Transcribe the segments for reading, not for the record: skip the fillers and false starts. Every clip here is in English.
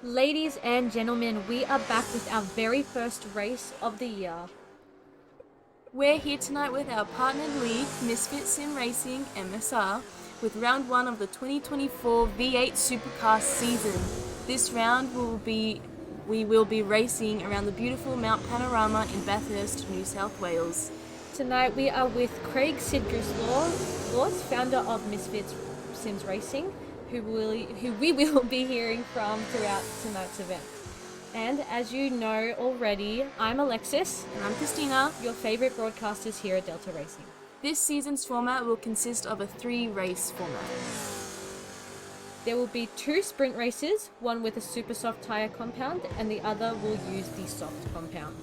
Ladies and gentlemen, we are back with our very first race of the year. We're here tonight with our partnered league, Misfit Sim Racing, MSR, with round 1 of the 2024 V8 Supercar season. This round we will be racing around the beautiful Mount Panorama in Bathurst, New South Wales. Tonight we are with Craig SydGoose Laws, founder of Misfit Sim Racing, who we will be hearing from throughout tonight's event. And as you know already, I'm Alexis, And I'm Christina. your favorite broadcasters here at Delta Racing. This season's format will consist of a 3-race format. There will be 2 sprint races, one with a super soft tyre compound and the other will use the soft compound.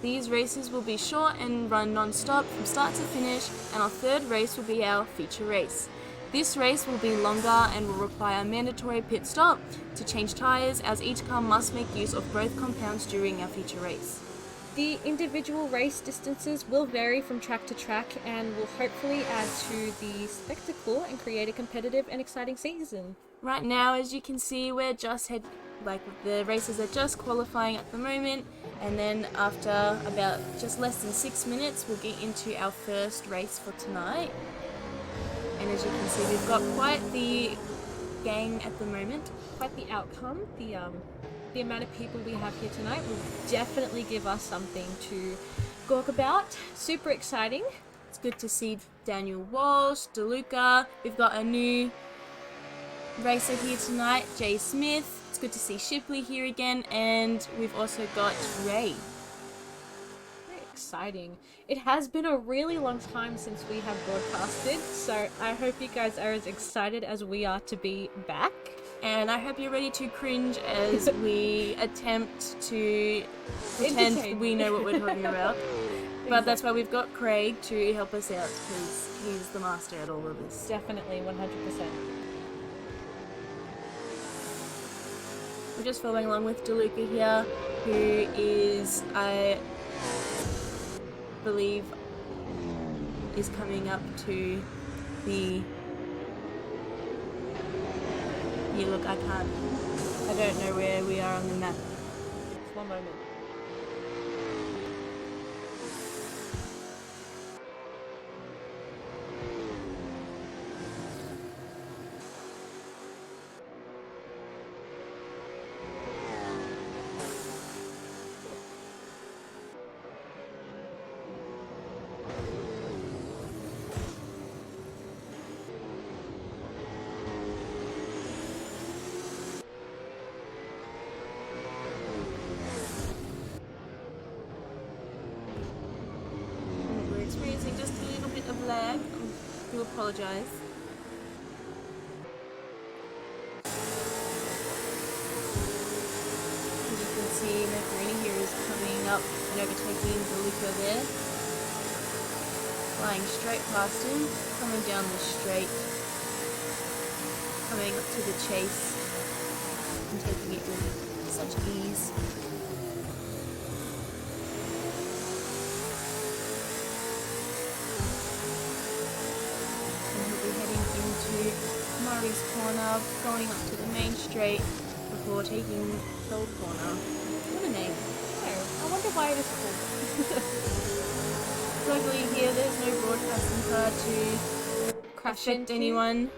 These races will be short and run non-stop from start to finish, and our 3rd race will be our feature race. This race will be longer and will require a mandatory pit stop to change tyres, as each car must make use of both compounds during our feature race. The individual race distances will vary from track to track and will hopefully add to the spectacle and create a competitive and exciting season. Right now, as you can see, the races are just qualifying at the moment, and then after about just less than 6 minutes, we'll get into our first race for tonight. And as you can see, we've got quite the gang at the moment. Quite the outcome. The amount of people we have here tonight will definitely give us something to gawk about. Super exciting. It's good to see Daniel Walsh, DeLuca. We've got a new racer here tonight, Jay Smith. It's good to see Shipley here again, and we've also got Ray. Very exciting. It has been a really long time since we have broadcasted, so I hope you guys are as excited as we are to be back. And I hope you're ready to cringe as we attempt to pretend we know what we're talking about. But that's why we've got Craig to help us out, because he's the master at all of this. Definitely, 100%. We're just following along with DeLuca here, who is, I believe, is coming up to the... Yeah, look, I don't know where we are on the map. Just one moment. We're experiencing just a little bit of lag. I do apologise. As you can see, Macarena here is coming up and overtaking DeLuca there. Flying straight past him, coming down the straight, coming up to the chase and taking it with such ease. And he'll be heading into Murray's corner, going up to the main straight before taking Third corner. What a name. Oh, I wonder why it is called. Luckily here there's no broadcasting car to crash into anyone.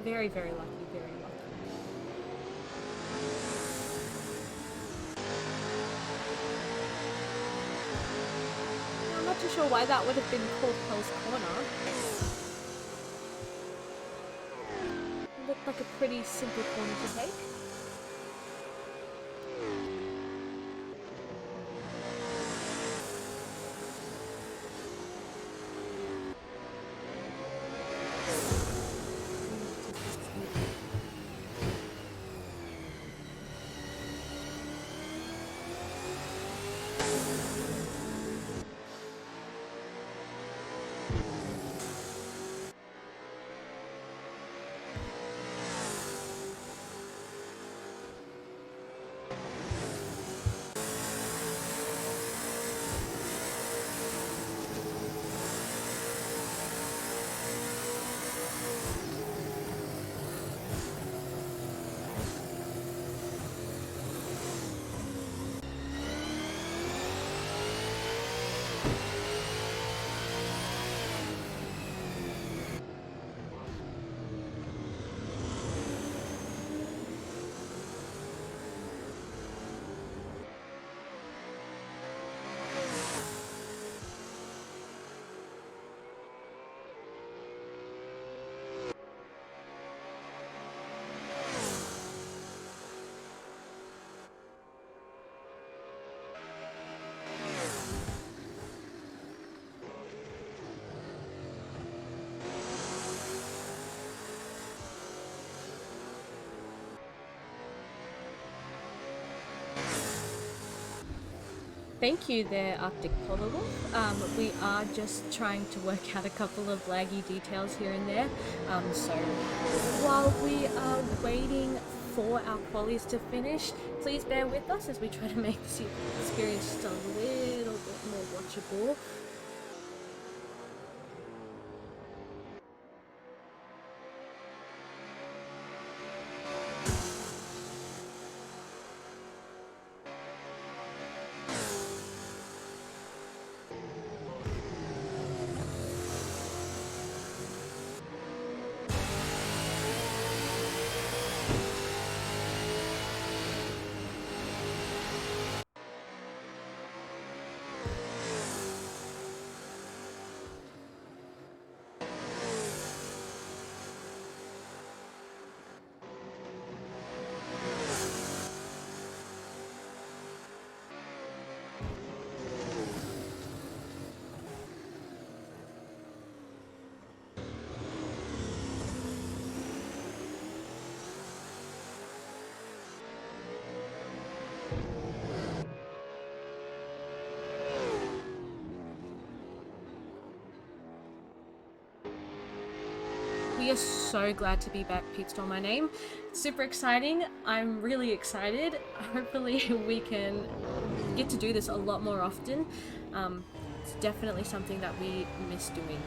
Very, very lucky, very lucky. I'm not too sure why that would have been called Hell's Corner. It looked like a pretty simple corner to take. Thank you there, Arctic Polar Wolf. We are just trying to work out a couple of laggy details here and there. So while we are waiting for our qualies to finish, please bear with us as we try to make this experience just a little bit more watchable. We are so glad to be back, Pete stole my name. Super exciting. I'm really excited. Hopefully we can get to do this a lot more often. It's definitely something that we miss doing.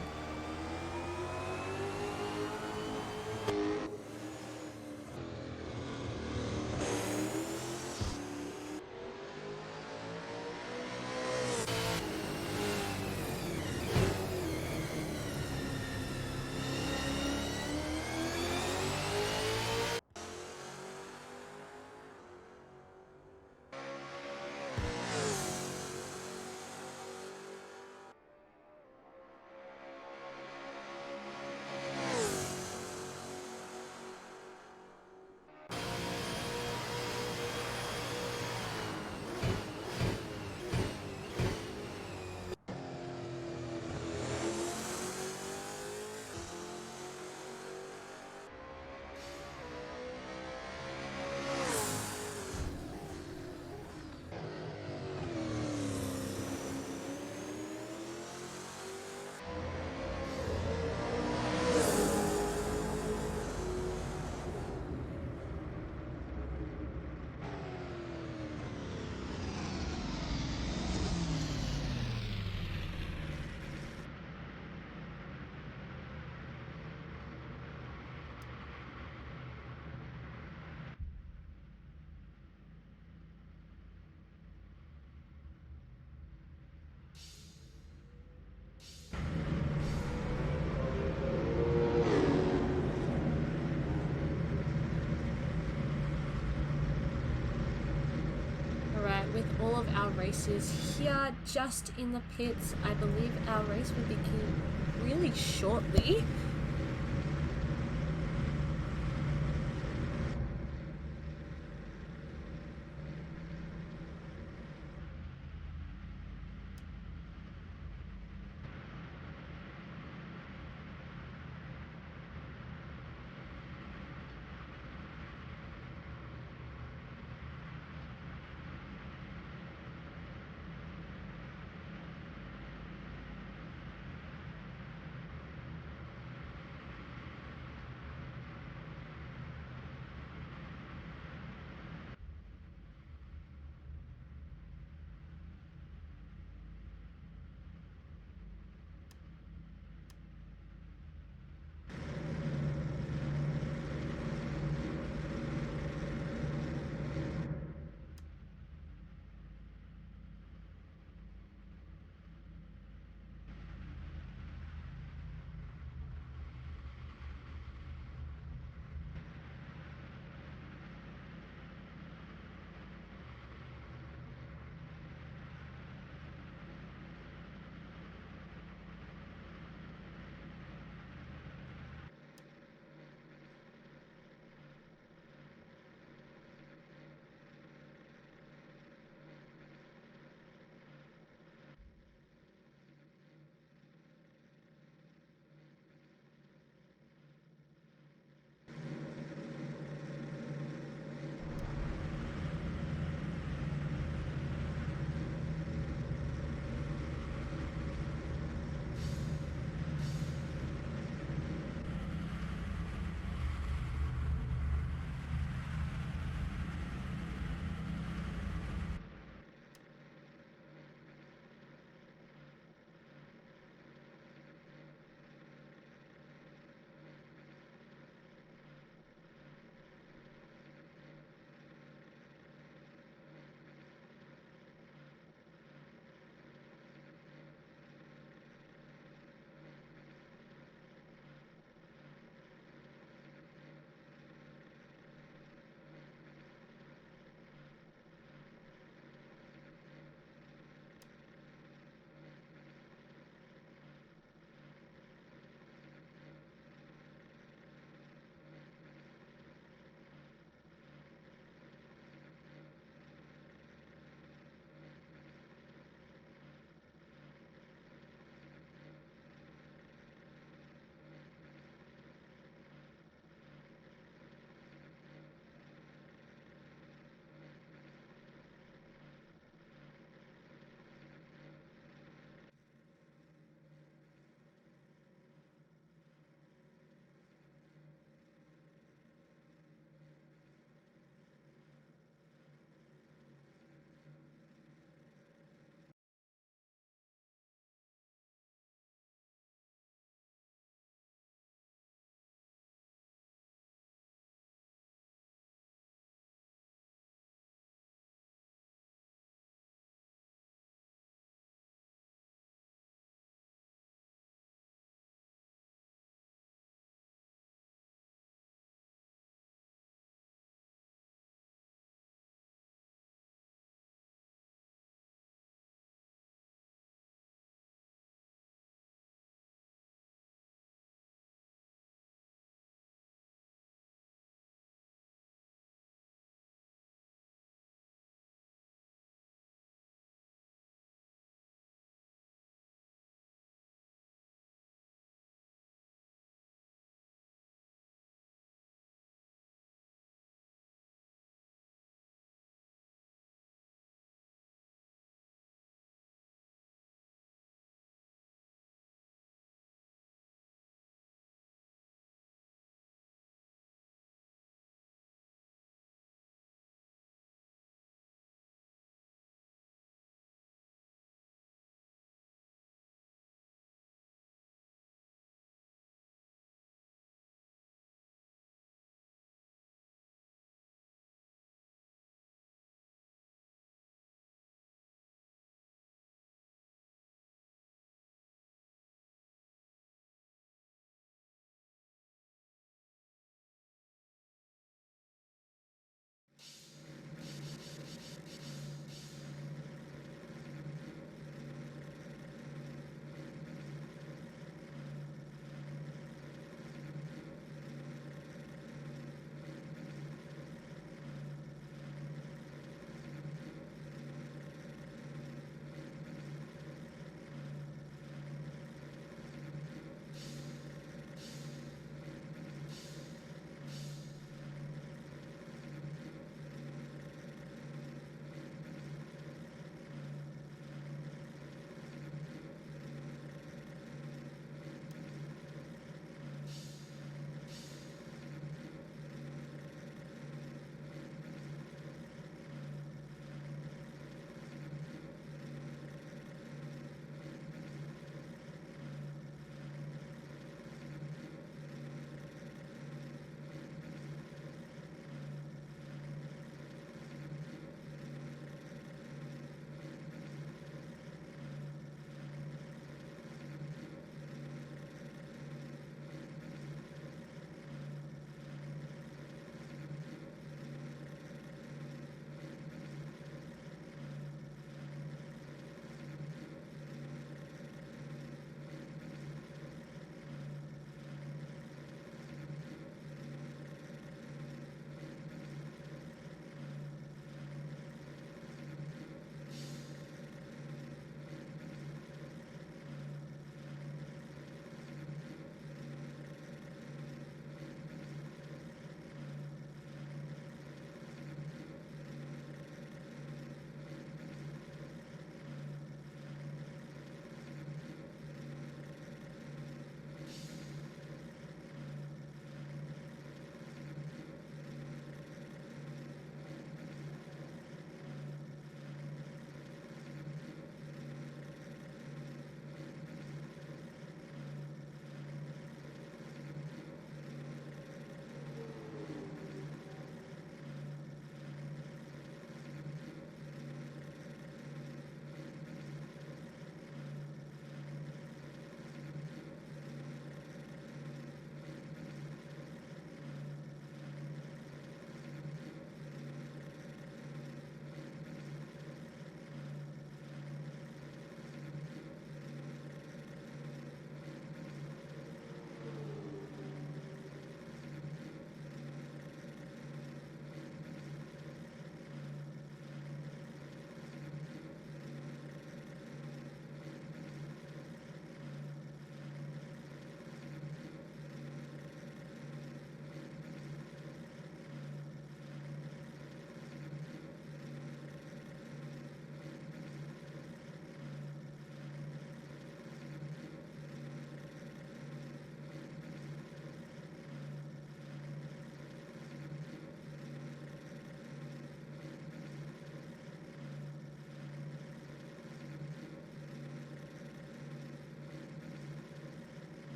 With all of our races here just in the pits, I believe our race will begin really shortly.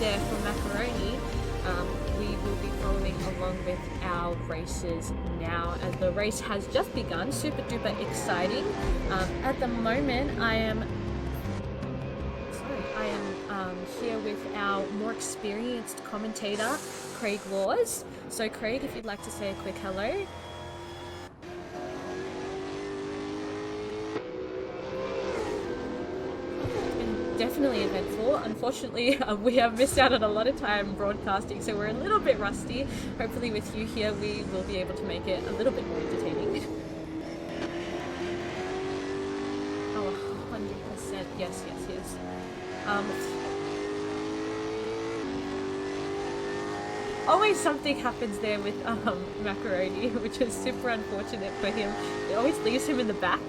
there for Macaroni, we will be following along with our races now, as the race has just begun. Super duper exciting. At the moment, I am here with our more experienced commentator, Craig Laws. So Craig, if you'd like to say a quick hello. Definitely eventful. Unfortunately, we have missed out on a lot of time broadcasting, so we're a little bit rusty. Hopefully with you here, we will be able to make it a little bit more entertaining. Oh, 100%. Yes. Always something happens there with Macaroni, which is super unfortunate for him. It always leaves him in the back.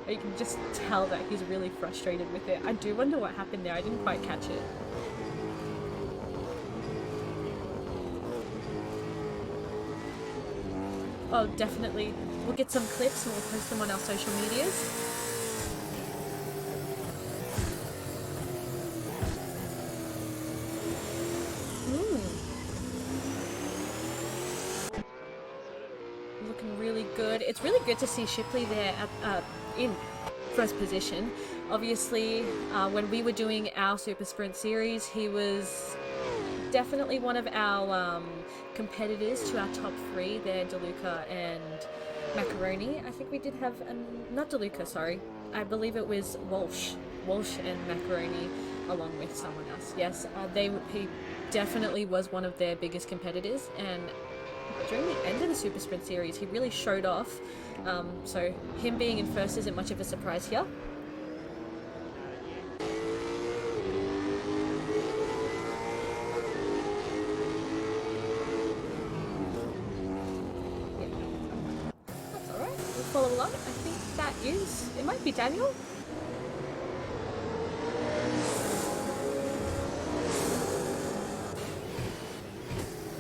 You can just tell that he's really frustrated with it. I do wonder what happened there. I didn't quite catch it. Oh, definitely. We'll get some clips and we'll post them on our social medias. Looking really good. It's really good to see Shipley there at, in first position. Obviously, when we were doing our Super Sprint series, he was definitely one of our competitors to our top three there, DeLuca and Macaroni. I think we did have, not DeLuca, sorry. I believe it was Walsh and Macaroni along with someone else. Yes, he definitely was one of their biggest competitors, and during the end of the Super Sprint series, he really showed off. So him being in first isn't much of a surprise here. Yeah. That's alright. We'll follow along. I think it might be Daniel.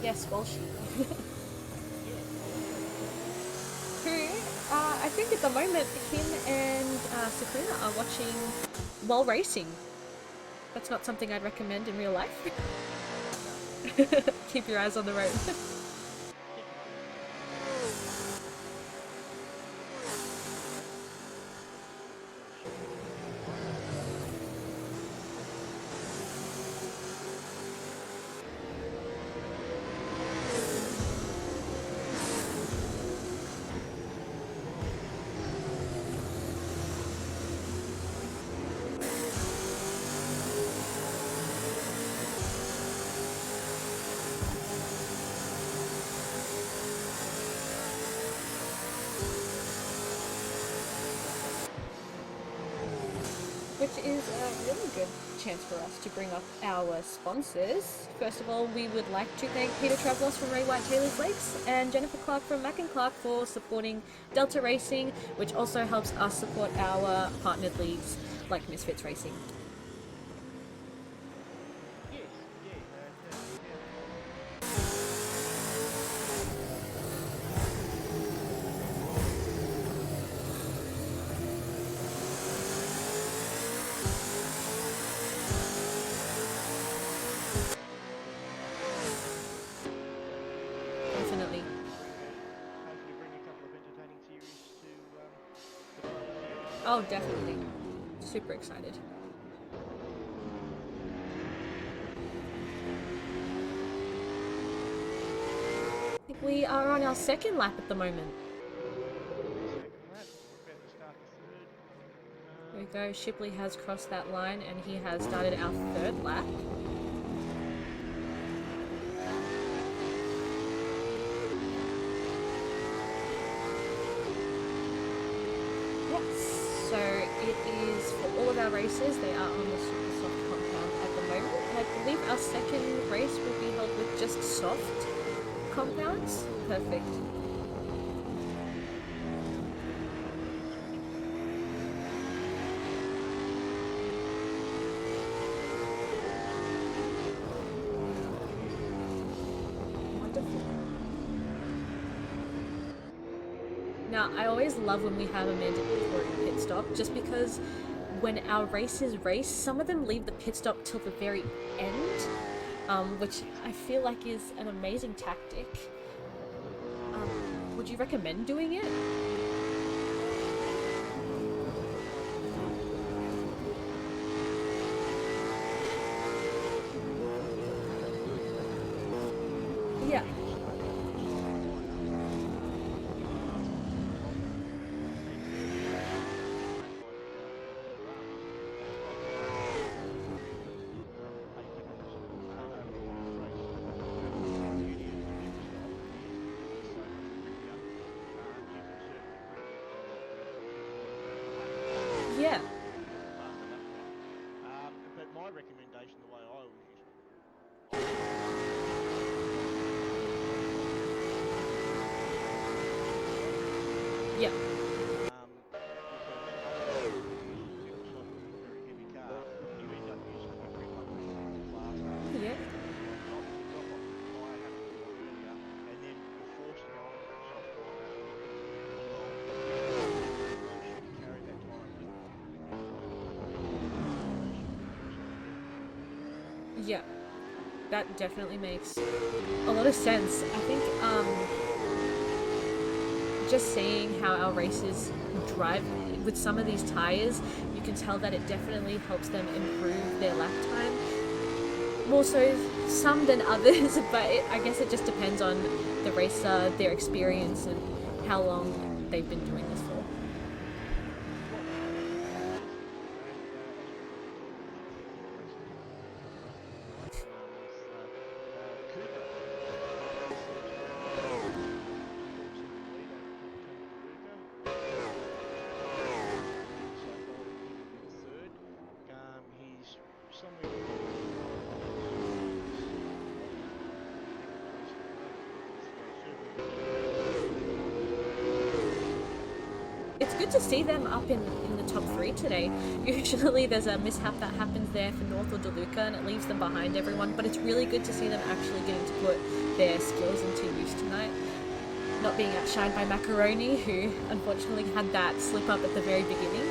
Yes, Walsh. I think at the moment him and Sakuna are watching while racing. That's not something I'd recommend in real life. Keep your eyes on the road. Which is a really good chance for us to bring up our sponsors. First of all, we would like to thank Peter Travelos from Ray White Taylor's Lakes and Jennifer Clark from Mac & Clark for supporting Delta Racing, which also helps us support our partnered leagues like Misfits Racing. Oh, definitely. Super excited. I think we are on our second lap at the moment. There we go. Shipley has crossed that line and he has started our third lap. So it is for all of our races. They are on the super soft compound at the moment. I believe our second race will be held with just soft compounds. Perfect. Now, I always love when we have a mandatory pit stop, just because when our racers race, some of them leave the pit stop till the very end, which I feel like is an amazing tactic. Would you recommend doing it? Yeah. Yeah. But my recommendation, the way I always use Yeah. Yeah. Yeah, that definitely makes a lot of sense. I think just seeing how our racers drive with some of these tires, you can tell that it definitely helps them improve their lap time. More so some than others, but I guess it just depends on the racer, their experience, and how long they've been doing this for. It's good to see them up in the top three today. Usually there's a mishap that happens there for North or DeLuca and it leaves them behind everyone, but it's really good to see them actually getting to put their skills into use tonight. Not being outshined by Macaroni, who unfortunately had that slip up at the very beginning.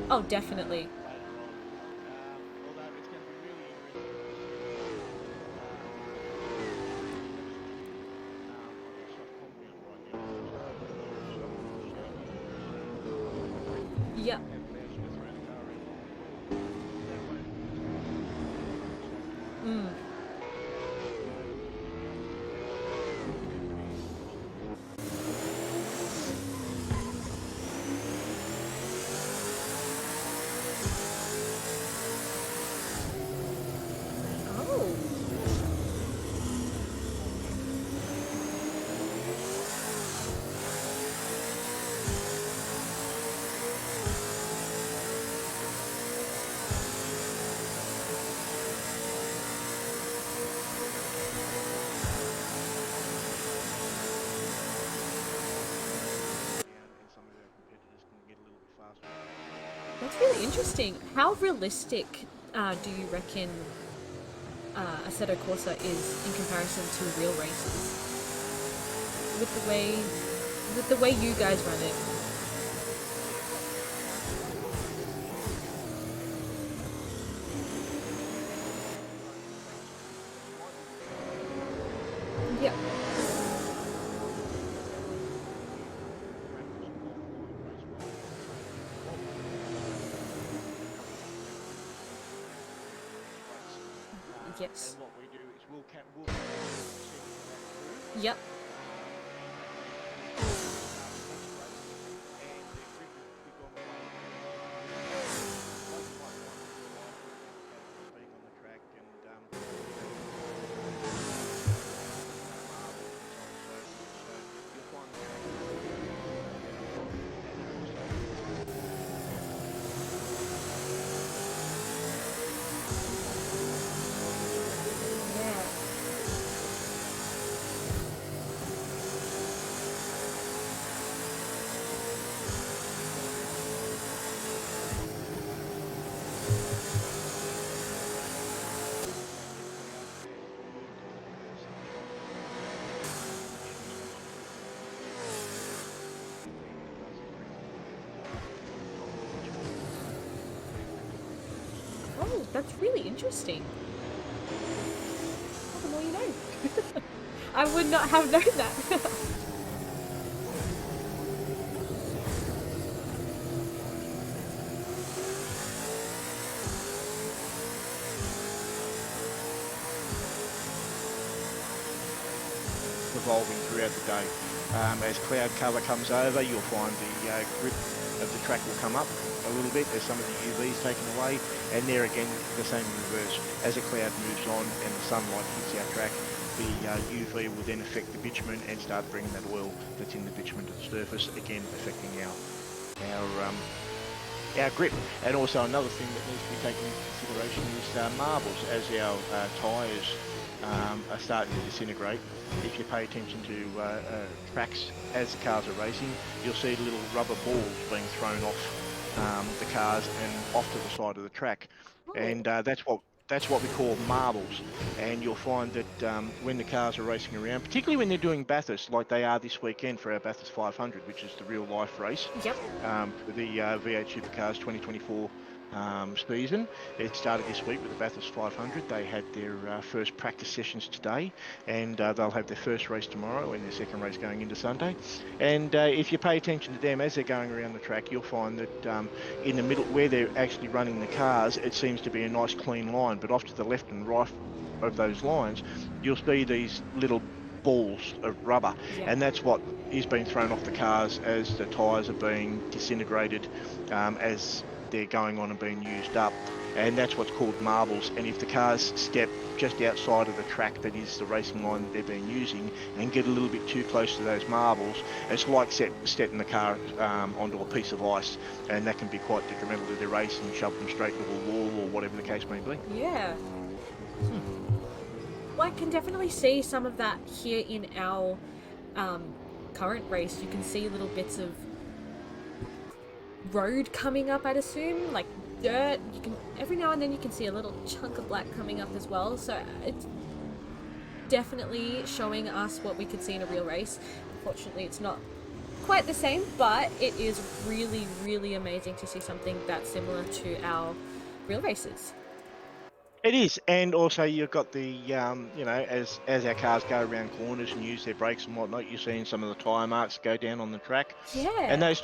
Oh, definitely. Yep. Oh. That's really interesting. How realistic do you reckon Assetto Corsa is in comparison to real races? With the way you guys run it. Yeah. Yes. And what we do is we'll Yep. That's really interesting. Well, the more you know. I would not have known that. Evolving throughout the day. As cloud cover comes over, you'll find the grip of the track will come up a little bit as some of the UV's taken away, and there again the same in reverse. As a cloud moves on and the sunlight hits our track, the UV will then affect the bitumen and start bringing that oil that's in the bitumen to the surface, again affecting our grip. And also another thing that needs to be taken into consideration is marbles. As our tyres are starting to disintegrate, if you pay attention to tracks as the cars are racing, you'll see little rubber balls being thrown off the cars and off to the side of the track. And that's what we call marbles. And you'll find that when the cars are racing around, particularly when they're doing Bathurst, like they are this weekend for our Bathurst 500, which is the real life race Yep. for the V8 Supercars 2024 season. It started this week with the Bathurst 500. They had their first practice sessions today, and they'll have their first race tomorrow and their second race going into Sunday. And if you pay attention to them as they're going around the track, you'll find that in the middle where they're actually running the cars, it seems to be a nice clean line, but off to the left and right of those lines, you'll see these little balls of rubber, Yeah. and that's what is being thrown off the cars as the tyres are being disintegrated as they're going on and being used up, and that's what's called marbles. And if the cars step just outside of the track that is the racing line that they're being using and get a little bit too close to those marbles, it's like setting the car onto a piece of ice, and that can be quite detrimental to their race and shove them straight into a wall or whatever the case may be. Yeah. Well, I can definitely see some of that here in our current race. You can see little bits of road coming up, I'd assume, like dirt. You can every now and then you can see a little chunk of black coming up as well. So it's definitely showing us what we could see in a real race. Unfortunately, it's not quite the same, but it is really, really amazing to see something that similar to our real races. It is, and also you've got the, as our cars go around corners and use their brakes and whatnot, you're seeing some of the tyre marks go down on the track. Yeah. And those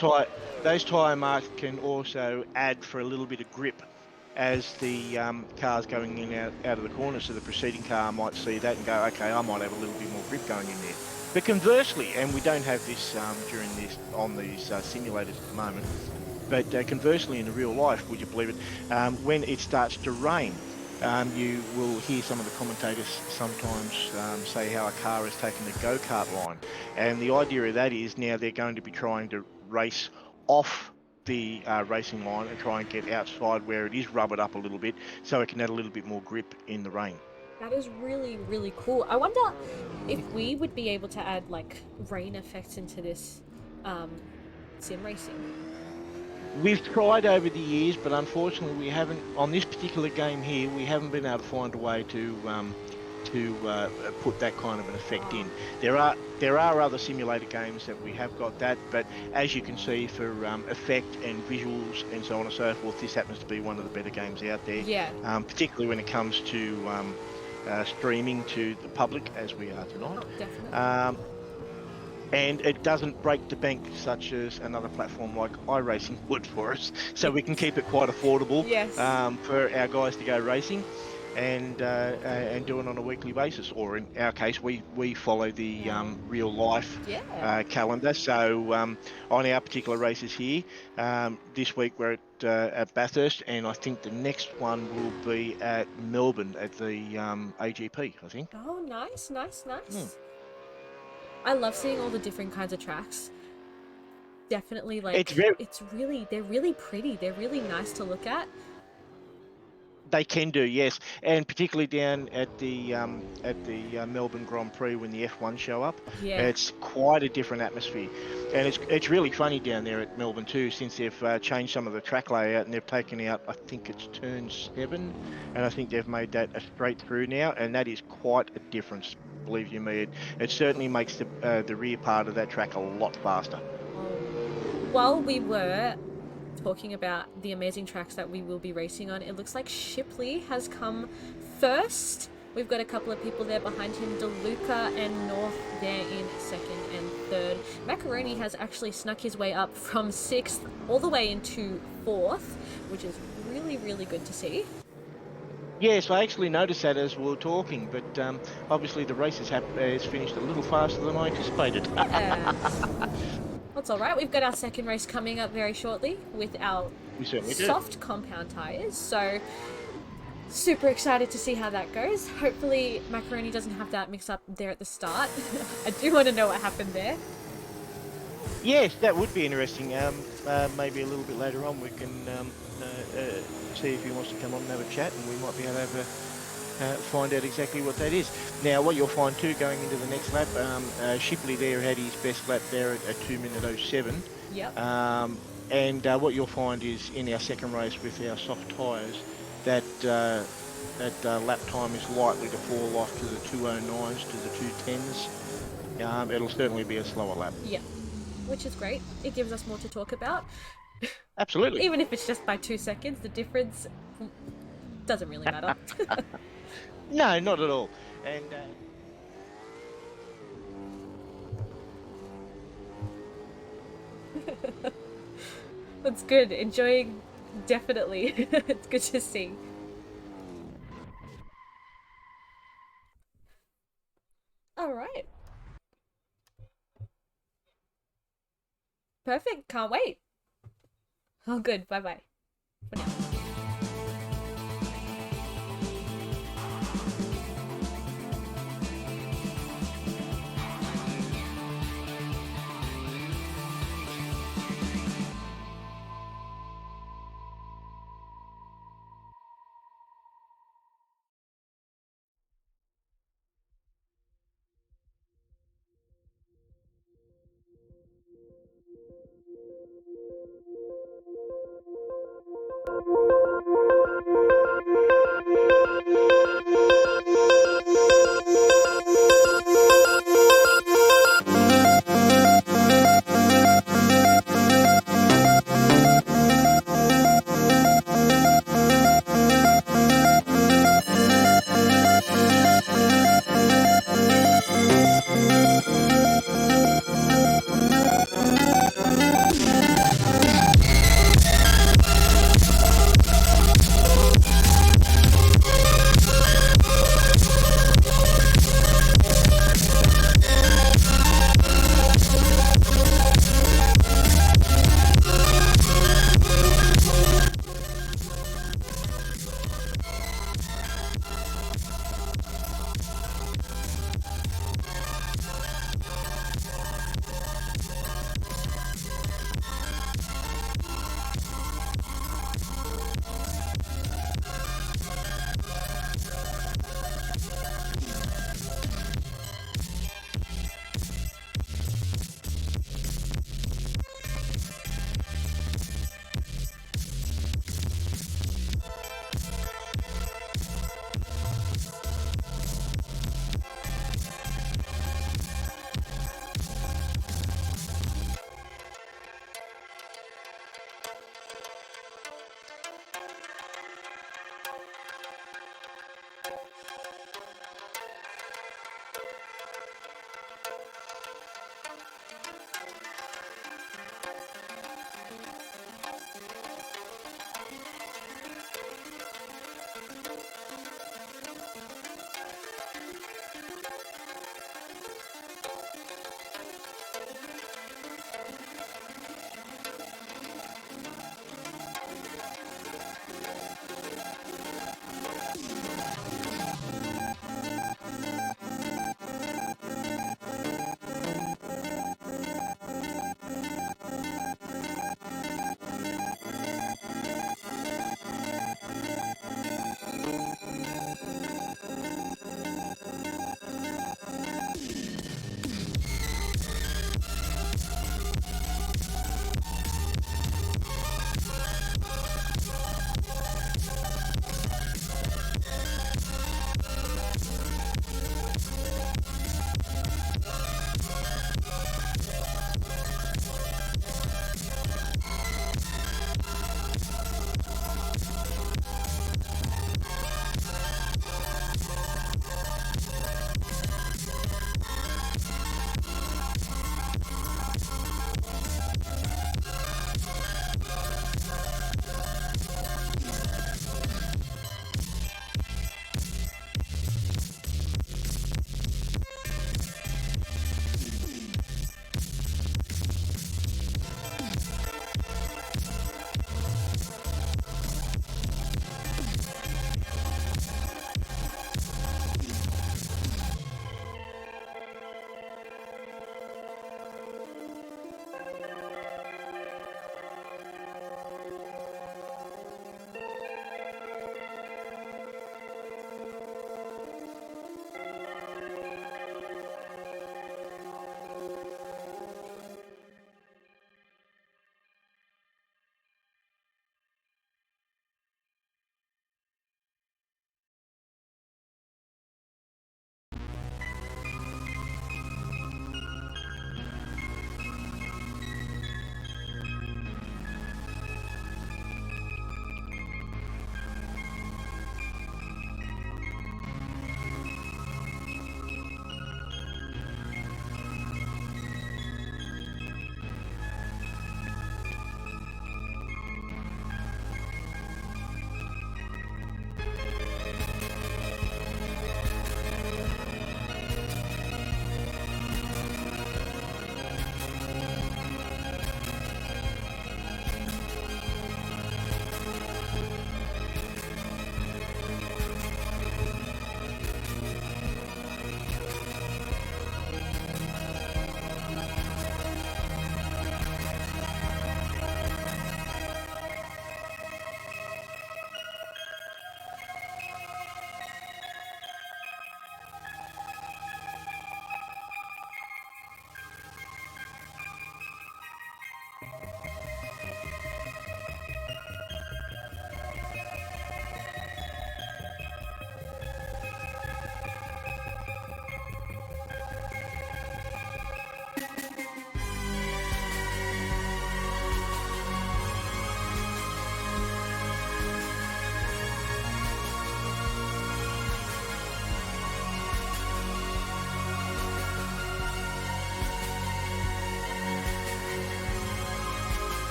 tyre marks can also add for a little bit of grip as the car's going in out of the corner. So the preceding car might see that and go, okay, I might have a little bit more grip going in there. But conversely, and we don't have this during this on these simulators at the moment, but conversely in the real life, would you believe it, when it starts to rain, you will hear some of the commentators sometimes say how a car has taken the go-kart line. And the idea of that is now they're going to be trying to race off the racing line and try and get outside where it is rubbered up a little bit so it can add a little bit more grip in the rain. That is really, really cool. I wonder if we would be able to add like rain effects into this sim racing. We've tried over the years, but unfortunately we haven't, on this particular game here, we haven't been able to find a way to put that kind of an effect in. There are other simulator games that we have got that, but as you can see, for effect and visuals and so on and so forth, this happens to be one of the better games out there. Yeah. Particularly when it comes to streaming to the public, as we are tonight. Oh, definitely. And it doesn't break the bank such as another platform like iRacing would for us. So we can keep it quite affordable Yes. for our guys to go racing and do it on a weekly basis. Or in our case, we follow the real life calendar. So on our particular races here, this week we're at Bathurst, and I think the next one will be at Melbourne at the AGP, I think. Oh, nice. I love seeing all the different kinds of tracks. Definitely, like they're really pretty. They're really nice to look at. They can do, yes, and particularly down at the Melbourne Grand Prix when the F1 show up, it's quite a different atmosphere, and it's really funny down there at Melbourne too, since they've changed some of the track layout and they've taken out, I think it's turn 7, and I think they've made that a straight through now, and that is quite a difference. Believe you me, it certainly makes the rear part of that track a lot faster. While we were talking about the amazing tracks that we will be racing on, it looks like Shipley has come first. We've got a couple of people there behind him, DeLuca and North there in second and third. Macaroni has actually snuck his way up from sixth all the way into fourth, which is really, really good to see. Yes, I actually noticed that as we were talking, but obviously the race has finished a little faster than I anticipated. That's all right. We've got our second race coming up very shortly with our We certainly do. soft compound tyres, so super excited to see how that goes. Hopefully Macaroni doesn't have that mix up there at the start. I do want to know what happened there. Yes, that would be interesting. Maybe a little bit later on we can see if he wants to come on and have a chat, and we might be able to find out exactly what that is. Now, what you'll find too going into the next lap, Shipley there had his best lap there at 2:07. Yep. And what you'll find is in our second race with our soft tyres, that lap time is likely to fall off to the 2:09s, to the 2:10s. It'll certainly be a slower lap. Yeah, which is great. It gives us more to talk about. Absolutely. Even if it's just by 2 seconds, the difference doesn't really matter. No, not at all. And That's good. Enjoying, definitely. It's good to see. All right. Perfect. Can't wait. Oh, good. Bye-bye. For now.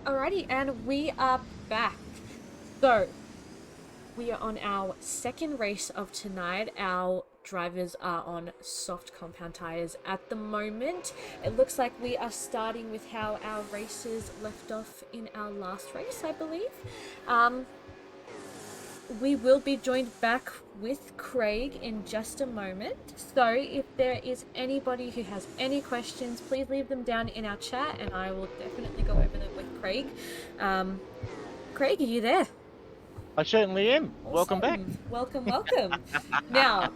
Alrighty, and we are back. So, we are on our second race of tonight. Our drivers are on soft compound tyres at the moment. It looks like we are starting with how our races left off in our last race, I believe. We will be joined back with Craig in just a moment. So if there is anybody who has any questions, please leave them down in our chat and I will definitely go over them with Craig. Craig, are you there? I certainly am. Welcome back. Awesome. Welcome. Now,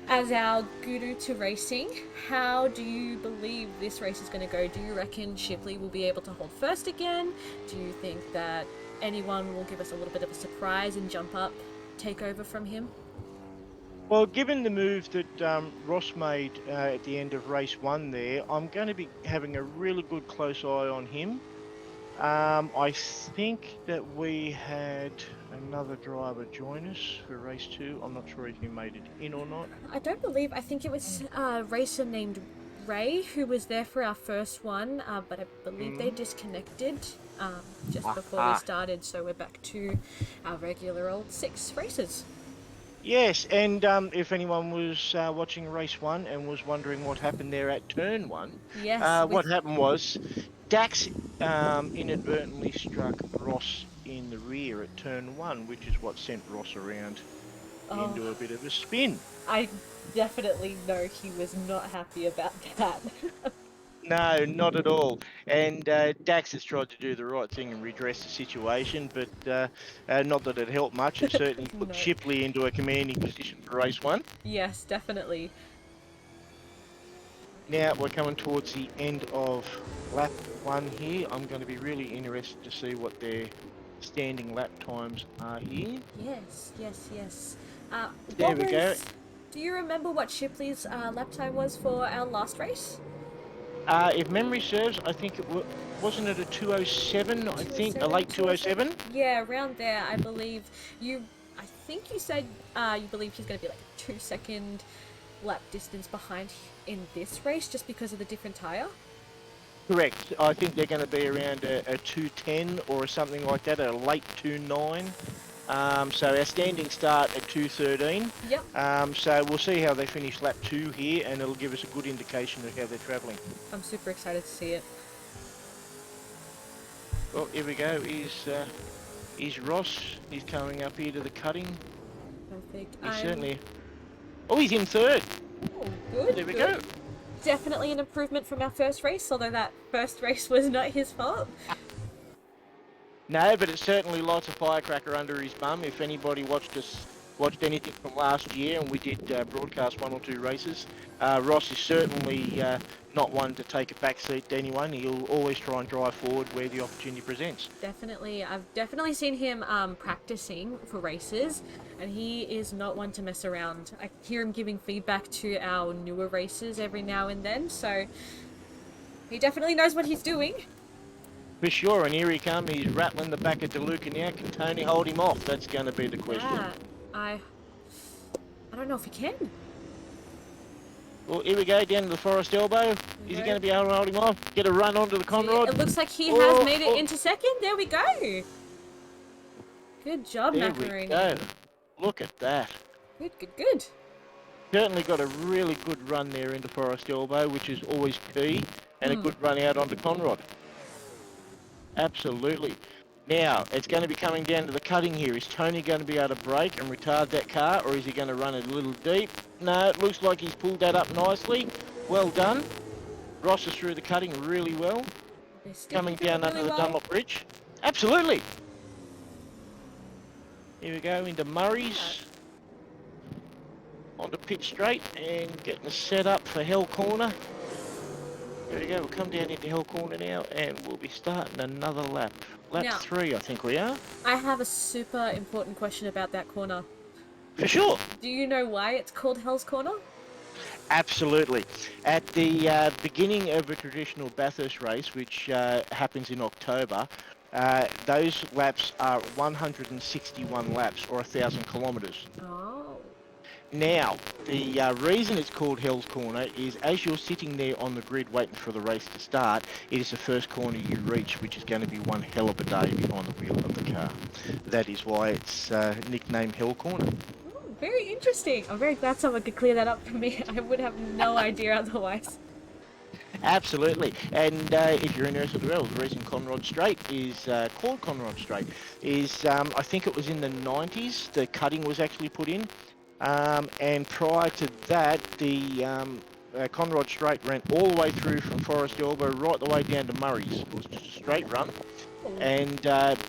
as our guru to racing, how do you believe this race is going to go? Do you reckon Shipley will be able to hold first again? Do you think that anyone will give us a little bit of a surprise and jump up, take over from him? Well, given the move that Ross made at the end of race 1 there, I'm going to be having a really good close eye on him. I think that we had another driver join us for race 2. I'm not sure if he made it in or not. I think it was a racer named Ray who was there for our first one, but I believe they disconnected just before we started, so we're back to our regular old 6 races. Yes, and if anyone was watching race 1 and was wondering what happened there at turn 1, Yes, what happened was Dax inadvertently struck Ross in the rear at turn 1, which is what sent Ross around into a bit of a spin. I definitely know he was not happy about that. No, not at all. And Dax has tried to do the right thing and redress the situation, but not that it helped much. It certainly put No. Shipley into a commanding position for race 1. Yes, definitely. Now we're coming towards the end of lap 1 here. I'm going to be really interested to see what their standing lap times are here. Yes. There we go. Do you remember what Shipley's lap time was for our last race? If memory serves, I think wasn't it a 207? I think a late 207. Yeah, around there. I believe you. I think you said you believe he's going to be like a 2-second lap distance behind in this race, just because of the different tyre. Correct. I think they're going to be around a 210 or something like that, a late 29. So our standing start at 213. Yep. So we'll see how they finish lap 2 here, and it'll give us a good indication of how they're travelling. I'm super excited to see it. Well, here we go. Is Ross? He's coming up here to the cutting. Perfect. He's certainly. Oh, he's in third. Oh, good. There we go. Definitely an improvement from our first race, although that first race was not his fault. No, but it certainly lights a firecracker under his bum. If anybody watched anything from last year, and we did broadcast 1 or 2 races, Ross is certainly not one to take a back seat to anyone. He'll always try and drive forward where the opportunity presents. Definitely. I've definitely seen him practicing for races, and he is not one to mess around. I hear him giving feedback to our newer races every now and then, so he definitely knows what he's doing. For sure, and here he comes. He's rattling the back of DeLuca now. Can Tony hold him off? That's going to be the question. Yeah, I don't know if he can. Well, here we go, down to the Forest Elbow. Is he going to be able to hold him off? Get a run onto the Conrod? It looks like he has made it into second. There we go. Good job, Macaroni. There we go. Look at that. Good. Certainly got a really good run there into Forest Elbow, which is always key, and a good run out onto Conrod. Absolutely. Now, it's going to be coming down to the cutting here. Is Tony going to be able to brake and retard that car, or is he going to run it a little deep? No, it looks like he's pulled that up nicely. Well done. Ross is through the cutting really well. Coming down under the Dunlop Bridge. Absolutely. Here we go into Murray's. Onto pit straight and getting us set up for Hell Corner. There we go, we'll come down into Hell Corner now and we'll be starting another lap. Lap 3, I think we are. I have a super important question about that corner. For sure. Do you know why it's called Hell's Corner? Absolutely. At the beginning of a traditional Bathurst race, which happens in October, those laps are 161 laps or 1,000 kilometres. Oh. Now, the reason it's called Hell's Corner is as you're sitting there on the grid waiting for the race to start, it is the first corner you reach, which is going to be one hell of a day behind the wheel of the car. That is why it's nicknamed Hell Corner. Ooh, very interesting. I'm very glad someone could clear that up for me. I would have no idea otherwise. Absolutely. And if you're interested as well, the reason Conrod Straight is called Conrod Straight is I think it was in the 90s the cutting was actually put in. And prior to that, the Conrod Straight ran all the way through from Forest Elbow right the way down to Murray's. It was just a straight run. And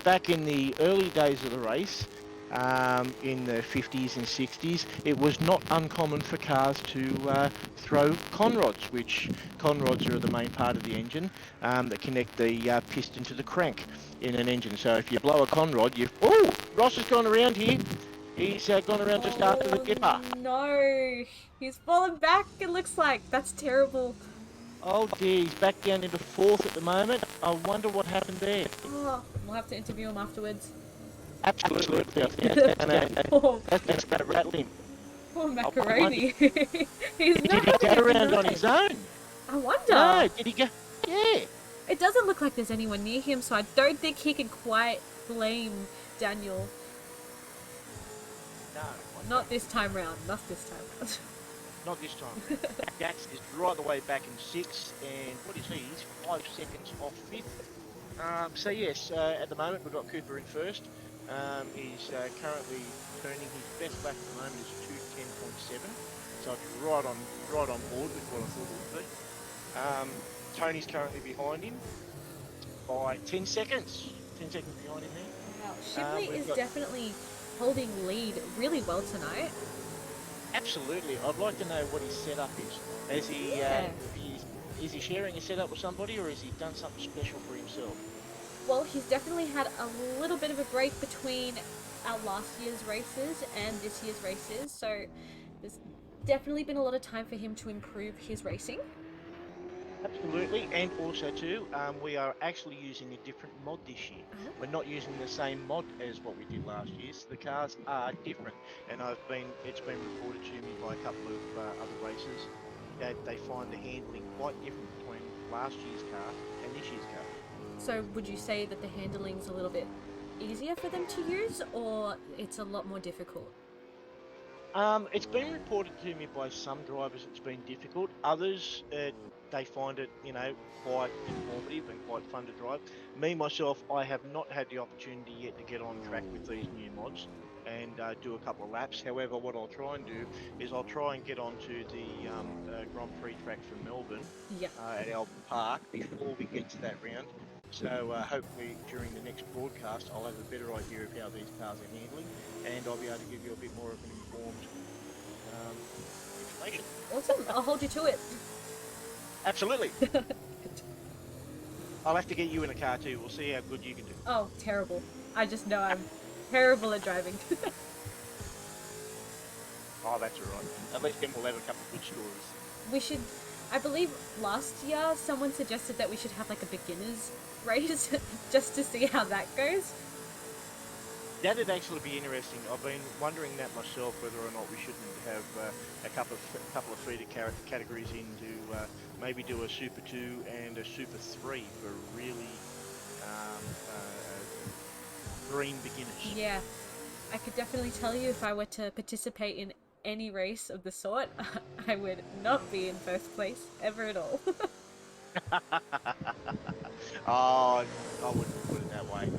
back in the early days of the race, in the 50s and 60s, it was not uncommon for cars to throw conrods, which conrods are the main part of the engine that connect the piston to the crank in an engine. So if you blow a conrod, oh, Ross has gone around here. He's gone around just after the dipper. No, he's fallen back. It looks like that's terrible. Oh dear, he's back down into fourth at the moment. I wonder what happened there. Oh, we'll have to interview him afterwards. Absolutely, Poor, that's going to rattle him. poor macaroni. He's Did not he go having a around good on night. his own? I wonder. No, did he go? Yeah. It doesn't look like there's anyone near him, so I don't think he can quite blame Daniel. No. Not this time round. Not this time round. Not this time. Dax is right the way back in sixth, and what is he? He's 5 seconds off fifth. So yes, at the moment we've got Cooper in first. He's currently turning his best lap at the moment is 2:10.7. So it's right on board with what I thought it would be. Tony's currently behind him by 10 seconds. 10 seconds behind him there. Wow, Shipley is definitely holding lead really well tonight. Absolutely. I'd like to know what his setup is. Is he is he sharing a setup with somebody, or has he done something special for himself? Well, he's definitely had a little bit of a break between our last year's races and this year's races, so there's definitely been a lot of time for him to improve his racing. Absolutely, and also too, we are actually using a different mod this year. We're not using the same mod as what we did last year, so the cars are different. And it's been reported to me by a couple of other racers that they find the handling quite different between last year's car and this year's car. So would you say that the handling's a little bit easier for them to use, or it's a lot more difficult? It's been reported to me by some drivers it's been difficult. Others, they find it, quite informative and quite fun to drive. Me, myself, I have not had the opportunity yet to get on track with these new mods and do a couple of laps. However, what I'll try and do is I'll try and get onto the Grand Prix track for Melbourne at Albert Park before we get to that round. So hopefully during the next broadcast I'll have a better idea of how these cars are handling, and I'll be able to give you a bit more of an informed information. Awesome, I'll hold you to it. Absolutely. I'll have to get you in a car too. We'll see how good you can do. Oh, terrible. I just know I'm terrible at driving. Oh, that's all right. At least then we'll have a couple of good stories. We should, I believe last year someone suggested that we should have like a beginner's race just to see how that goes. That'd actually be interesting. I've been wondering that myself, whether or not we shouldn't have a couple of feeder categories in to maybe do a Super 2 and a Super 3 for really green beginners. Yeah, I could definitely tell you if I were to participate in any race of the sort, I would not be in first place ever at all. Oh, I wouldn't put it that way.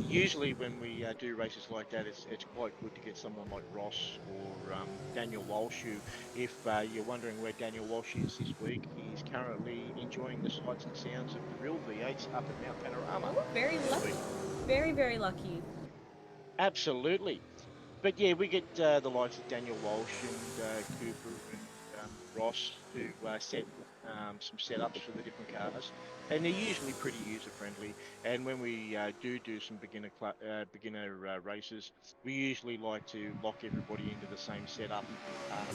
Usually when we do races like that, it's quite good to get someone like Ross or Daniel Walsh, who, if you're wondering where Daniel Walsh is this week, he's currently enjoying the sights and sounds of the real V8s up at Mount Panorama. Oh, very lucky. Very, very lucky. Absolutely. But yeah, we get the likes of Daniel Walsh and Cooper and Ross who set some setups for the different cars, and they're usually pretty user friendly. And when we do some beginner races, we usually like to lock everybody into the same setup,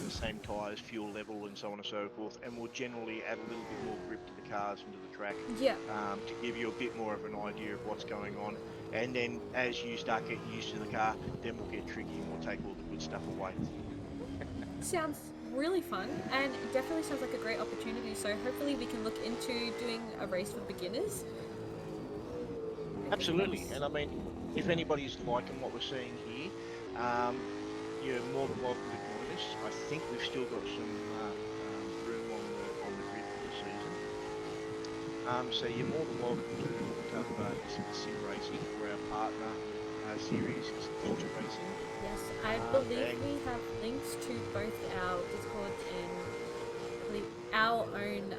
the same tyres, fuel level, and so on and so forth. And we'll generally add a little bit more grip to the cars and to the track, to give you a bit more of an idea of what's going on. And then as you start getting used to the car, then we'll get tricky and we'll take all the good stuff away. Sounds really fun, and it definitely sounds like a great opportunity. So hopefully we can look into doing a race for beginners. Absolutely. And I mean, if anybody's liking what we're seeing here, you're more than welcome to join us. I think we've still got some room on the grid for the season. So you're more than welcome to look up Misfit Sim Racing, or our partner series is Ultra Racing. Yes, I believe And we have links to both our Discords and I believe our own.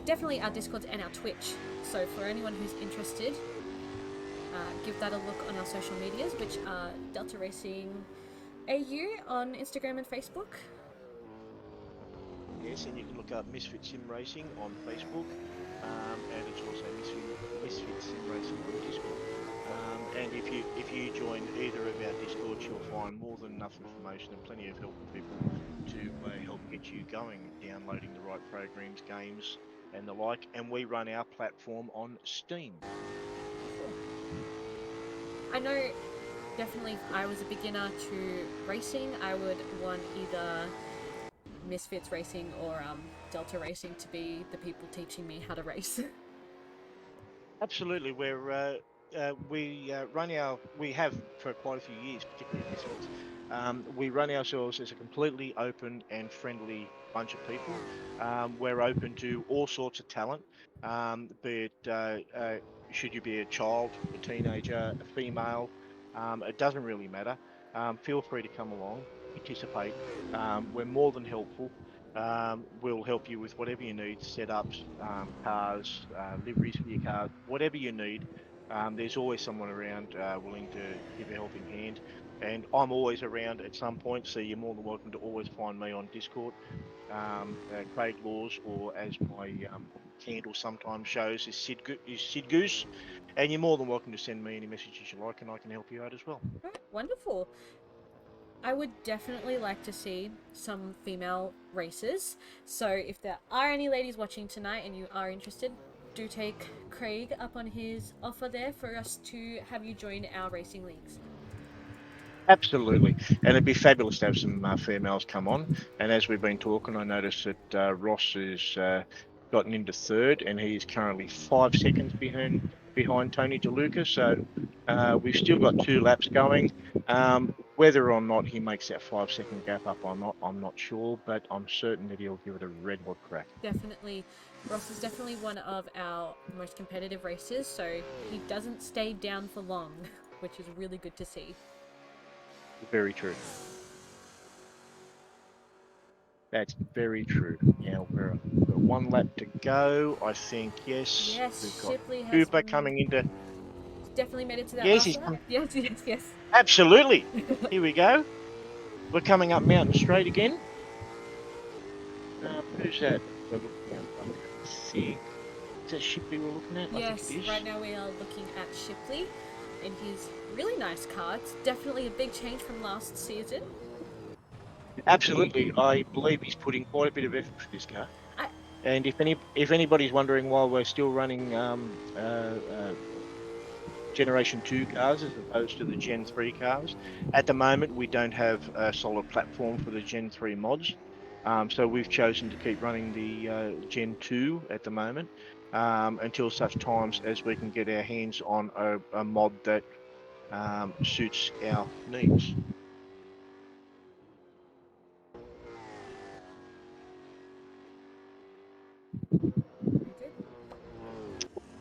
Definitely our Discords and our Twitch. So for anyone who's interested, give that a look on our social medias, which are Delta Racing AU on Instagram and Facebook. yes, and you can look up Misfit Sim Racing on Facebook, and it's also Misfit Sim Racing on Discord. And if you join either of our Discords, you'll find more than enough information and plenty of helpful people to help get you going, downloading the right programs, games, and the like. And we run our platform on Steam. I know definitely if I was a beginner to racing, I would want either Misfits Racing or Delta Racing to be the people teaching me how to race. Absolutely, we have for quite a few years, particularly at Misfits. We run ourselves as a completely open and friendly bunch of people. We're open to all sorts of talent, be it should you be a child, a teenager, a female, it doesn't really matter. Feel free to come along, participate. We're more than helpful. We'll help you with whatever you need, setups, cars, liveries for your cars, whatever you need. There's always someone around willing to give a helping hand. And I'm always around at some point, so you're more than welcome to always find me on Discord, Craig Laws, or as my handle sometimes shows, is SydGoose. And you're more than welcome to send me any messages you like, and I can help you out as well. Right, wonderful. I would definitely like to see some female races. So if there are any ladies watching tonight and you are interested, do take Craig up on his offer there for us to have you join our racing leagues. Absolutely. And it'd be fabulous to have some females come on. And as we've been talking, I noticed that Ross has gotten into third, and he's currently 5 seconds behind Tony DeLuca. So we've still got 2 laps going. Whether or not he makes that 5 second gap up or not, I'm not sure, but I'm certain that he'll give it a red hot crack. Definitely. Ross is definitely one of our most competitive racers, so he doesn't stay down for long, which is really good to see. Very true. That's very true. Now we're got 1 lap to go, I think. Yes, Yes, we've got Shipley has Cooper coming into. definitely made it to that Yes, last he's lap. come. Yes. Absolutely. Here we go. We're coming up Mountain Straight again. Who's that? We're looking at. I think. Is that Shipley we're looking at? I think Yes, it is. right now we are looking at Shipley in his really nice car. It's definitely a big change from last season. Absolutely. I believe he's putting quite a bit of effort for this car. I- And if anybody's wondering why we're still running Generation 2 cars as opposed to the Gen 3 cars. At the moment, we don't have a solid platform for the Gen 3 mods. So we've chosen to keep running the Gen 2 at the moment until such times as we can get our hands on a mod that suits our needs.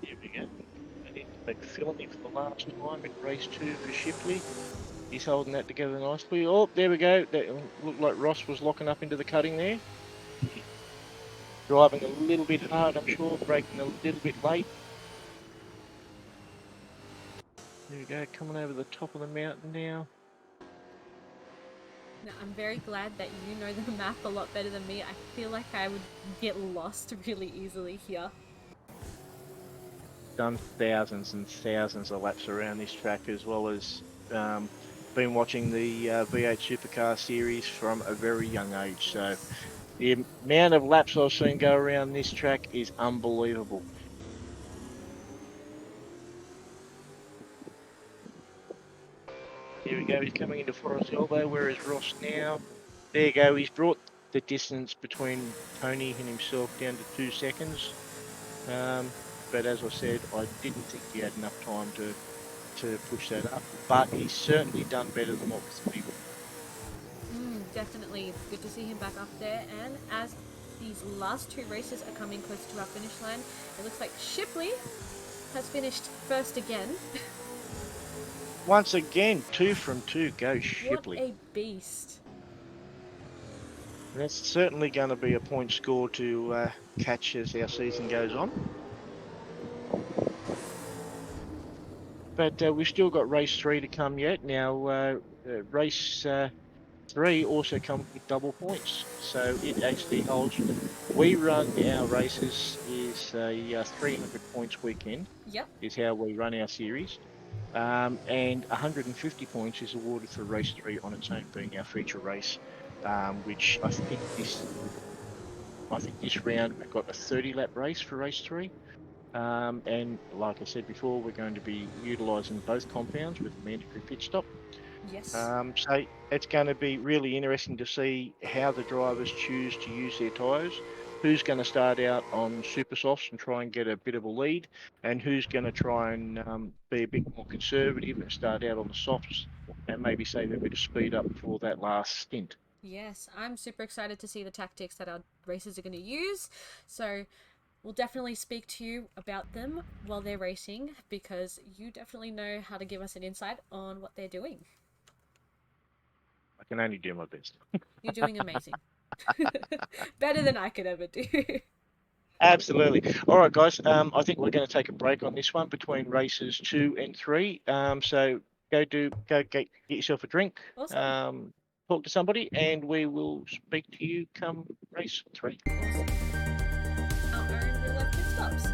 Here we go. And it's McPhillany for the last time in race 2 for Shipley. He's holding that together nicely. Oh, there we go. That looked like Ross was locking up into the cutting there. Driving a little bit hard, I'm sure, braking a little bit late. There we go, coming over the top of the mountain now. Now, I'm very glad that you know the map a lot better than me. I feel like I would get lost really easily here. Done thousands and thousands of laps around this track, as well as been watching the V8 Supercar series from a very young age. So the amount of laps I've seen go around this track is unbelievable. Here we go. He's coming into Forest Elbow. Where is Ross now? There you go. He's brought the distance between Tony and himself down to 2 seconds. But as I said, I didn't think he had enough time to push that up. But he's certainly done better than what was people. Definitely. It's good to see him back up there. And as these last 2 races are coming close to our finish line, it looks like Shipley has finished first again. Once again, 2 from 2. Go Shipley. What a beast. That's certainly going to be a point score to catch as our season goes on. But we've still got race 3 to come yet. Now, race 3 also comes with double points, so it actually holds. We run our races is a 300 points weekend. Yep. Is how we run our series, and 150 points is awarded for race 3 on its own, being our feature race, which I think this round we've got a 30-lap race for race 3. And like I said before, we're going to be utilising both compounds with a mandatory pit stop. Yes. So it's going to be really interesting to see how the drivers choose to use their tyres, who's going to start out on super softs and try and get a bit of a lead, and who's going to try and be a bit more conservative and start out on the softs and maybe save a bit of speed up for that last stint. Yes, I'm super excited to see the tactics that our racers are going to use. So we'll definitely speak to you about them while they're racing, because you definitely know how to give us an insight on what they're doing. I can only do my best. You're doing amazing. Better than I could ever do. Absolutely. All right, guys. I think we're going to take a break on this one between races 2 and 3. So go get yourself a drink. Awesome. Talk to somebody, and we will speak to you come race 3. Awesome. Our own real life pit stops.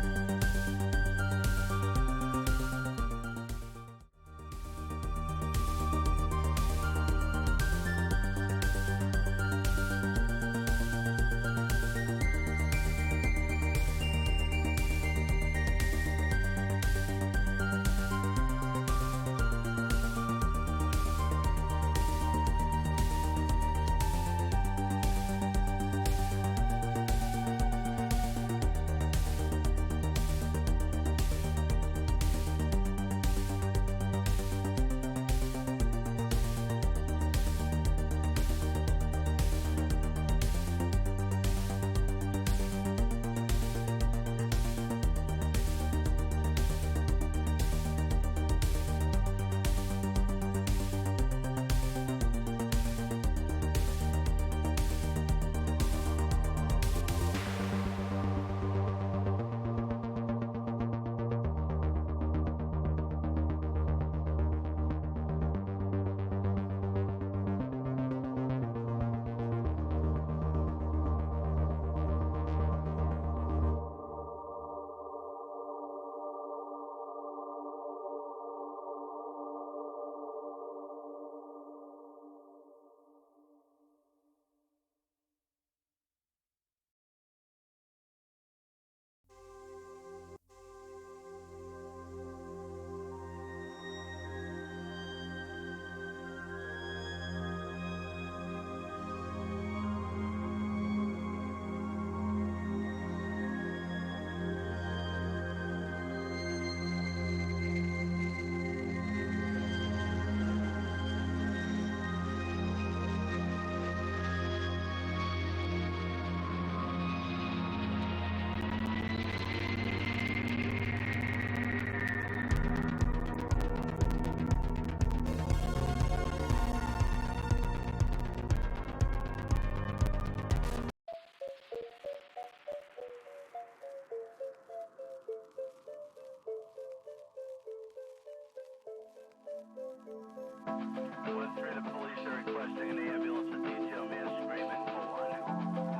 Went through the police are requesting an ambulance to detail man screaming for one.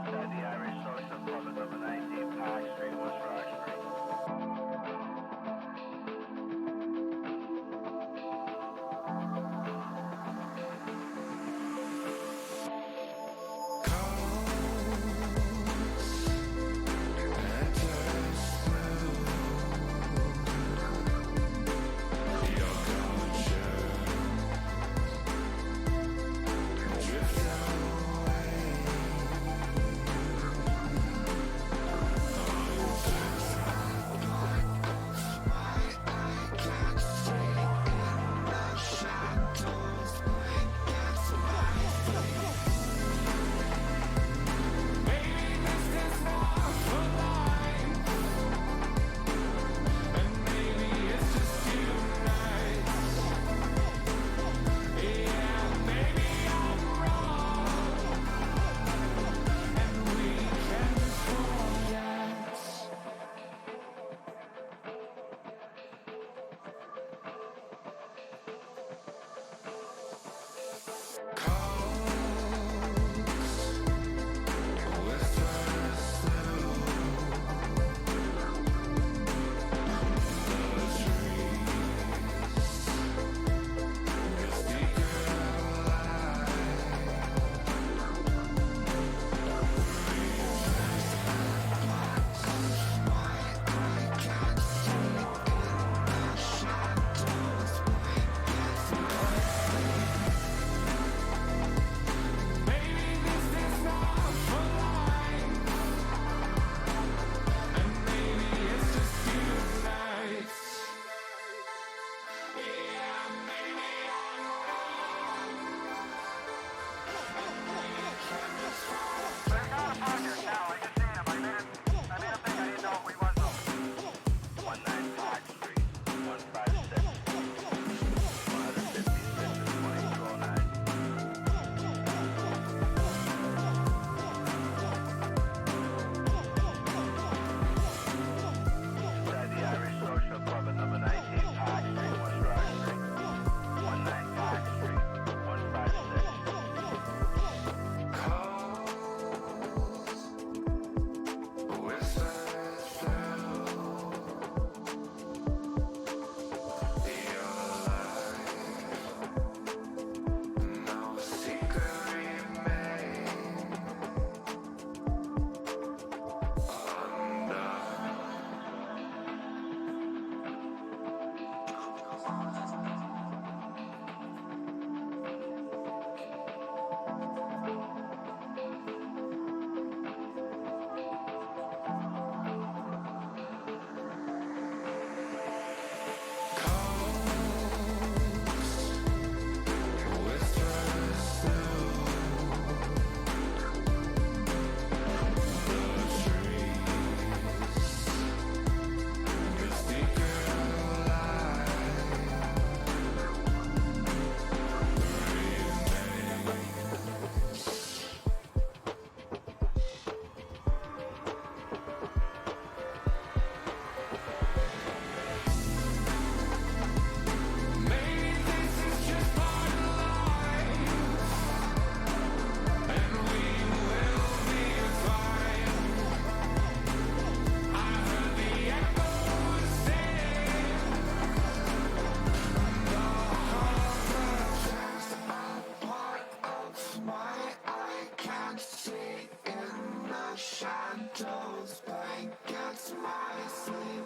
Inside the Irish Social Club at number 19 Park Street, West Rock Street. shadows break against my sleep.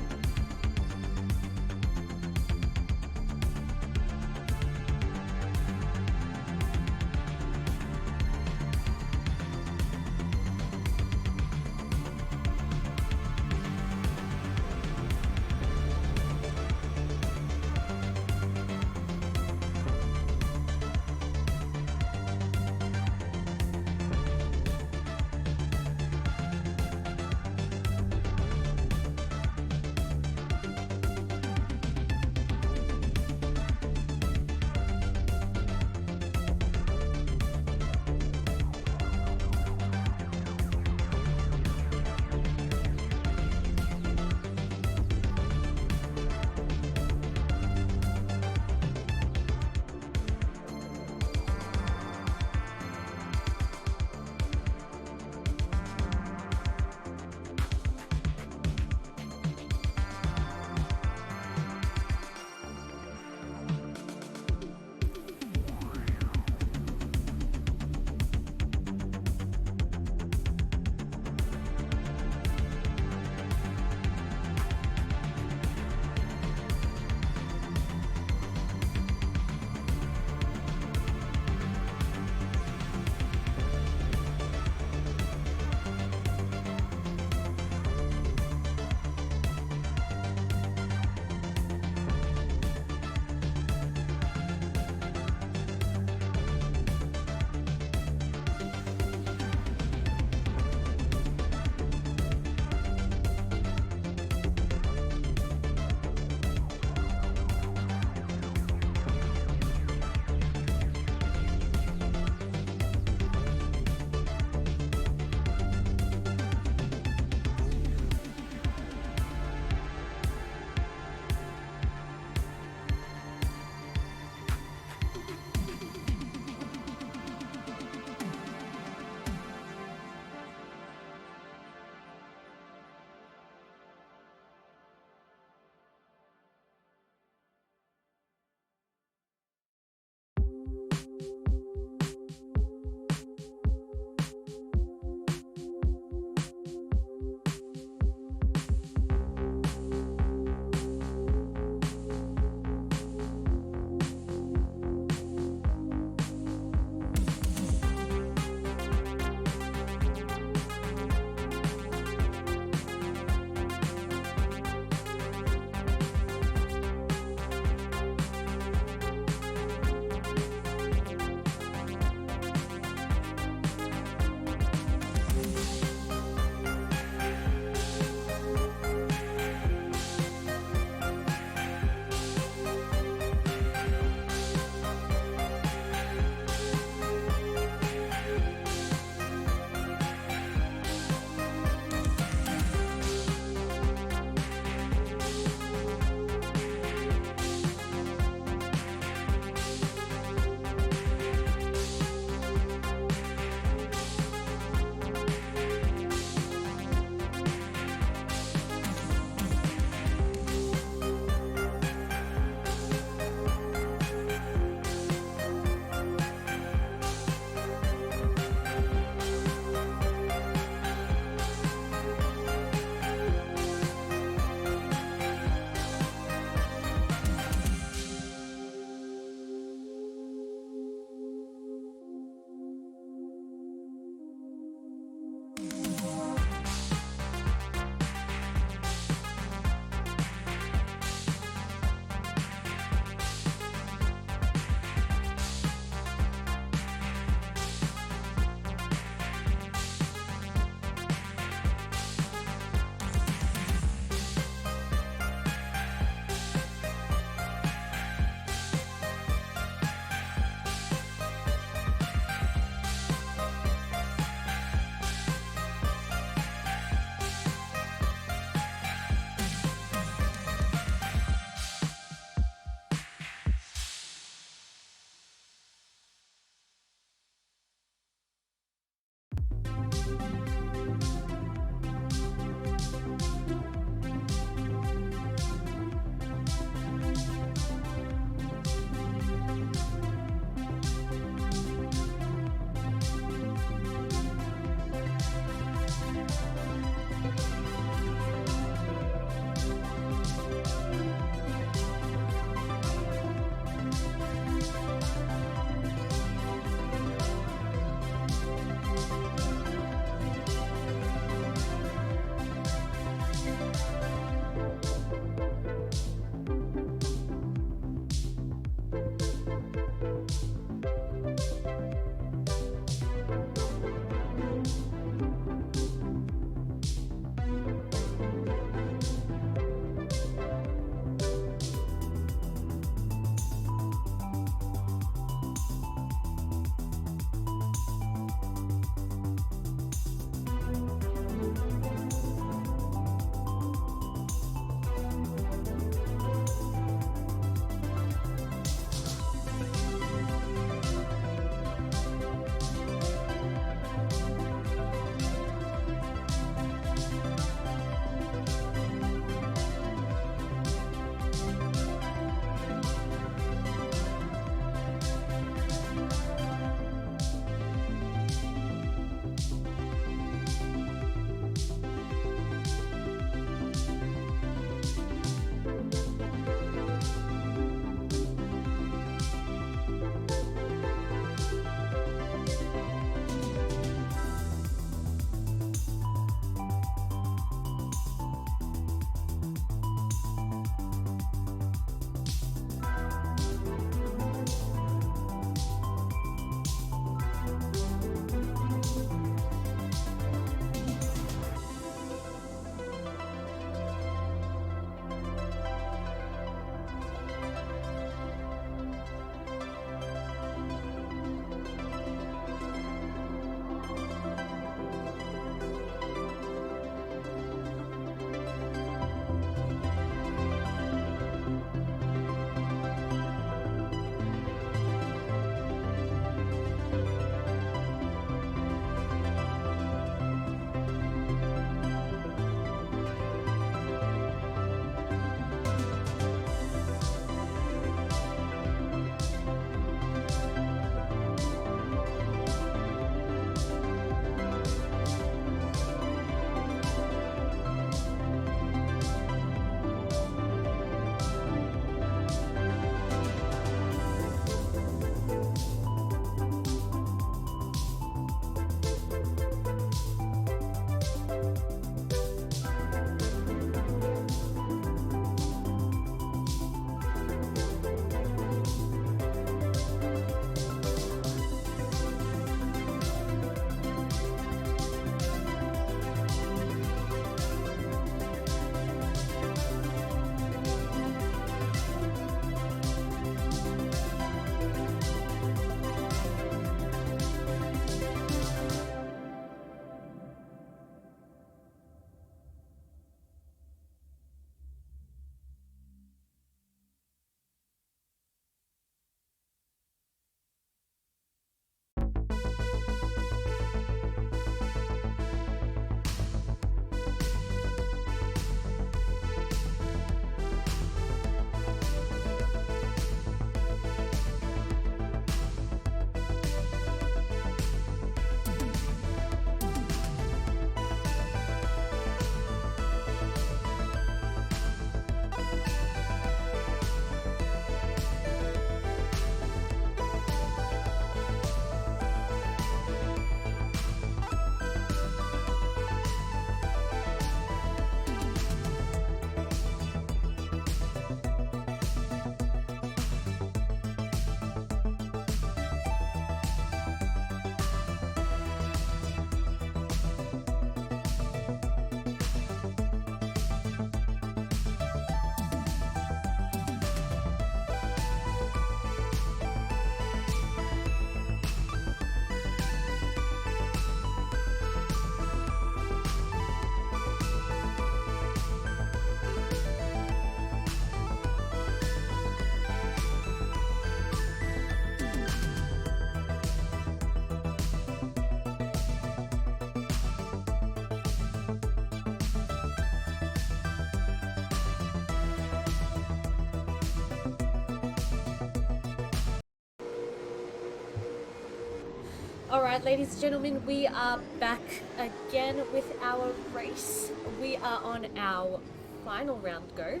Alright, ladies and gentlemen, we are back again with our race. We are on our final round go.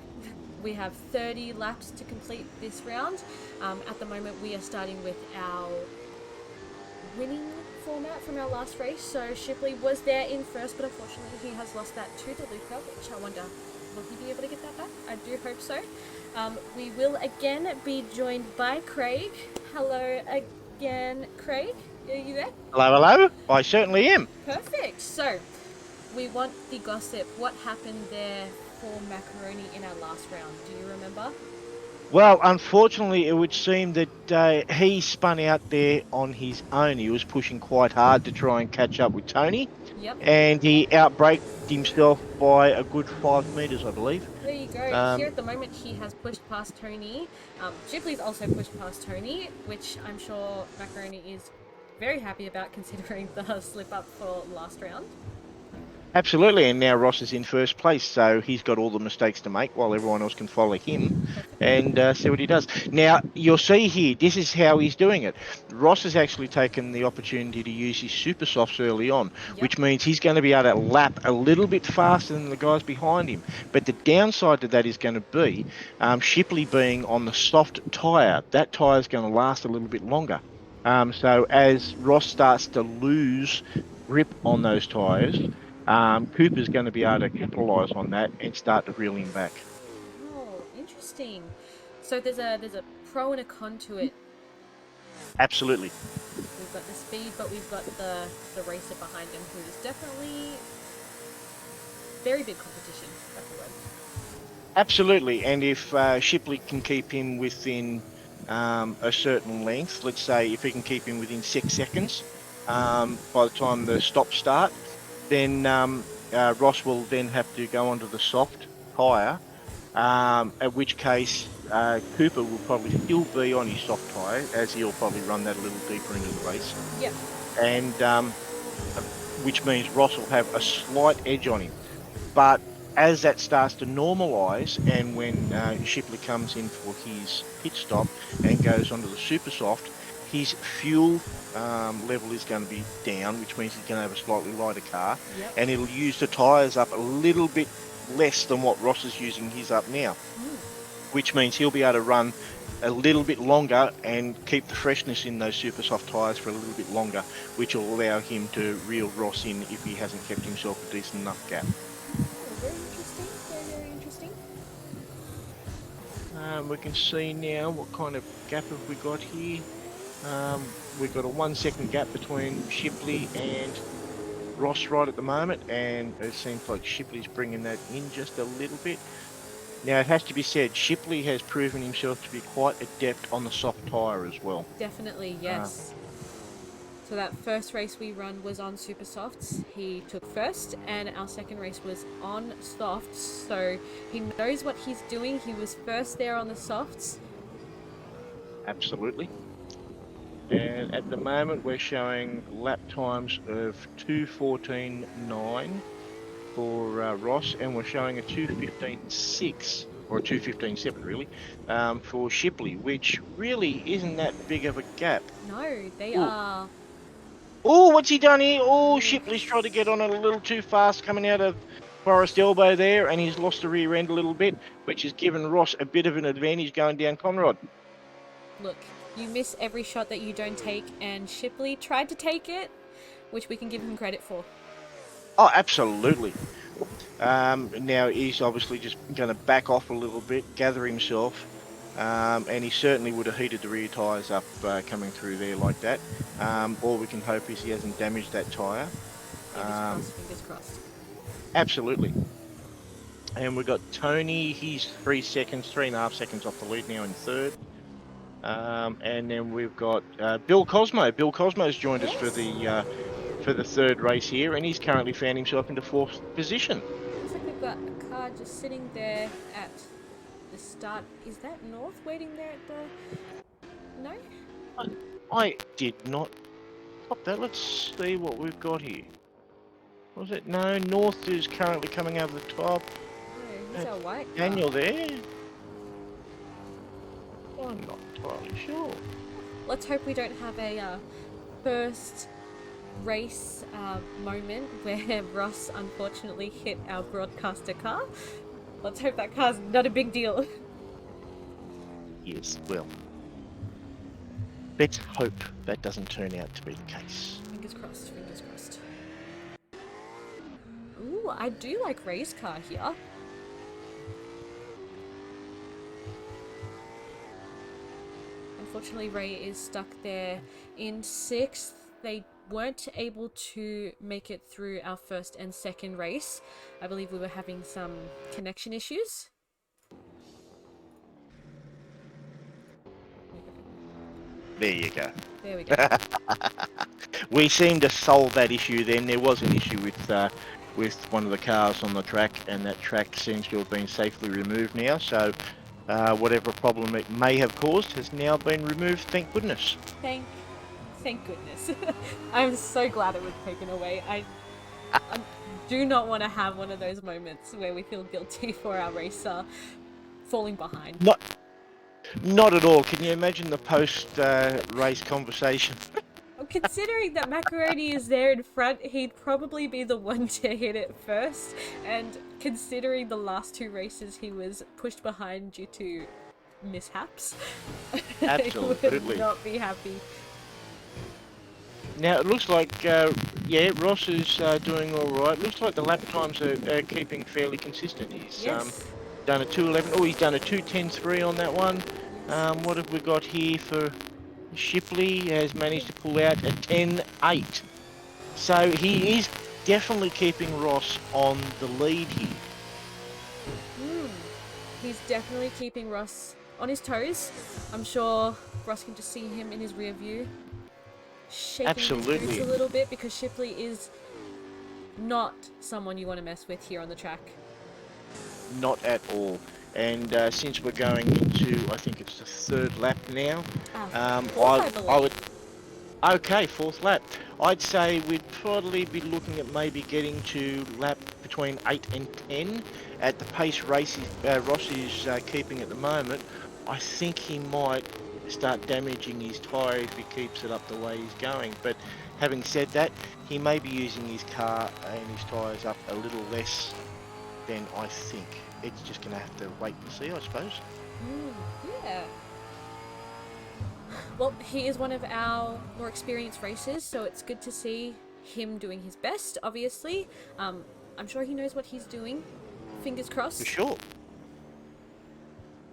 We have 30 laps to complete this round. At the moment, we are starting with our winning format from our last race. So Shipley was there in first, but unfortunately he has lost that to DeLuca, which I wonder, will he be able to get that back? I do hope so. We will again be joined by Craig. Hello again, Craig. Are you there? Hello, hello. I certainly am. Perfect. So, we want the gossip. What happened there for Macaroni in our last round? Do you remember? Well, unfortunately, it would seem that he spun out there on his own. He was pushing quite hard to try and catch up with Tony, Yep. and he outbraked himself by a good 5 metres, I believe. There you go. Here at the moment, he has pushed past Tony. Shipley's also pushed past Tony, which I'm sure Macaroni is very happy about considering the slip up for last round. Absolutely, and now Ross is in first place, so he's got all the mistakes to make while everyone else can follow him and see what he does. Now, you'll see here, this is how he's doing it. Ross has actually taken the opportunity to use his super softs early on, which means he's going to be able to lap a little bit faster than the guys behind him. But the downside to that is going to be Shipley being on the soft tyre. That tyre is going to last a little bit longer. So as Ross starts to lose grip on those tyres, Cooper's going to be able to capitalise on that and start to reel him back. Oh, interesting. So there's a pro and a con to it. Absolutely. We've got the speed, but we've got the racer behind him, who is definitely very big competition. That's the word. Absolutely. And if Shipley can keep him within a certain length, let's say if he can keep him within 6 seconds by the time the stops start, then Ross will then have to go onto the soft tyre, at which case Cooper will probably still be on his soft tyre, as he'll probably run that a little deeper into the race. Yep. And which means Ross will have a slight edge on him. But as that starts to normalise, and when Shipley comes in for his pit stop and goes onto the super soft, his fuel level is going to be down, which means he's going to have a slightly lighter car, and it'll use the tyres up a little bit less than what Ross is using his up now, which means he'll be able to run a little bit longer and keep the freshness in those super soft tyres for a little bit longer, which will allow him to reel Ross in if he hasn't kept himself a decent enough gap. Very interesting. Very interesting. We can see now what kind of gap have we got here. We've got a 1 second gap between Shipley and Ross right at the moment, and it seems like Shipley's bringing that in just a little bit. Now, it has to be said, Shipley has proven himself to be quite adept on the soft tyre as well. Definitely, yes. So that first race we run was on super softs. He took first, and our second race was on softs. So he knows what he's doing. He was first there on the softs. Absolutely. And at the moment, we're showing lap times of 2:14.9 for Ross, and we're showing a 2:15.6, or a 2:15.7 really, for Shipley, which really isn't that big of a gap. No, they are... Oh, what's he done here? Oh, Shipley's tried to get on it a little too fast coming out of Forest Elbow there, and he's lost the rear end a little bit, which has given Ross a bit of an advantage going down Conrod. Look, you miss every shot that you don't take, and Shipley tried to take it, which we can give him credit for. Oh, absolutely. Now he's obviously just going to back off a little bit, gather himself, and he certainly would have heated the rear tyres up coming through there like that. All we can hope is he hasn't damaged that tyre. Fingers crossed. Absolutely. And we've got Tony, he's 3.5 seconds off the lead now in third. And then we've got Bill Cosmo. Bill Cosmo's joined us for the third race here, and he's currently found himself into fourth position. Looks like we've got a car just sitting there at the start. Is that North waiting there at the... No? I did not stop that. Let's see what we've got here. Was it? No, North is currently coming over the top. No, who's our white car? Daniel there? I'm not entirely sure. Let's hope we don't have a first race moment where Ross unfortunately hit our broadcaster car. Let's hope that car's not a big deal. Yes, well, let's hope that doesn't turn out to be the case. Fingers crossed, fingers crossed. Ooh, I do like Ray's car here. Unfortunately, Ray is stuck there in 6th. They weren't able to make it through our first and second race. I believe we were having some connection issues. There you go. There we go. We seem to solve that issue then. There was an issue with one of the cars on the track, and that track seems to have been safely removed now. So whatever problem it may have caused has now been removed, thank goodness. Thank goodness. I'm so glad it was taken away. I do not want to have one of those moments where we feel guilty for our racer falling behind. Not at all. Can you imagine the post-race conversation? Considering that Macaroni is there in front, he'd probably be the one to hit it first. And considering the last 2 races he was pushed behind due to mishaps, Absolutely. he would not be happy. Now, it looks like, yeah, Ross is doing all right. Looks like the lap times are keeping fairly consistent. He's Yes. done a 2:11. Oh, he's done a 2:10.3 on that one. What have we got here for Shipley? Has managed to pull out a 10:8. So he is definitely keeping Ross on the lead here. He's definitely keeping Ross on his toes. I'm sure Ross can just see him in his rear view, shaking his Absolutely. boots a little bit, because Shipley is not someone you want to mess with here on the track. Not at all. And since we're going into, I think it's the 3rd lap now, Fourth, I I would. Okay, 4th lap. I'd say we'd probably be looking at maybe getting to lap between 8 and 10 at the pace Ross is keeping at the moment. I think he might start damaging his tyre if he keeps it up the way he's going. But having said that, he may be using his car and his tyres up a little less than I think. It's just going to have to wait and see, I suppose. Yeah. Well, he is one of our more experienced racers, so it's good to see him doing his best, obviously. I'm sure he knows what he's doing. Fingers crossed. For sure.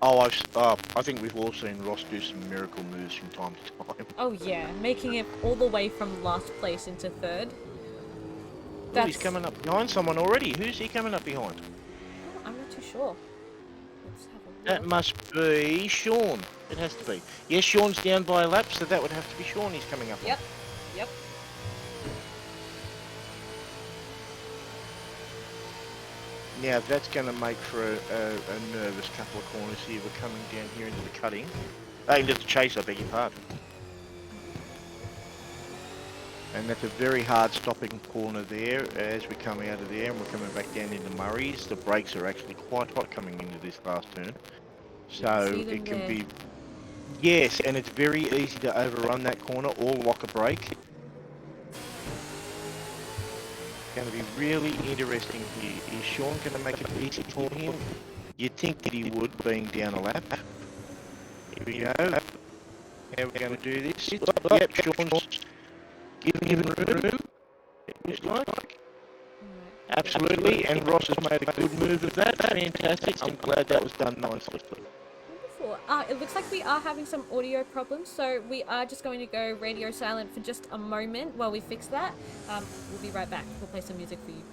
Oh, I think we've all seen Ross do some miracle moves from time to time. Oh yeah, making it all the way from last place into 3rd. Oh, he's coming up behind someone already. Who's he coming up behind? Oh, I'm not too sure. Let's have a look. That must be Sean. It has to be. Yes, Sean's down by a lap, so that would have to be Sean he's coming up on. Yep. Now, that's going to make for a nervous couple of corners here. We're coming down here into the cutting. Into the chase, I beg your pardon. And that's a very hard stopping corner there as we come out of there, and we're coming back down into Murray's. The brakes are actually quite hot coming into this last turn. So it can be... Yes, and it's very easy to overrun that corner or lock a brake. Going to be really interesting here. Is Sean going to make it easy for him? You'd think that he would, being down a lap. Here we go. How are we going to do this? Yep, Sean's giving him room. It looks like. Absolutely, and Ross has made a good move of that. Fantastic. I'm glad that was done nicely. Wonderful. It looks like we are having some audio problems, so we are just going to go radio silent for just a moment while we fix that. We'll be right back. We'll play some music for you.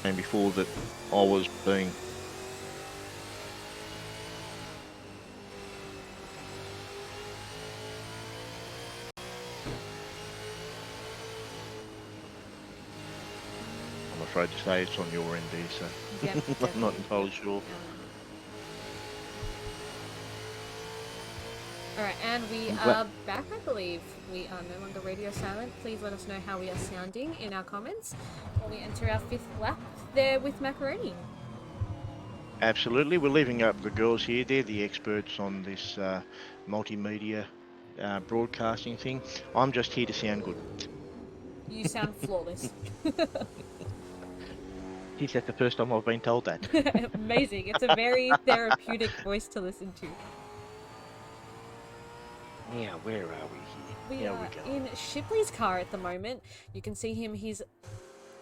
And before that, I was being... I'm afraid to say it's on your end there, so Yep, I'm not entirely sure. Alright, and we are back, I believe. We are no longer radio silent. Please let us know how we are sounding in our comments when we enter our 5th lap there with Macaroni. Absolutely. We're leaving up the girls here. They're the experts on this multimedia broadcasting thing. I'm just here to sound good. You sound flawless. Geez, that's the first time I've been told that. Amazing. It's a very therapeutic voice to listen to. Now, where are we We here? How are we going? in Shipley's car at the moment. You can see him. He's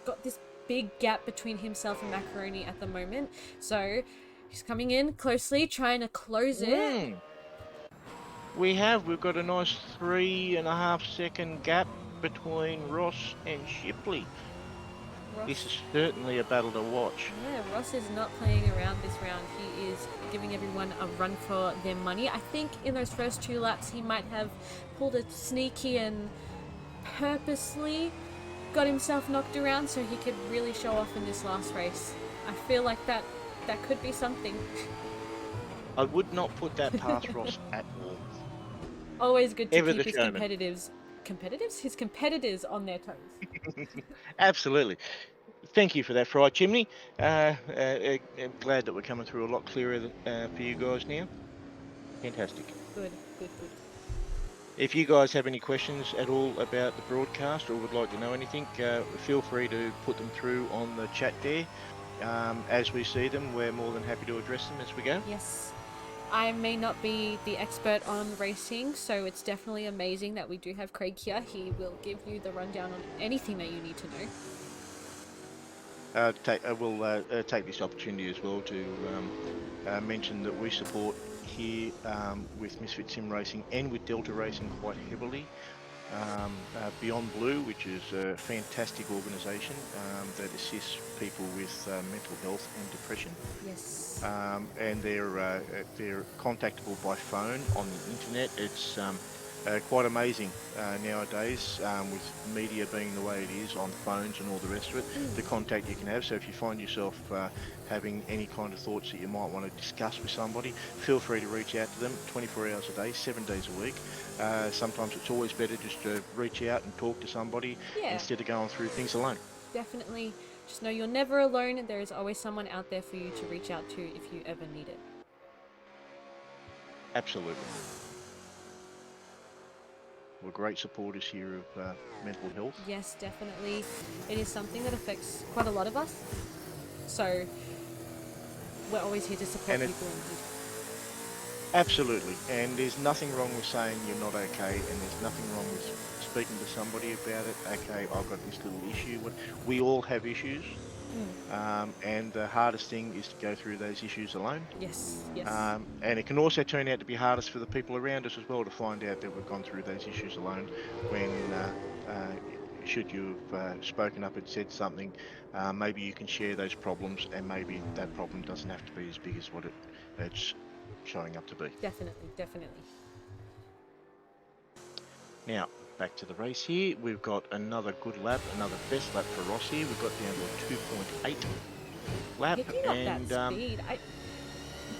got this big gap between himself and Macaroni at the moment. So he's coming in closely, trying to close it. We've got a nice 3.5 second gap between Ross and Shipley. This is certainly a battle to watch. Yeah, Ross is not playing around this round. He is giving everyone a run for their money. I think in those first 2 laps he might have pulled a sneaky and purposely got himself knocked around so he could really show off in this last race. I feel like that could be something. I would not put that past Ross at all. Always good to Ever keep the his showman. his competitors on their toes. Absolutely. Thank you for that, Fried Chimney. I'm glad that we're coming through a lot clearer for you guys now. Fantastic. Good. If you guys have any questions at all about the broadcast or would like to know anything, feel free to put them through on the chat there. As we see them, we're more than happy to address them as we go. Yes. I may not be the expert on racing, so it's definitely amazing that we do have Craig here. He will give you the rundown on anything that you need to know. We'll take this opportunity as well to mention that we support here with Misfit Sim Racing and with Delta Racing quite heavily. Beyond Blue, which is a fantastic organisation that assists people with mental health and depression. Yes. And they're contactable by phone on the internet. It's quite amazing nowadays with media being the way it is on phones and all the rest of it, the contact you can have. So if you find yourself having any kind of thoughts that you might want to discuss with somebody, feel free to reach out to them 24 hours a day, 7 days a week. Sometimes it's always better just to reach out and talk to somebody instead of going through things alone. Definitely. Just know you're never alone. There is always someone out there for you to reach out to if you ever need it. Absolutely. We're great supporters here of mental health. Yes, definitely. It is something that affects quite a lot of us. So we're always here to support people in need. Absolutely. And there's nothing wrong with saying you're not okay, and there's nothing wrong with speaking to somebody about it. Okay, I've got this little issue. We all have issues. And the hardest thing is to go through those issues alone. Yes. And it can also turn out to be hardest for the people around us as well to find out that we've gone through those issues alone when should you have spoken up and said something, maybe you can share those problems and maybe that problem doesn't have to be as big as what it's showing up to be. Definitely. Now, back to the race here. We've got another good lap, another best lap for Ross here. We've got down to a 2.8 lap. Picking up that speed,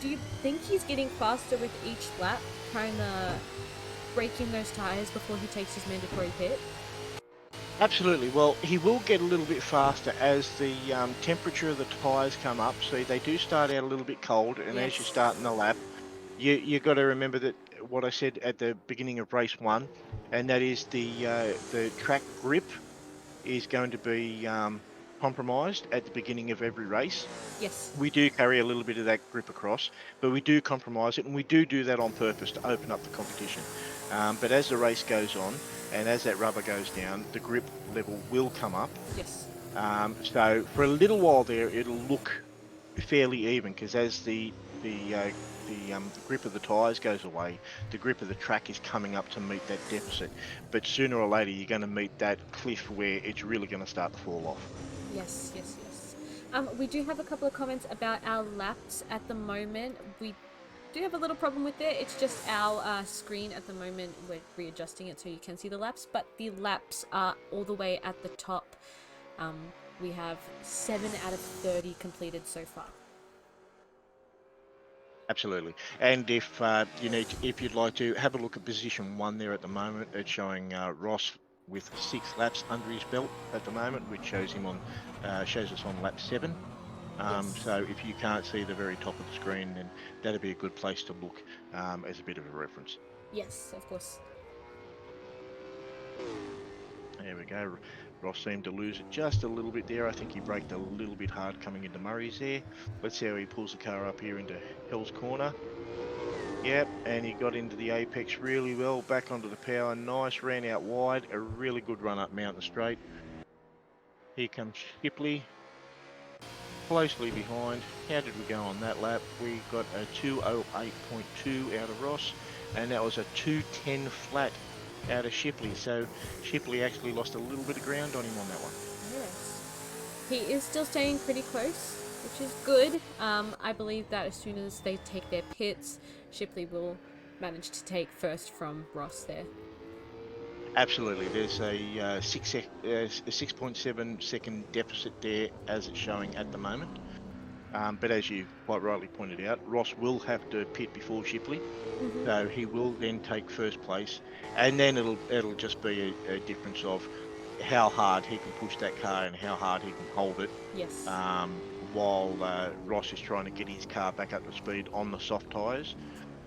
do you think he's getting faster with each lap, trying to break in those tyres before he takes his mandatory pit? Absolutely. Well, he will get a little bit faster as the temperature of the tyres come up. So they do start out a little bit cold, and as you start in the lap, you got to remember that what I said at the beginning of race 1, and that is the track grip is going to be compromised at the beginning of every race. Yes. We do carry a little bit of that grip across, but we do compromise it, and we do that on purpose to open up the competition. But as the race goes on, and as that rubber goes down, the grip level will come up. Yes. So for a little while there, it'll look fairly even, because as the grip of the tyres goes away, the grip of the track is coming up to meet that deficit. But sooner or later, you're going to meet that cliff where it's really going to start to fall off. Yes. We do have a couple of comments about our laps at the moment. We do have a little problem with it. It's just our screen at the moment. We're readjusting it so you can see the laps, but the laps are all the way at the top. We have 7 out of 30 completed so far. Absolutely. And if if you'd like to have a look at position 1 there at the moment, it's showing Ross with 6 laps under his belt at the moment, which shows us on lap 7. Yes. So if you can't see the very top of the screen, then that'd be a good place to look as a bit of a reference. Yes, of course. There we go. Ross seemed to lose it just a little bit there. I think he braked a little bit hard coming into Murray's there. Let's see how he pulls the car up here into Hell's Corner. Yep, and he got into the apex really well, back onto the power, nice, ran out wide, a really good run up Mountain Straight. Here comes Shipley, closely behind. How did we go on that lap? We got a 2:08.2 out of Ross, and that was a 2:10 flat out of Shipley. So Shipley actually lost a little bit of ground on him on that one. Yes. He is still staying pretty close, which is good. I believe that as soon as they take their pits, Shipley will manage to take first from Ross there. Absolutely, there's a 6.7 second deficit there as it's showing at the moment. But as you quite rightly pointed out, Ross will have to pit before Shipley, so he will then take first place, and then it'll just be a difference of how hard he can push that car and how hard he can hold it, Yes. while Ross is trying to get his car back up to speed on the soft tyres.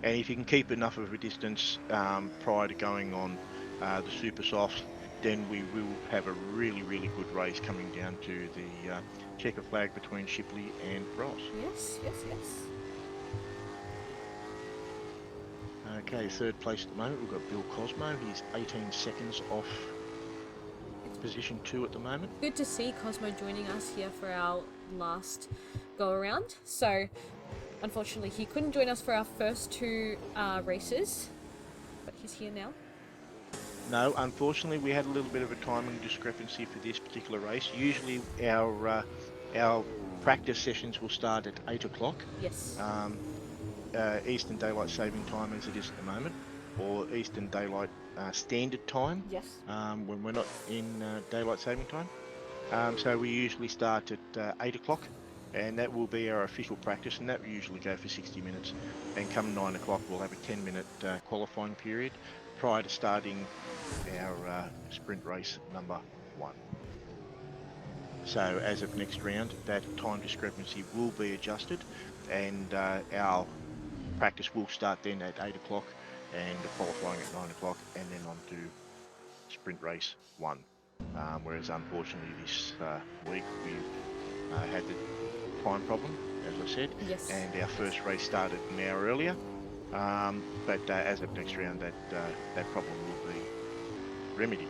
And if you can keep enough of a distance prior to going on the super soft, then we will have a really, really good race coming down to the checker flag between Shipley and Ross. Yes, yes, yes. Okay, third place at the moment, we've got Bill Cosmo. He's 18 seconds off position 2 at the moment. Good to see Cosmo joining us here for our last go around. So, unfortunately, he couldn't join us for our first 2 races, but he's here now. No, unfortunately, we had a little bit of a timing discrepancy for this particular race. Usually, our practice sessions will start at 8 o'clock. Yes. Eastern Daylight Saving Time as it is at the moment, or Eastern Daylight Standard Time Yes. when we're not in Daylight Saving Time. So we usually start at 8 o'clock, and that will be our official practice, and that will usually go for 60 minutes. And come 9 o'clock, we'll have a 10-minute qualifying period prior to starting our sprint race number 1. So as of next round, that time discrepancy will be adjusted, and our practice will start then at 8 o'clock and the qualifying at 9 o'clock, and then on to sprint race 1. Whereas unfortunately this week we've had the time problem, as I said, Yes. and our first race started an hour earlier. But as of next round, that problem will be remedied.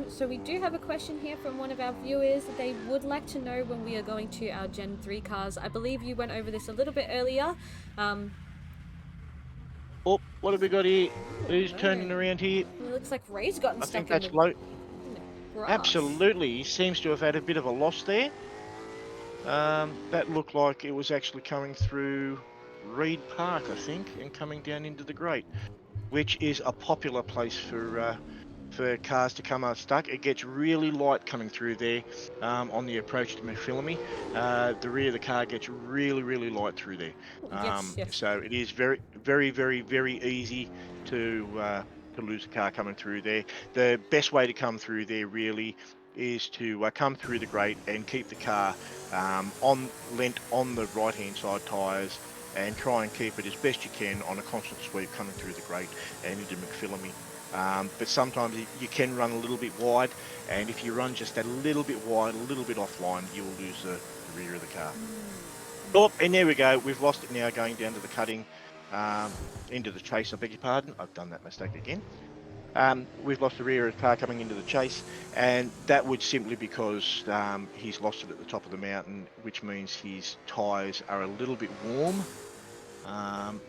So we do have a question here from one of our viewers. They would like to know when we are going to our Gen 3 cars. I believe you went over this a little bit earlier. Oh, what have we got here? Who's no. turning around here? It looks like Ray's gotten I stuck think in that's the low. grass. Absolutely, he seems to have had a bit of a loss there. That looked like it was actually coming through Reed Park, I think, and coming down into the Great, which is a popular place for cars to come unstuck. It gets really light coming through there on the approach to McPhillamy. The rear of the car gets really, really light through there. Yes, yes. So it is very, very, very, very easy to lose a car coming through there. The best way to come through there really is to come through the Great and keep the car lent on the right-hand side tyres, and try and keep it as best you can on a constant sweep coming through the Great and into McPhillamy. But sometimes you can run a little bit wide, and if you run just a little bit wide, a little bit offline, you will lose the rear of the car. Oh, and there we go. We've lost it now going down to the cutting, into the chase. I beg your pardon. I've done that mistake again. We've lost the rear of the car coming into the chase, and that would simply because he's lost it at the top of the mountain, which means his tyres are a little bit warm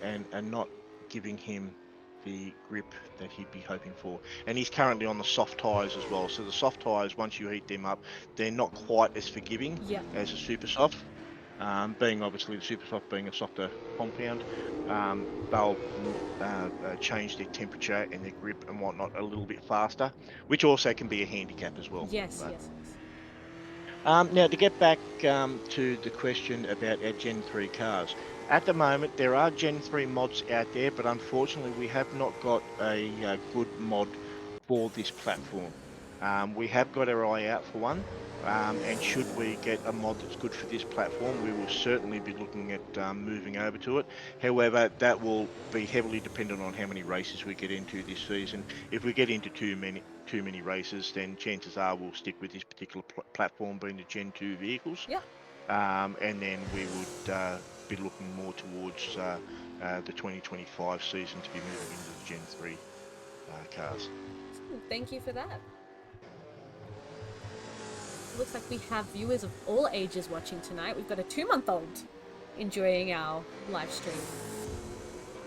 and not giving him the grip that he'd be hoping for. And he's currently on the soft tyres as well. So the soft tyres, once you heat them up, they're not quite as forgiving as a super soft. Being obviously the super soft being a softer compound, they'll change their temperature and their grip and whatnot a little bit faster, which also can be a handicap as well. Yes, But yes. Now, to get back to the question about our Gen 3 cars, at the moment there are Gen 3 mods out there, but unfortunately we have not got a good mod for this platform. We have got our eye out for one, and should we get a mod that's good for this platform, we will certainly be looking at moving over to it. However, that will be heavily dependent on how many races we get into this season. If we get into too many races, then chances are we'll stick with this particular platform being the Gen 2 vehicles. Yep. And then we would be looking more towards the 2025 season to be moving into the Gen 3 cars. Thank you for that. Looks like we have viewers of all ages watching tonight. We've got a 2-month-old enjoying our live stream.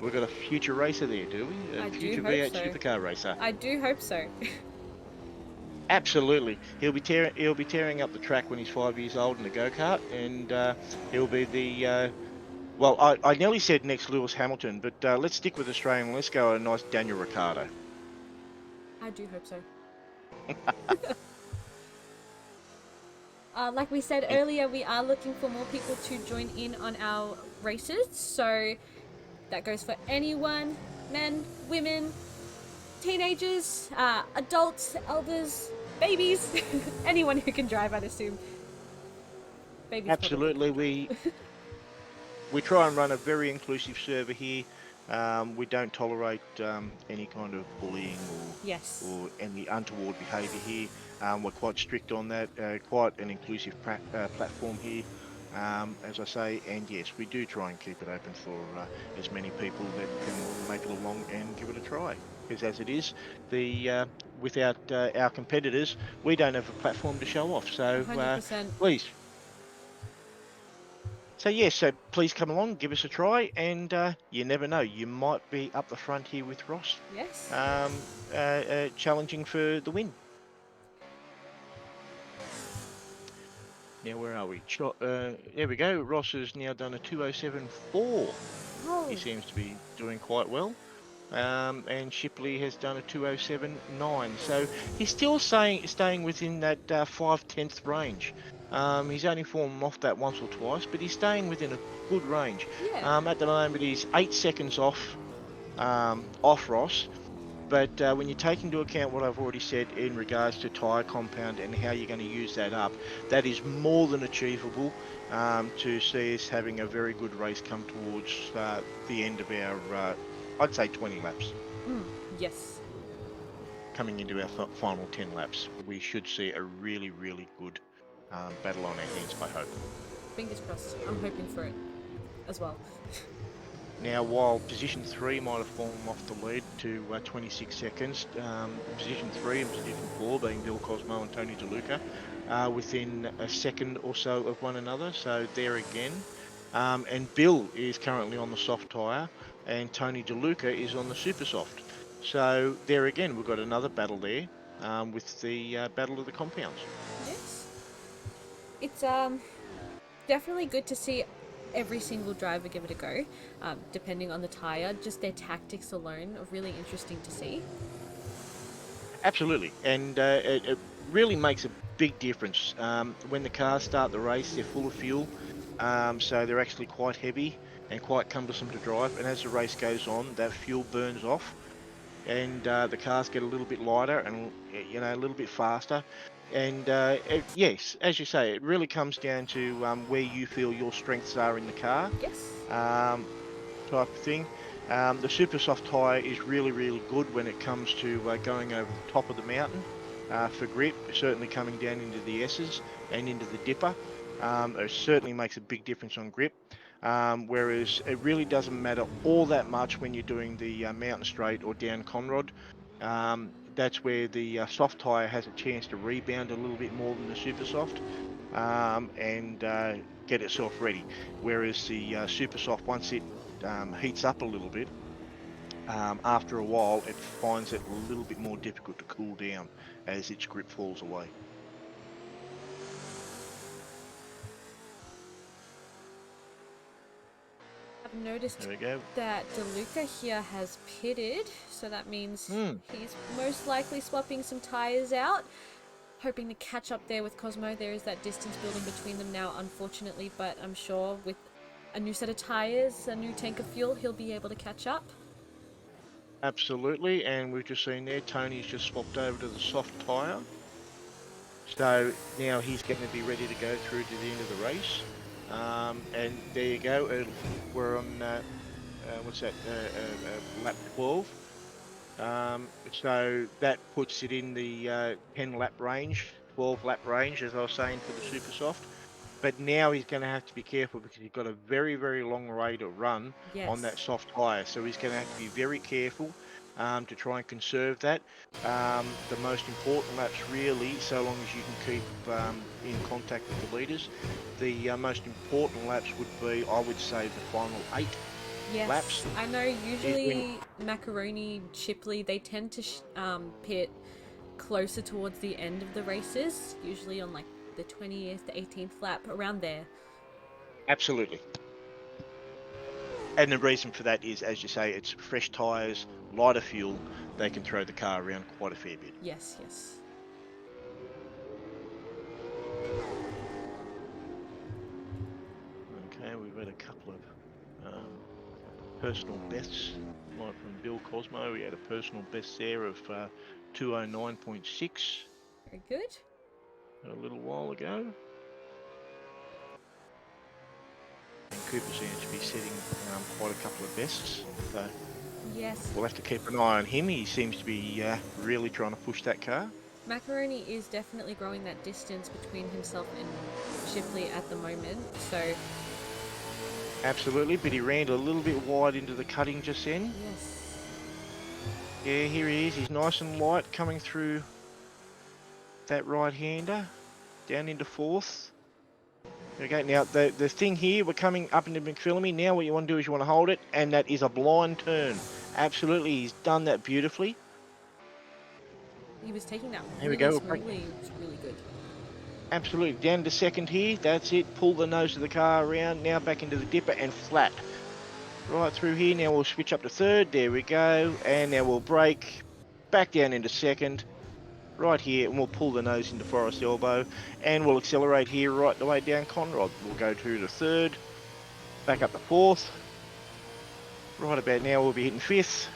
We've got a future racer there, do we? I A do future hope V8 so. supercar racer. I do hope so. Absolutely, he'll be tearing up the track when he's 5 years old in a go kart, and he'll be the well, I nearly said next Lewis Hamilton, but let's stick with Australian. Let's go a nice Daniel Ricciardo. I do hope so. Like we said earlier, we are looking for more people to join in on our races. So that goes for anyone, men, women, teenagers, adults, elders, babies, anyone who can drive, I'd assume. Babies Absolutely, we try and run a very inclusive server here. We don't tolerate any kind of bullying Yes. or any untoward behaviour here. We're quite strict on that. Quite an inclusive platform here, as I say. And yes, we do try and keep it open for as many people that can make it along and give it a try. Because as it is, without our competitors, we don't have a platform to show off. So 100%. please. So yes, so please come along, give us a try, and you never know, you might be up the front here with Ross, Yes. challenging for the win. Now where are we? There we go. Ross has now done a 2:07.4. Oh, He seems to be doing quite well. And Shipley has done a 2:07.9. So he's still staying within that 5/10th range. He's only fallen off that once or twice, but he's staying within a good range. yeah. At the moment, he's 8 seconds off Ross. But when you take into account what I've already said in regards to tyre compound and how you're going to use that up, that is more than achievable to see us having a very good race come towards the end of our, I'd say 20 laps. Yes. Coming into our final 10 laps, we should see a really, really good battle on our hands, I hope. Fingers crossed. I'm hoping for it as well. Now, while position 3 might have fallen off the lead to 26 seconds, position 3 and position 4, being Bill Cosmo and Tony DeLuca, are within a second or so of one another. So there again. And Bill is currently on the soft tyre, and Tony DeLuca is on the super soft. So there again, we've got another battle there with the battle of the compounds. Yes. It's definitely good to see every single driver give it a go, depending on the tyre. Just their tactics alone are really interesting to see. Absolutely, and it really makes a big difference. When the cars start the race, they're full of fuel, so they're actually quite heavy and quite cumbersome to drive. And as the race goes on, that fuel burns off, and the cars get a little bit lighter and a little bit faster. And yes, as you say, it really comes down to where you feel your strengths are in the car. Yes. Type of thing. The super soft tyre is really, really good when it comes to going over the top of the mountain for grip, certainly coming down into the S's and into the dipper. It certainly makes a big difference on grip. Whereas it really doesn't matter all that much when you're doing the mountain straight or down Conrod. That's where the soft tyre has a chance to rebound a little bit more than the super soft and get itself ready. Whereas the super soft, once it heats up a little bit, after a while it finds it a little bit more difficult to cool down as its grip falls away. I've noticed There we go. that DeLuca here has pitted, so that means Hmm. he's most likely swapping some tyres out. hoping to catch up there with Cosmo. There is that distance building between them now, unfortunately, but I'm sure with a new set of tyres, a new tank of fuel, he'll be able to catch up. Absolutely, and we've just seen there, Tony's just swapped over to the soft tyre. So now he's going to be ready to go through to the end of the race. And there you go. We're on, what's that, lap 12. So that puts it in the 10 lap range, 12 lap range, as I was saying, for the super soft. But now he's going to have to be careful because he's got a very, very long way to run on that Yes. soft tyre. So he's going to have to be very careful to try and conserve that. The most important laps, really, so long as you can keep in contact with the leaders, the most important laps would be, I would say, the final 8 Yes, laps. I know usually Macaroni, Shipley, they tend to pit closer towards the end of the races, usually on like the 20th, the 18th lap, around there. Absolutely. And the reason for that is, as you say, it's fresh tyres, lighter fuel. They can throw the car around quite a fair bit. Yes, yes. Okay, we've had a couple of personal bests, like from Bill Cosmo. We had a personal best there of 209.6 Very good. a little while ago. And Cooper seems to be setting quite a couple of bests. So Yes. we'll have to keep an eye on him. He seems to be really trying to push that car. Macaroni is definitely growing that distance between himself and Shipley at the moment, so Absolutely, but he ran a little bit wide into the cutting just then. yes. Yeah, here he is. He's nice and light coming through that right-hander, down into 4th. Okay, now the thing here, we're coming up into McPhillamy. Now what you want to do is you want to hold it, and that is a blind turn. Absolutely, he's done that beautifully. He was taking that Here we really go. smoothly. It was really good. Absolutely, down to 2nd here. That's it. Pull the nose of the car around. Now back into the dipper and flat. Right through here. Now we'll switch up to 3rd. There we go. And now we'll brake. Back down into 2nd. Right here, and we'll pull the nose into Forest Elbow, and we'll accelerate here right the way down Conrod. We'll go to the 3rd, back up to 4th. Right about now, we'll be hitting 5th,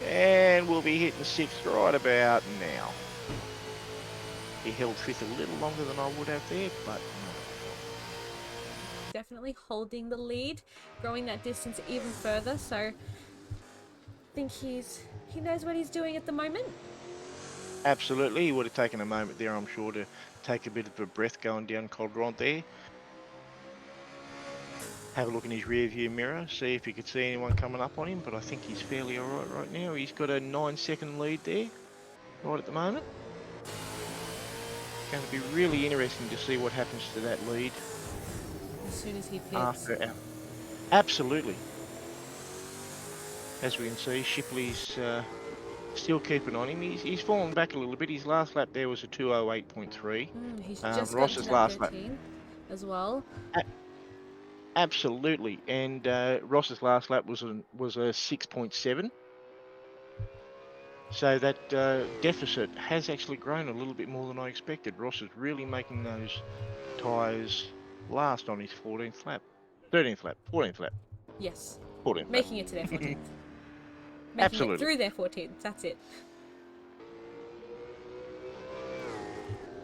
and we'll be hitting 6th right about now. He held 5th a little longer than I would have there, but Definitely holding the lead, growing that distance even further, so I think he knows what he's doing at the moment. absolutely. He would have taken a moment there, I'm sure, to take a bit of a breath going down Conrod there. Have a look in his rear view mirror, see if he could see anyone coming up on him, but I think he's fairly alright right now. He's got a 9-second lead there, right at the moment. Going to be really interesting to see what happens to that lead As soon as he pits. after our... Absolutely. As we can see, Shipley's still keeping on him. He's fallen back a little bit. His last lap there was a 208.3. He's just got to Ross's that last lap. 13 as well. Absolutely, and Ross's last lap was a 6.7. So that deficit has actually grown a little bit more than I expected. Ross is really making those tyres last on his 14th lap. 13th lap, 14th lap, Yes. 14th lap. Making it to their 14th. Making Absolutely. it through their 14th. That's it.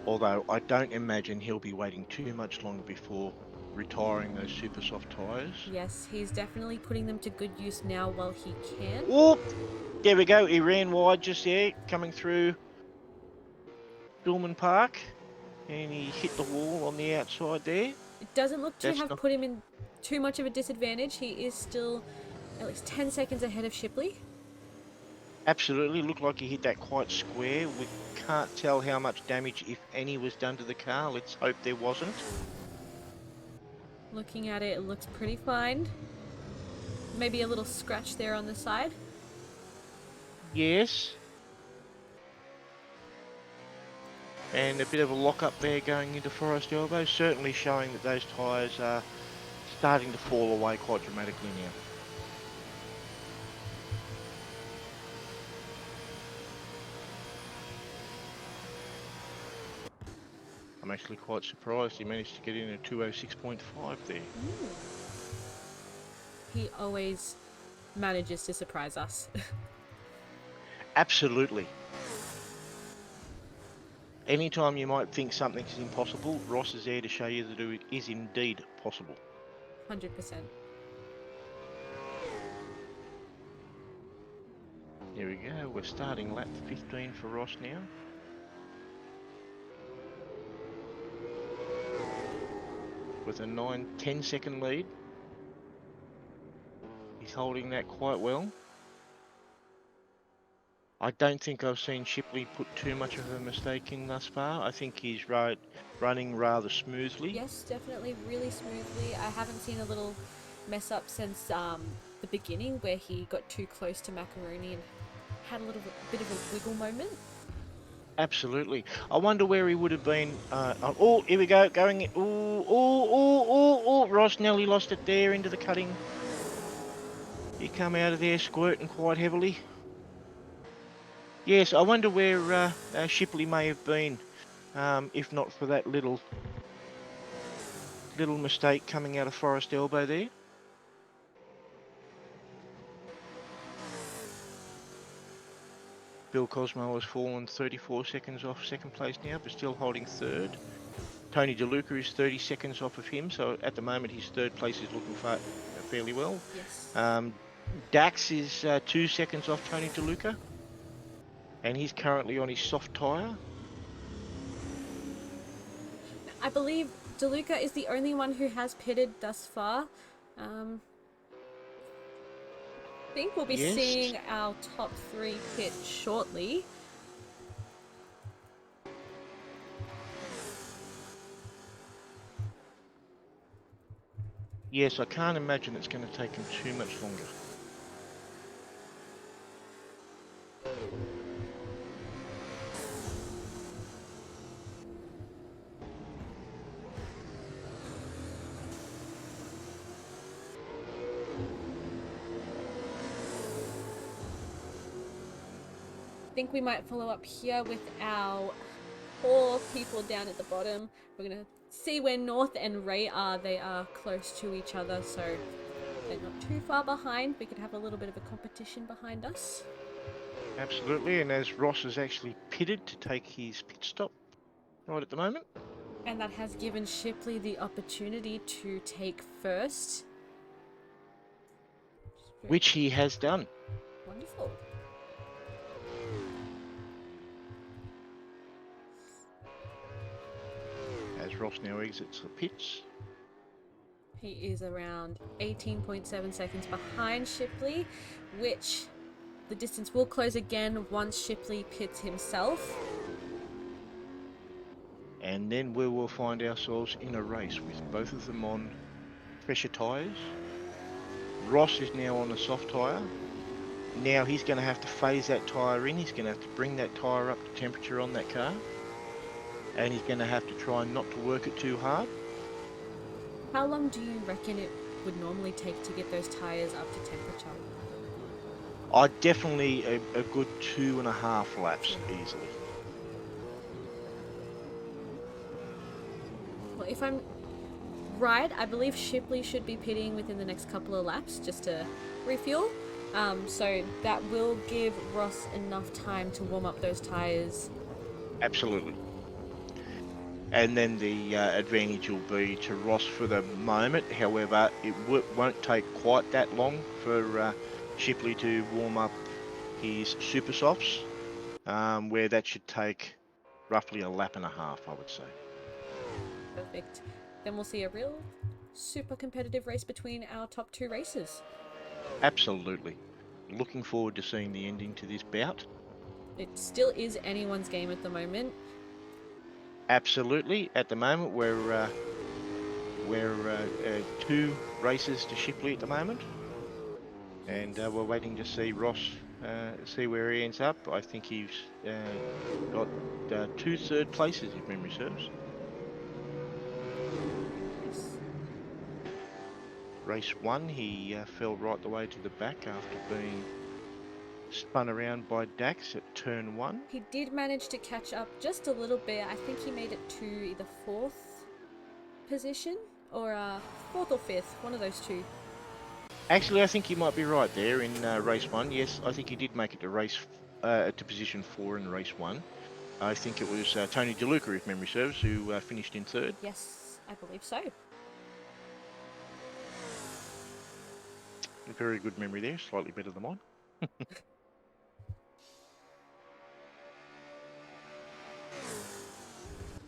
Although I don't imagine he'll be waiting too much longer before retiring those super soft tyres. Yes, he's definitely putting them to good use now while he can. Oh, there we go. He ran wide just there, coming through Dulman Park, and he hit the wall on the outside there. It doesn't look to That's have not- put him in too much of a disadvantage. He is still at least 10 seconds ahead of Shipley. Absolutely, looked like he hit that quite square. We can't tell how much damage, if any, was done to the car. Let's hope there wasn't. Looking at it, it looks pretty fine. Maybe a little scratch there on the side. Yes. And a bit of a lock up there going into Forest Elbow, certainly showing that those tyres are starting to fall away quite dramatically now. I'm actually quite surprised he managed to get in a 206.5 there. He always manages to surprise us. Absolutely. Anytime you might think something is impossible, Ross is there to show you that it is indeed possible. 100%. Here we go, we're starting lap 15 for Ross now. With a 9-10 second lead. He's holding that quite well. I don't think I've seen Shipley put too much of a mistake in thus far. I think he's running rather smoothly. Yes, definitely really smoothly. I haven't seen a little mess up since the beginning where he got too close to Macaroni and had a little bit of a wiggle moment. Absolutely. I wonder where he would have been. Oh, here we go. Going in. Ross nearly lost it there into the cutting. He come out of there squirting quite heavily. Yes, I wonder where Shipley may have been, if not for that little mistake coming out of Forest Elbow there. Bill Cosmo has fallen 34 seconds off second place now, but still holding third. Tony DeLuca is 30 seconds off of him, so at the moment his third place is looking fairly well. Yes. Dax is 2 seconds off Tony DeLuca, and he's currently on his soft tyre. I believe DeLuca is the only one who has pitted thus far. I think we'll be Yes. seeing our top 3 pit shortly. Yes, I can't imagine it's going to take him too much longer. I think we might follow up here with our 4 people down at the bottom. We're going to see where North and Ray are. They are close to each other, so they're not too far behind. We could have a little bit of a competition behind us. Absolutely, and as Ross has actually pitted to take his pit stop right at the moment. And that has given Shipley the opportunity to take first. Which he has done. Wonderful. As Ross now exits the pits. He is around 18.7 seconds behind Shipley, which the distance will close again once Shipley pits himself. And then we will find ourselves in a race with both of them on pressure tyres. Ross is now on a soft tyre. Now he's going to have to phase that tyre in. He's going to have to bring that tyre up to temperature on that car. And he's going to have to try not to work it too hard. How long do you reckon it would normally take to get those tyres up to temperature? Definitely a good 2.5 laps easily. Well, if I'm right, I believe Shipley should be pitting within the next couple of laps just to refuel. So that will give Ross enough time to warm up those tyres. Absolutely. And then the advantage will be to Ross for the moment. However, it won't take quite that long for Shipley to warm up his super softs, where that should take roughly a lap and a half, I would say. Perfect. Then we'll see a real super competitive race between our top 2 racers. Absolutely. Looking forward to seeing the ending to this bout. It still is anyone's game at the moment. Absolutely. At the moment, we're 2 races to Shipley at the moment, and we're waiting to see Ross see where he ends up. I think he's got 2 third places, if memory serves. Race 1, he fell right the way to the back after being spun around by Dax at turn 1. He did manage to catch up just a little bit. I think he made it to either 4th position or 4th or 5th, one of those two. Actually, I think you might be right there in race 1. Yes, I think he did make it to position 4 in race 1. I think it was Tony DeLuca, if memory serves, who finished in 3rd. Yes, I believe so. A very good memory there, slightly better than mine.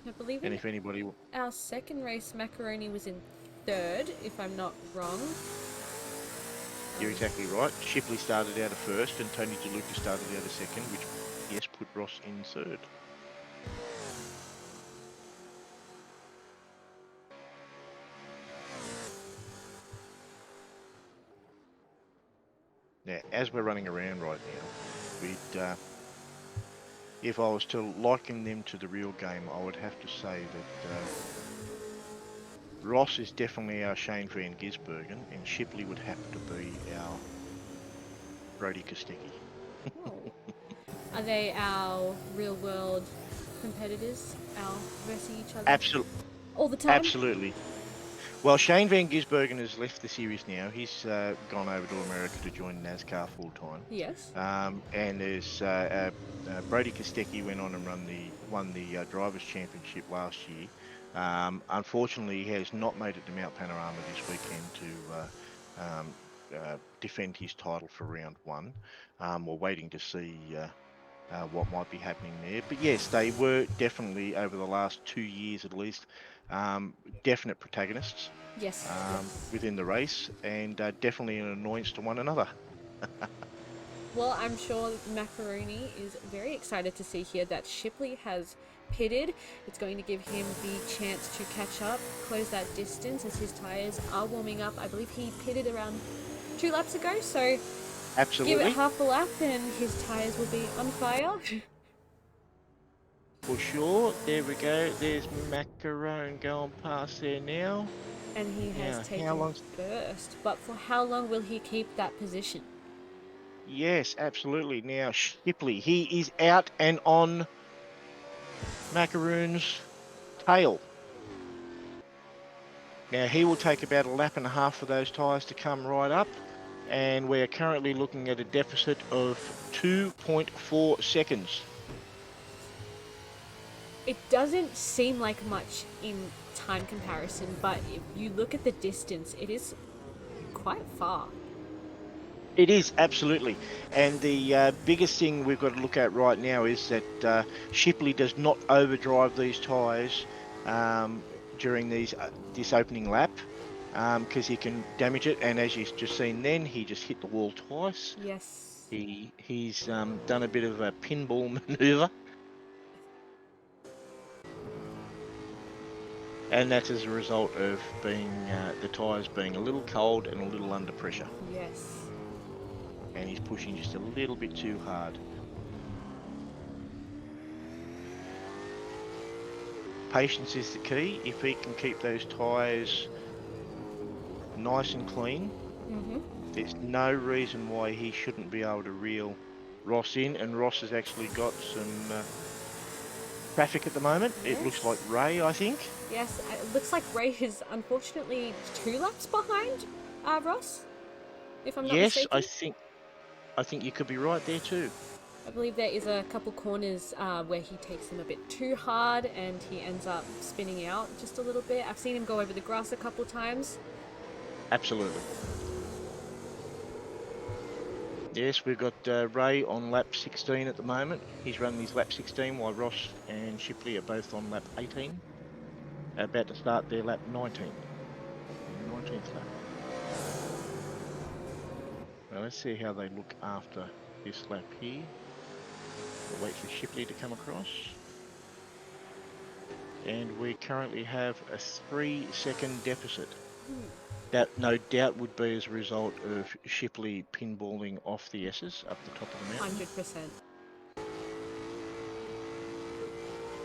I believe And in if anybody... our second race, Macaroni was in 3rd, if I'm not wrong. You're exactly right. Shipley started out of 1st and Tony DeLuca started out of 2nd, which, yes, put Ross in 3rd. Now, as we're running around right now, we'd, if I was to liken them to the real game, I would have to say that Ross is definitely our Shane Van Gisbergen, and Shipley would have to be our Brody Kostecki. Oh. Are they our real world competitors? Our versing each other all the time? Absolutely. Well, Shane Van Gisbergen has left the series now. He's gone over to America to join NASCAR full time. Yes. And there's Brody Kostecki went on and won the Drivers' Championship last year. Unfortunately, he has not made it to Mount Panorama this weekend to defend his title for round 1. We're waiting to see what might be happening there. But yes, they were definitely, over the last 2 years at least, definite protagonists Yes. within the race, and definitely an annoyance to one another. Well, I'm sure Macaroni is very excited to see here that Shipley has pitted. It's going to give him the chance to catch up, close that distance as his tyres are warming up. I believe he pitted around 2 laps ago, so Absolutely. give it half a lap and his tyres will be on fire. For sure. There we go. There's Macaron going past there now. And he has taken first. But for how long will he keep that position? Yes, absolutely. Now, Shipley, he is out and on Macaroon's tail. Now, he will take about a lap and a half for those tyres to come right up. And we're currently looking at a deficit of 2.4 seconds. It doesn't seem like much in time comparison, but if you look at the distance, it is quite far. It is, absolutely. And the biggest thing we've got to look at right now is that Shipley does not overdrive these tyres during this opening lap, because he can damage it. And as you've just seen then, he just hit the wall twice. Yes. He's done a bit of a pinball manoeuvre. And that's as a result of being the tyres being a little cold and a little under pressure. Yes. And he's pushing just a little bit too hard. Patience is the key. If he can keep those tyres nice and clean, there's no reason why he shouldn't be able to reel Ross in. And Ross has actually got some traffic at the moment. Yes. It looks like Ray, I think. Yes, it looks like Ray is unfortunately 2 laps behind Ross, if I'm not mistaken. Yes, I think you could be right there too. I believe there is a couple corners where he takes them a bit too hard and he ends up spinning out just a little bit. I've seen him go over the grass a couple times. Absolutely. Yes, we've got Ray on lap 16 at the moment. He's running his lap 16 while Ross and Shipley are both on lap 18. About to start their lap 19. 19th lap. Now let's see how they look after this lap here. We'll wait for Shipley to come across. And we currently have a 3-second deficit. That no doubt would be as a result of Shipley pinballing off the S's up the top of the mountain. 100%.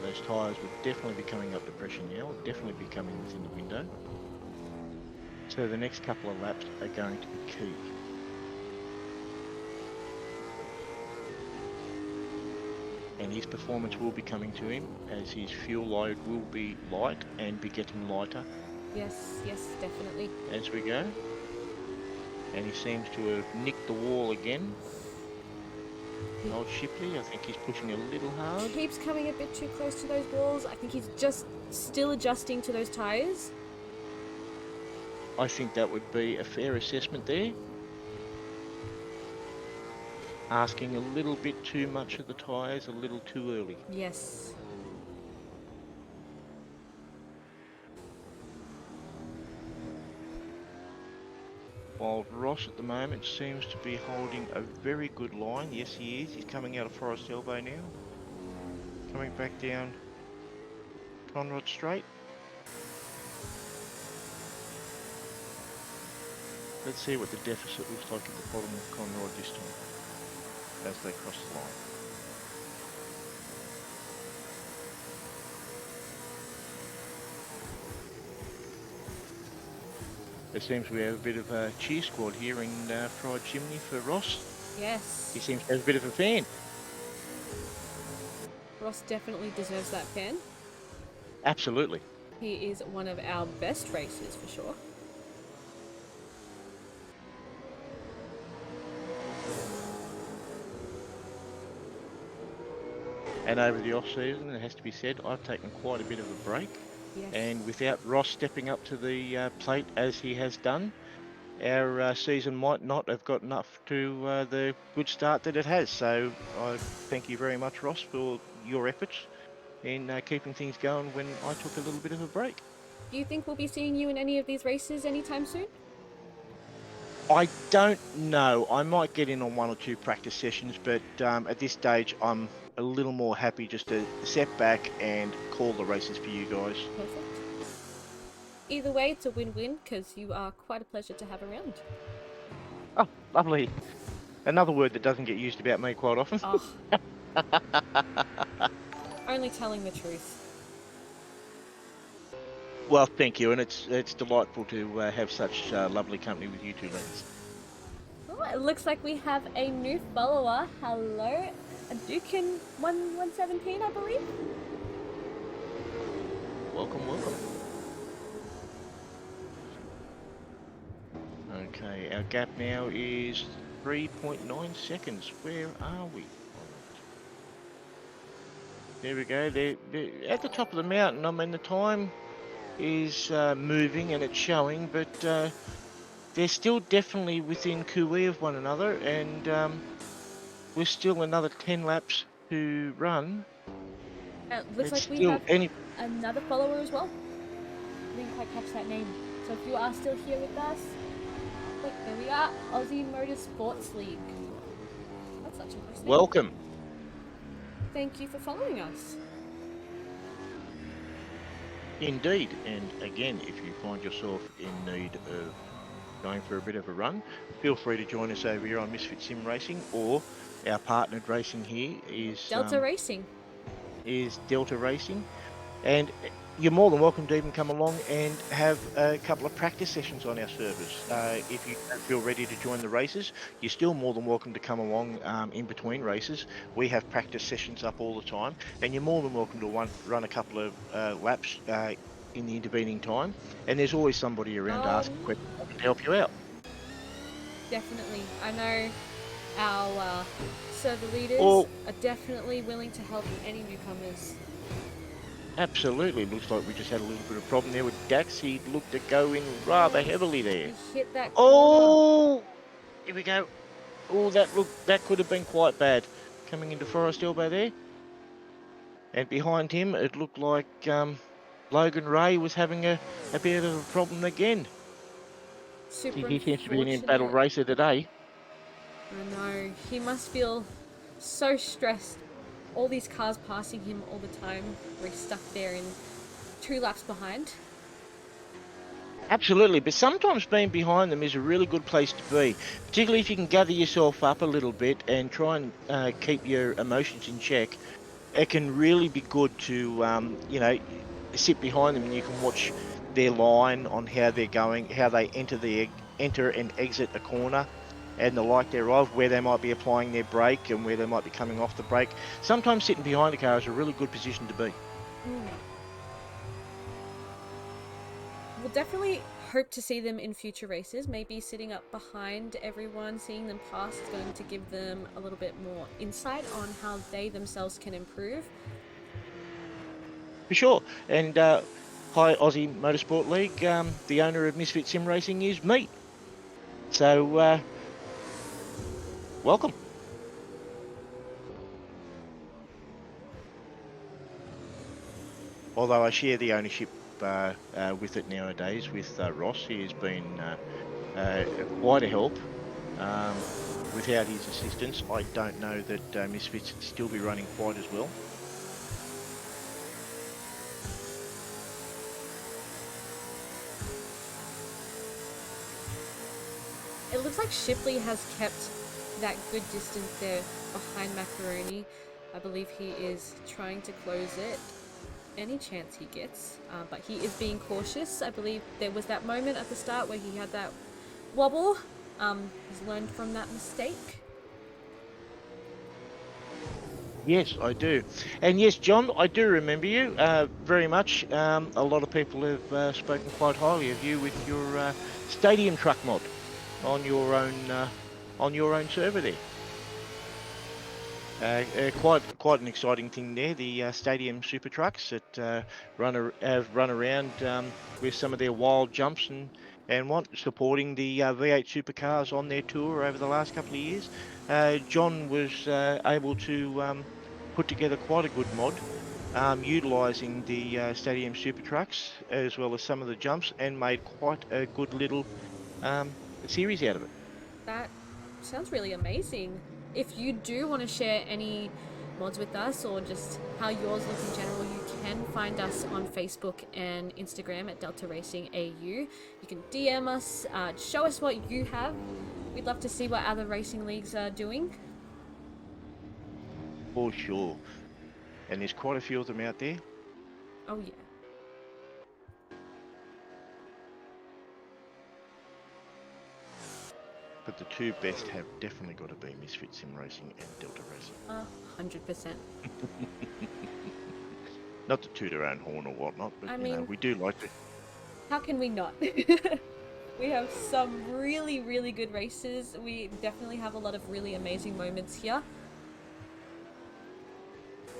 Those tyres would definitely be coming up to pressure now, definitely be coming within the window. So the next couple of laps are going to be key. and his performance will be coming to him as his fuel load will be light and be getting lighter Yes, yes, definitely. as we go. And he seems to have nicked the wall again. Old Shipley, I think he's pushing a little hard. Keeps coming a bit too close to those walls. I think he's just still adjusting to those tyres. I think that would be a fair assessment there. Asking a little bit too much of the tyres a little too early. Yes. While Ross at the moment seems to be holding a very good line. Yes, he is. He's coming out of Forest Elbow now. Coming back down Conrod Straight. Let's see what the deficit looks like at the bottom of Conrod this time as they cross the line. It seems we have a bit of a cheer squad here in Fried Chimney for Ross. Yes. He seems to have a bit of a fan. Ross definitely deserves that fan. Absolutely. He is one of our best racers for sure. And over the off season, it has to be said, I've taken quite a bit of a break. Yes. And without Ross stepping up to the plate as he has done, our season might not have gotten up to the good start that it has. So I thank you very much, Ross, for your efforts in keeping things going when I took a little bit of a break. Do you think we'll be seeing you in any of these races anytime soon? I don't know. I might get in on one or two practice sessions, but at this stage, I'm a little more happy just to step back and call the races for you guys. Perfect. Either way, it's a win-win because you are quite a pleasure to have around. Oh, lovely. Another word that doesn't get used about me quite often. Oh. Only telling the truth. Well, thank you, and it's delightful to have such lovely company with you two ladies. Oh, it looks like we have a new follower. Hello, a Dukin 117, I believe. Welcome, welcome. Okay, our gap now is 3.9 seconds. Where are we? There we go. They're at the top of the mountain. I mean, the time is moving and it's showing, but they're still definitely within cooee of one another, and we're still another 10 laps to run. Looks It's like we still have another follower as well. I didn't quite catch that name. So if you are still here with us, wait, there we are. Aussie Motorsports League. That's such a nice name. Welcome. Thank you for following us. Indeed, and again, if you find yourself in need of going for a bit of a run, feel free to join us over here on Misfit Sim Racing, or our partnered racing here is Delta Racing. Is Delta Racing, and you're more than welcome to even come along and have a couple of practice sessions on our servers. If you don't feel ready to join the races, you're still more than welcome to come along in between races. We have practice sessions up all the time, and you're more than welcome to run a couple of laps in the intervening time. And there's always somebody around to ask questions to help you out. Definitely. I know our server leaders are definitely willing to help any newcomers. Absolutely. Looks like we just had a little bit of problem there with Dax. He looked to go in rather heavily there. He hit that corner. Oh, here we go. Oh, that could have been quite bad. Coming into Forest Elbow there. And behind him, it looked like Logan Ray was having a bit of a problem again. Super He seems to be an unfortunate. in-battle racer today. I know. He must feel so stressed. All these cars passing him all the time. We're stuck there in 2 laps behind. Absolutely, but sometimes being behind them is a really good place to be, particularly if you can gather yourself up a little bit and try and keep your emotions in check. It can really be good to, sit behind them and you can watch their line on how they're going, how they enter and exit a corner, and the like thereof, where they might be applying their brake and where they might be coming off the brake. Sometimes sitting behind a car is a really good position to be. We'll definitely hope to see them in future races. Maybe sitting up behind everyone, seeing them pass is going to give them a little bit more insight on how they themselves can improve. For sure. And hi, Aussie Motorsport League. The owner of Misfit Sim Racing is me. So welcome. Although I share the ownership with it nowadays with Ross. He has been quite a help. Without his assistance, I don't know that Misfits would still be running quite as well. It looks like Shipley has kept that good distance there behind Macaroni. I believe he is trying to close it any chance he gets, but he is being cautious. I believe there was that moment at the start where he had that wobble. He's learned from that mistake. Yes, I do. And yes, John, I do remember you very much. A lot of people have spoken quite highly of you with your stadium truck mod on your own server there. Quite an exciting thing there. The stadium super trucks that have run around with some of their wild jumps and supporting the V8 supercars on their tour over the last couple of years. John was able to put together quite a good mod, utilising the stadium super trucks as well as some of the jumps, and made quite a good little series out of it. That sounds really amazing. If you do want to share any mods with us or just how yours look in general, you can find us on Facebook and Instagram at Delta Racing AU. You can DM us, show us what you have. We'd love to see what other racing leagues are doing. For sure. And there's quite a few of them out there. Oh yeah. But the two best have definitely got to be Misfit Sim Racing and Delta Racing. 100%. Not to toot our own horn or whatnot, but I you know, mean- we do like to. How can we not? We have some really, really good races. We definitely have a lot of really amazing moments here.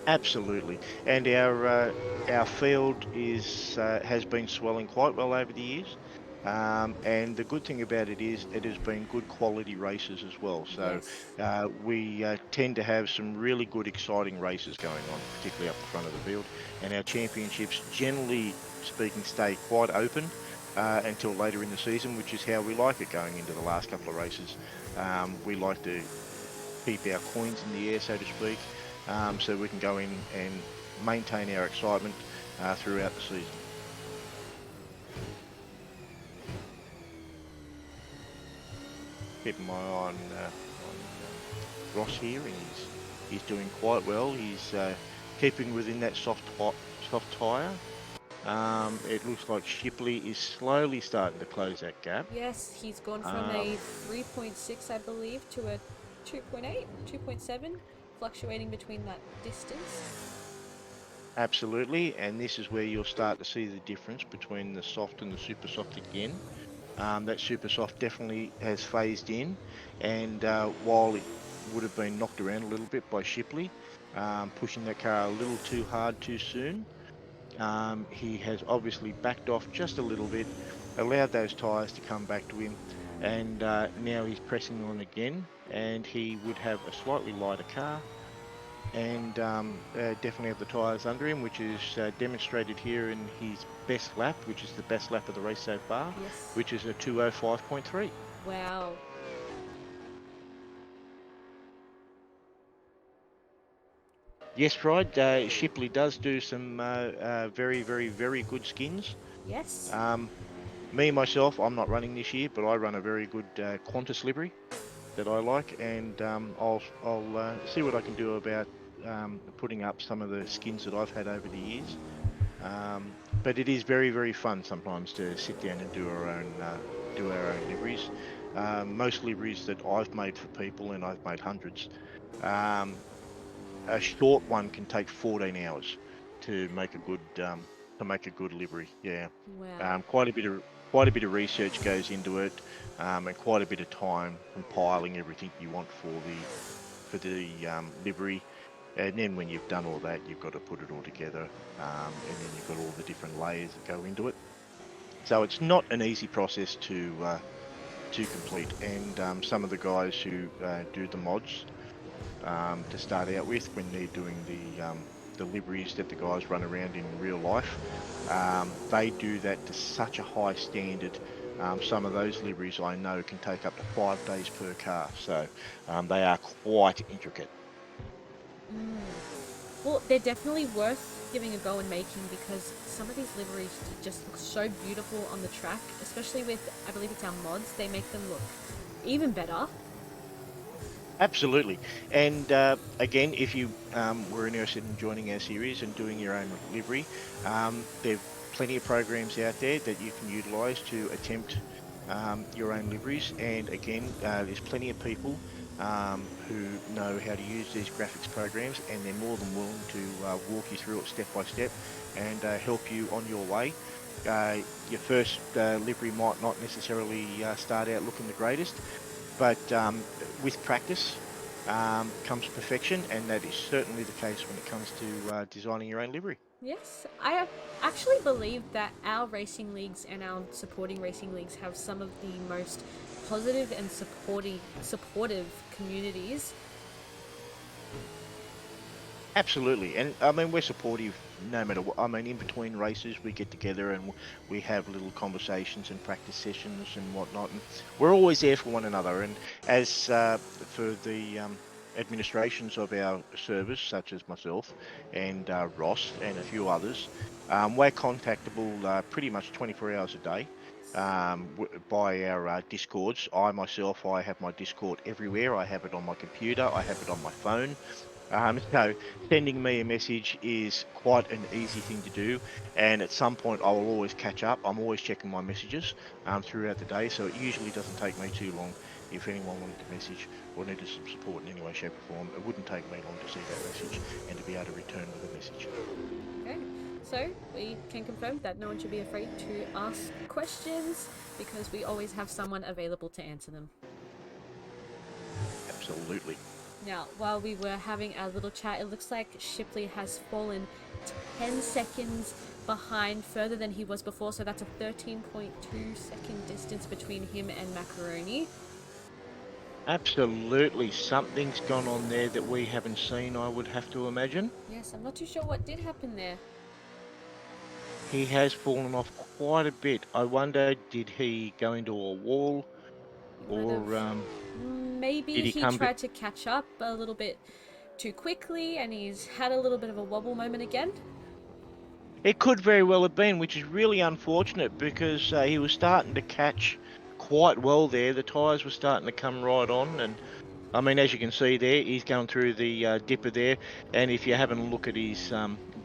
Absolutely, and our field has been swelling quite well over the years. And the good thing about it is it has been good quality races as well. So Yes. we tend to have some really good, exciting races going on, particularly up the front of the field. And our championships, generally speaking, stay quite open until later in the season, which is how we like it going into the last couple of races. We like to keep our coins in the air, so to speak, so we can go in and maintain our excitement throughout the season. Keeping my eye on Ross here, and he's doing quite well. He's keeping within that soft tyre. It looks like Shipley is slowly starting to close that gap. Yes, he's gone from a 3.6, I believe, to a 2.8, 2.7, fluctuating between that distance. Absolutely, and this is where you'll start to see the difference between the soft and the super soft again. That super soft definitely has phased in, and while it would have been knocked around a little bit by Shipley, pushing that car a little too hard too soon, he has obviously backed off just a little bit, allowed those tyres to come back to him, and now he's pressing on again, and he would have a slightly lighter car, and definitely have the tyres under him, which is demonstrated here in his best lap, which is the best lap of the race so far, Yes. which is a 2:05.3. Wow. Yes, Pride, Shipley does do some very, very, very good skins. Yes. Myself, I'm not running this year, but I run a very good Qantas livery that I like, and I'll see what I can do about putting up some of the skins that I've had over the years. But it is very, very fun sometimes to sit down and do our own liveries. most liveries that I've made for people, and I've made hundreds, um, a short one can take 14 hours to make a good livery. Yeah, Wow. quite a bit of research goes into it, and quite a bit of time compiling everything you want for the livery. And then when you've done all that, you've got to put it all together, and then you've got all the different layers that go into it. So it's not an easy process to complete. And some of the guys who do the mods to start out with, when they're doing the liveries that the guys run around in real life, they do that to such a high standard. Some of those liveries I know can take up to 5 days per car, so they are quite intricate. Well, they're definitely worth giving a go and making because some of these liveries just look so beautiful on the track, especially with, I believe it's our mods, they make them look even better. Absolutely. And again, if you were interested in joining our series and doing your own livery, there are plenty of programs out there that you can utilise to attempt your own liveries. And again, there's plenty of people who know how to use these graphics programs, and they're more than willing to walk you through it step by step and help you on your way. Your first livery might not necessarily start out looking the greatest, but with practice comes perfection, and that is certainly the case when it comes to designing your own livery. Yes, I actually believe that our racing leagues and our supporting racing leagues have some of the most positive and supportive communities. Absolutely, and I mean we're supportive no matter what. I mean, in between races, we get together and we have little conversations and practice sessions and whatnot, and we're always there for one another. And as for the administrations of our service, such as myself and Ross and a few others, we're contactable pretty much 24 hours a day. By our discords. I have my discord everywhere. I have it on my computer, I have it on my phone. So sending me a message is quite an easy thing to do, and at some point I will always catch up. I'm always checking my messages throughout the day, so it usually doesn't take me too long. If anyone wanted to message or needed some support in any way, shape, or form, it wouldn't take me long to see that message and to be able to return with a message. Okay, so we can confirm that no one should be afraid to ask questions because we always have someone available to answer them. Absolutely. Now, while we were having our little chat, it looks like Shipley has fallen 10 seconds behind further than he was before, so that's a 13.2 second distance between him and Macaroni. Absolutely. Something's gone on there that we haven't seen, I would have to imagine. Yes, I'm not too sure what did happen there. He has fallen off quite a bit. I wonder, did he go into a wall, He might have. or Maybe did he he come to? tried to catch up a little bit too quickly and he's had a little bit of a wobble moment again. It could very well have been, which is really unfortunate because he was starting to catch quite well there. The tyres were starting to come right on, and I mean, as you can see there, he's going through the dipper there. And if you haven't a look at his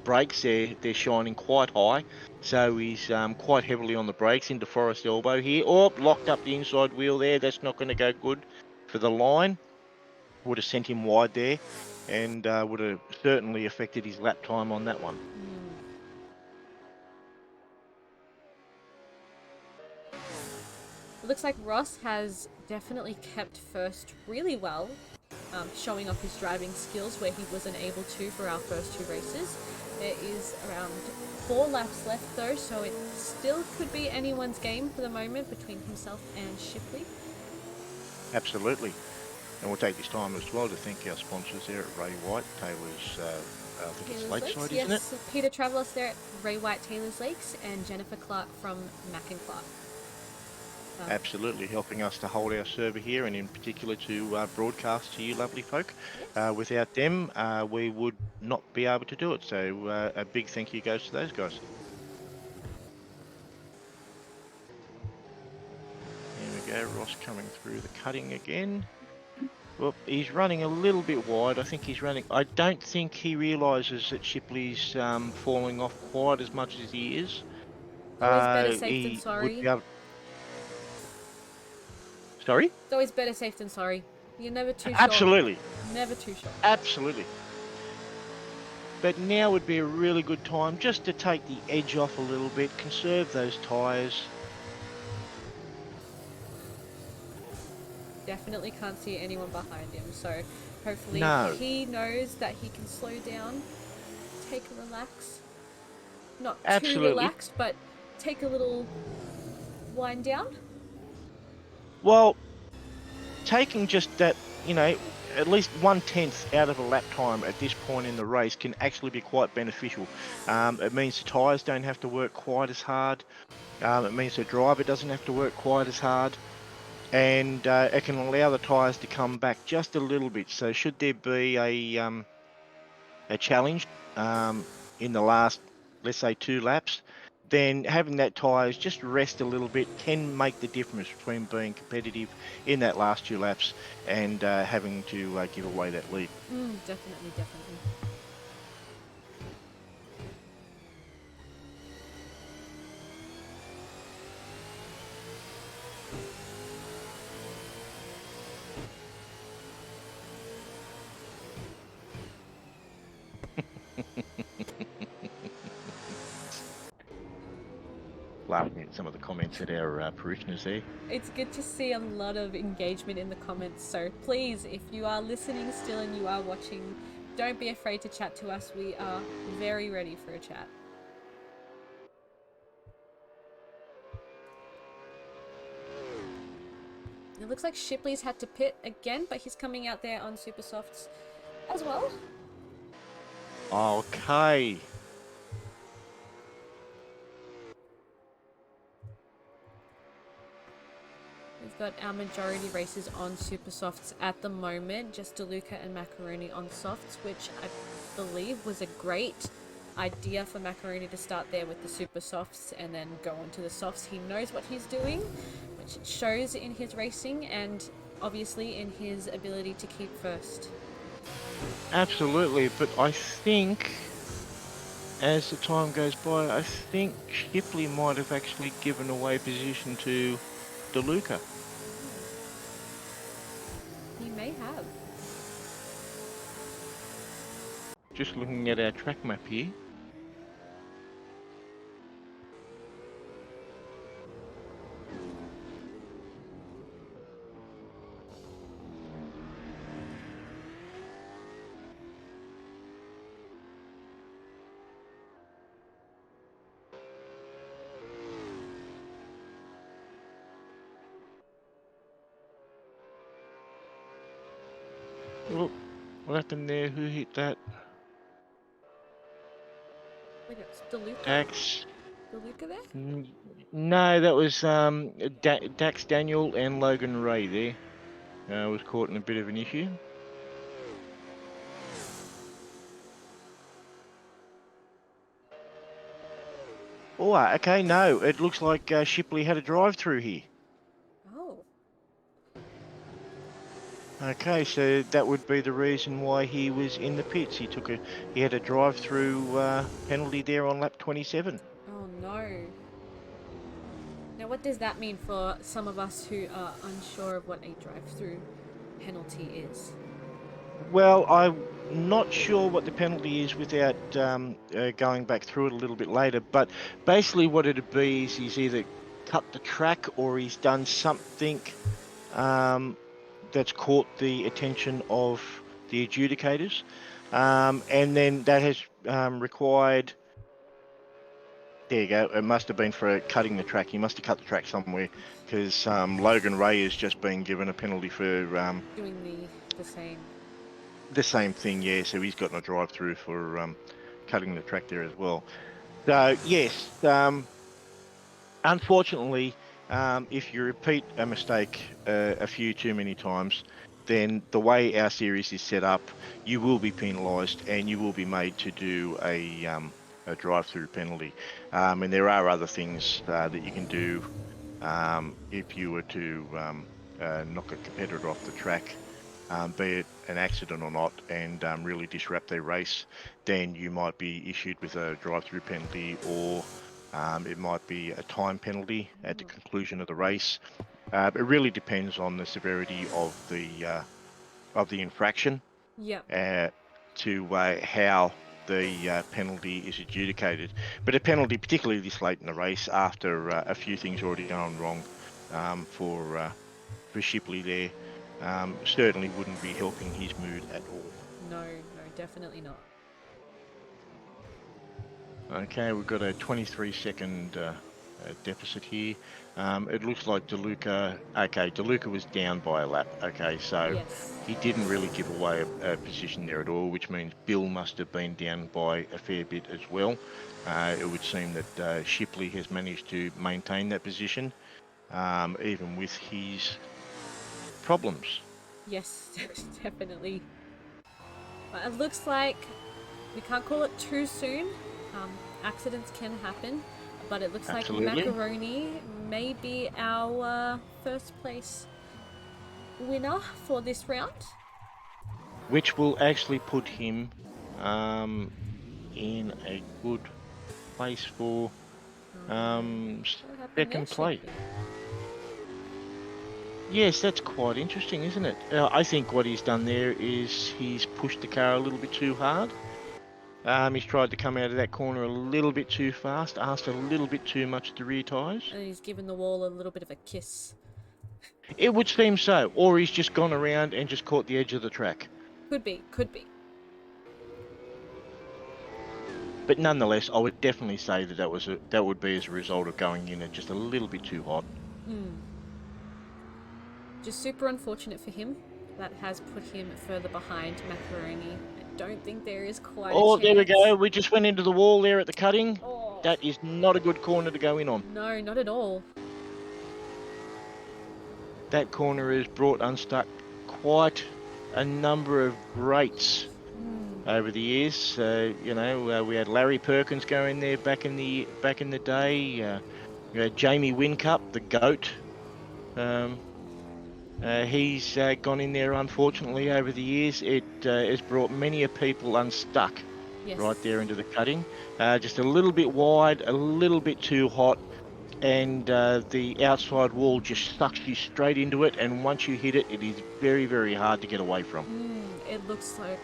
brakes, they're shining quite high, so he's quite heavily on the brakes into Forest Elbow here. Oh, locked up the inside wheel there. That's not going to go good for the line. Would have sent him wide there, and would have certainly affected his lap time on that one. It looks like Ross has definitely kept first really well, showing off his driving skills where he wasn't able to for our first two races. There is around 4 laps left though, so it still could be anyone's game for the moment between himself and Shipley. Absolutely. And we'll take this time as well to thank our sponsors there at Ray White, Taylor's, I think it's Taylor's Lakeside, Lakes, isn't it? yes. Peter Travelos there at Ray White Taylor's Lakes and Jennifer Clark from Mac and Clark. Absolutely, helping us to hold our server here, and in particular to broadcast to you lovely folk. Yes. Without them, we would not be able to do it. So a big thank you goes to those guys. Here we go, Ross coming through the cutting again. Well, he's running a little bit wide. I think he's running. I don't think he realises that Shipley's falling off quite as much as he is. Always better safe than He would sorry. be able. Sorry? It's always better safe than sorry. You're never too sure. Absolutely. Never too sure. Absolutely. But now would be a really good time just to take the edge off a little bit, conserve those tyres. Definitely can't see anyone behind him, so hopefully No. he knows that he can slow down, take a relax. Not too Absolutely. relaxed, but take a little wind down. Well, taking just that, at least 1/10 out of a lap time at this point in the race can actually be quite beneficial. It means the tyres don't have to work quite as hard. It means the driver doesn't have to work quite as hard. And it can allow the tyres to come back just a little bit. So should there be a challenge in the last, let's say, 2 laps, then having that tyres just rest a little bit can make the difference between being competitive in that last 2 laps and having to give away that lead. Definitely, definitely. Laughing at some of the comments at our parishioners there. It's good to see a lot of engagement in the comments, so please, if you are listening still and you are watching, don't be afraid to chat to us. We are very ready for a chat. It looks like Shipley's had to pit again, but he's coming out there on super softs as well. Okay. We've got our majority races on super softs at the moment, just DeLuca and Macaroni on softs, which I believe was a great idea for Macaroni to start there with the super softs and then go on to the softs. He knows what he's doing, which shows in his racing and obviously in his ability to keep first. Absolutely, but I think as the time goes by, I think Shipley might have actually given away position to DeLuca. He may have. Just looking at our track map here. Oh, what happened there? Who hit that? Look at DeLuca. Dax. DeLuca there? No, that was Dax Daniel and Logan Ray there. Was caught in a bit of an issue. Oh, okay, no. It looks like Shipley had a drive-through here. Oh. Okay, so that would be the reason why he was in the pits. He had a drive-through penalty there on lap 27. Oh no. Now what does that mean for some of us who are unsure of what a drive-through penalty is? Well, I'm not sure what the penalty is without going back through it a little bit later, but basically what it'd be is he's either cut the track or he's done something that's caught the attention of the adjudicators, and then that has required. There you go. It must have been for cutting the track. He must have cut the track somewhere because Logan Ray has just been given a penalty for Doing the same. the same thing. Yeah, so he's gotten a drive-through for cutting the track there as well. So yes, unfortunately, if you repeat a mistake a few too many times, then the way our series is set up, you will be penalised and you will be made to do a drive-through penalty. And there are other things that you can do if you were to knock a competitor off the track, be it an accident or not, and really disrupt their race. Then you might be issued with a drive-through penalty, or it might be a time penalty at the conclusion of the race. It really depends on the severity of the infraction Yep. to how the penalty is adjudicated. But a penalty, particularly this late in the race, after a few things already gone wrong for Shipley there, certainly wouldn't be helping his mood at all. No, definitely not. Okay, we've got a 23-second deficit here. It looks like DeLuca. Okay, DeLuca was down by a lap. Okay, so Yes. he didn't really give away a position there at all, which means Bill must have been down by a fair bit as well. It would seem that Shipley has managed to maintain that position, even with his problems. Yes, definitely. But it looks like we can't call it too soon. Accidents can happen, but it looks like Absolutely. Macaroni may be our first place winner for this round. Which will actually put him in a good place for What happened there, second place. Shipley? Yes, that's quite interesting, isn't it? I think what he's done there is he's pushed the car a little bit too hard. He's tried to come out of that corner a little bit too fast, asked a little bit too much of the rear tyres. And he's given the wall a little bit of a kiss. It would seem so. Or he's just gone around and just caught the edge of the track. Could be, could be. But nonetheless, I would definitely say that that would be as a result of going in at just a little bit too hot. Just super unfortunate for him. That has put him further behind Macaroni. I don't think there is quite a chance. There we go. We just went into the wall there at the cutting. Oh. That is not a good corner to go in on. No, not at all. That corner has brought unstuck quite a number of greats over the years. We had Larry Perkins going there back in the day. We had Jamie Wincup, the GOAT. He's gone in there, unfortunately, over the years. It has brought many a people unstuck right there into the cutting. Just a little bit wide, a little bit too hot, and the outside wall just sucks you straight into it, and once you hit it, it is very, very hard to get away from. It looks like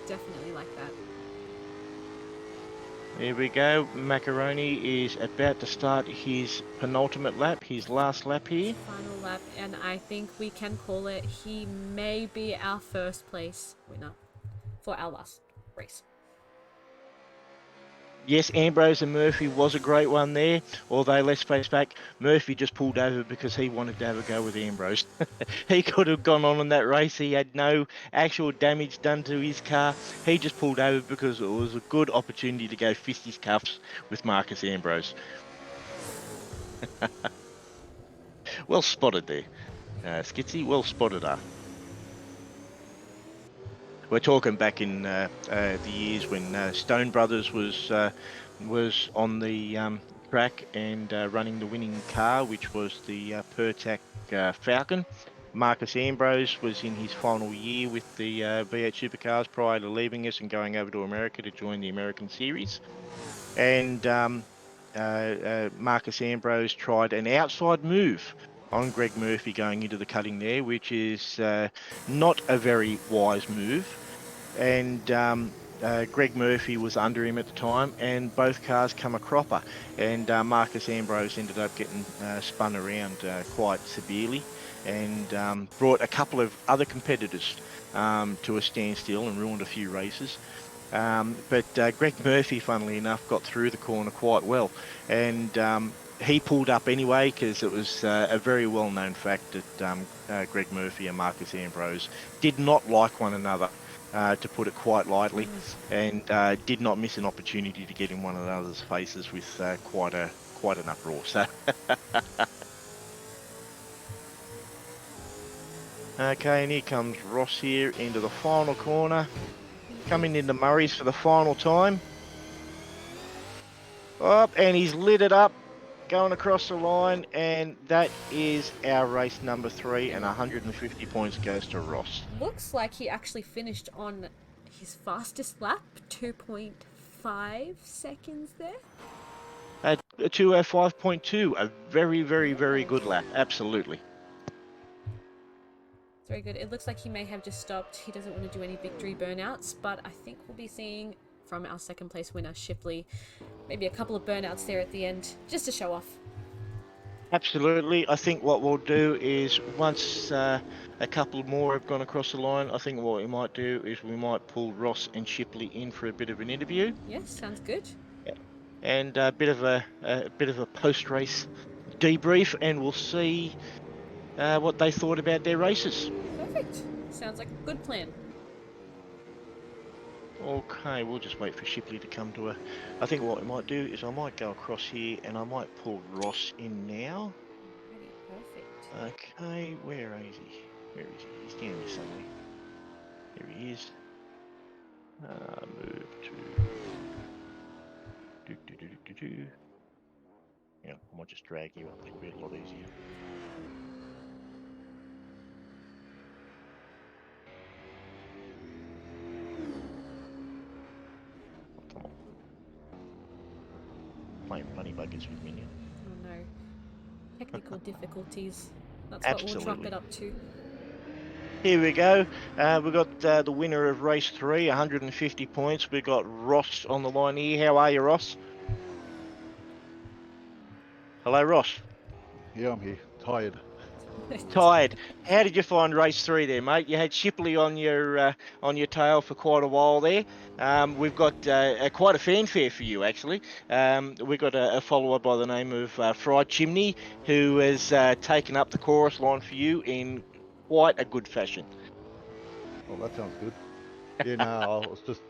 definitely like that. There we go. Macaroni is about to start his penultimate lap, his last lap here. Final lap, and I think we can call it. He may be our first place winner for our last race. Yes, Ambrose and Murphy was a great one there, although let's face back, Murphy just pulled over because he wanted to have a go with Ambrose. He could have gone on in that race. He had no actual damage done to his car. He just pulled over because it was a good opportunity to go fisticuffs with Marcus Ambrose. Well spotted there, Skitsy. Well spotted, We're talking back in the years when Stone Brothers was on the track and running the winning car, which was the Pertac Falcon. Marcus Ambrose was in his final year with the V8 Supercars prior to leaving us and going over to America to join the American Series. And Marcus Ambrose tried an outside move on Greg Murphy going into the cutting there, which is not a very wise move. And Greg Murphy was under him at the time, and both cars come a cropper. And Marcus Ambrose ended up getting spun around quite severely, and brought a couple of other competitors to a standstill and ruined a few races. But Greg Murphy, funnily enough, got through the corner quite well, and he pulled up anyway because it was a very well-known fact that Greg Murphy and Marcus Ambrose did not like one another, to put it quite lightly, and did not miss an opportunity to get in one another's faces with quite an uproar. So, okay, and here comes Ross here into the final corner, coming into Murray's for the final time. Up, and he's lit it up, going across the line, and that is our race number 3, and 150 points goes to Ross. Looks like he actually finished on his fastest lap, 2.5 seconds there. A 2:05.2, a very, very, very good lap. Absolutely. It's very good. It looks like he may have just stopped. He doesn't want to do any victory burnouts, but I think we'll be seeing from our second place winner, Shipley, maybe a couple of burnouts there at the end, just to show off. Absolutely. I think what we'll do is once a couple more have gone across the line, I think what we might do is we might pull Ross and Shipley in for a bit of an interview Yes, sounds good. and a bit of a post-race debrief, and we'll see what they thought about their races. Perfect. Sounds like a good plan. Okay, we'll just wait for Shipley to come to a. I think what we might do is I might go across here and I might pull Ross in now. Alrighty, perfect. Okay, where is he? Where is he? He's down here somewhere. There he is. Move to. Yeah, I might just drag you up. It'll be a lot easier. Oh, come on. Playing funny buggers with me now. Oh no. Technical difficulties. That's what we'll chalk Absolutely. it up to. Here we go. We've got the winner of race 3, 150 points. We've got Ross on the line here. How are you, Ross? Hello, Ross. Yeah, I'm here. Tired. Tired. How did you find race 3 there, mate? You had Shipley on your tail for quite a while there. We've got quite a fanfare for you, actually. We've got a follower by the name of Fried Chimney, who has taken up the chorus line for you in quite a good fashion. Oh, that sounds good. Yeah, no, I was just.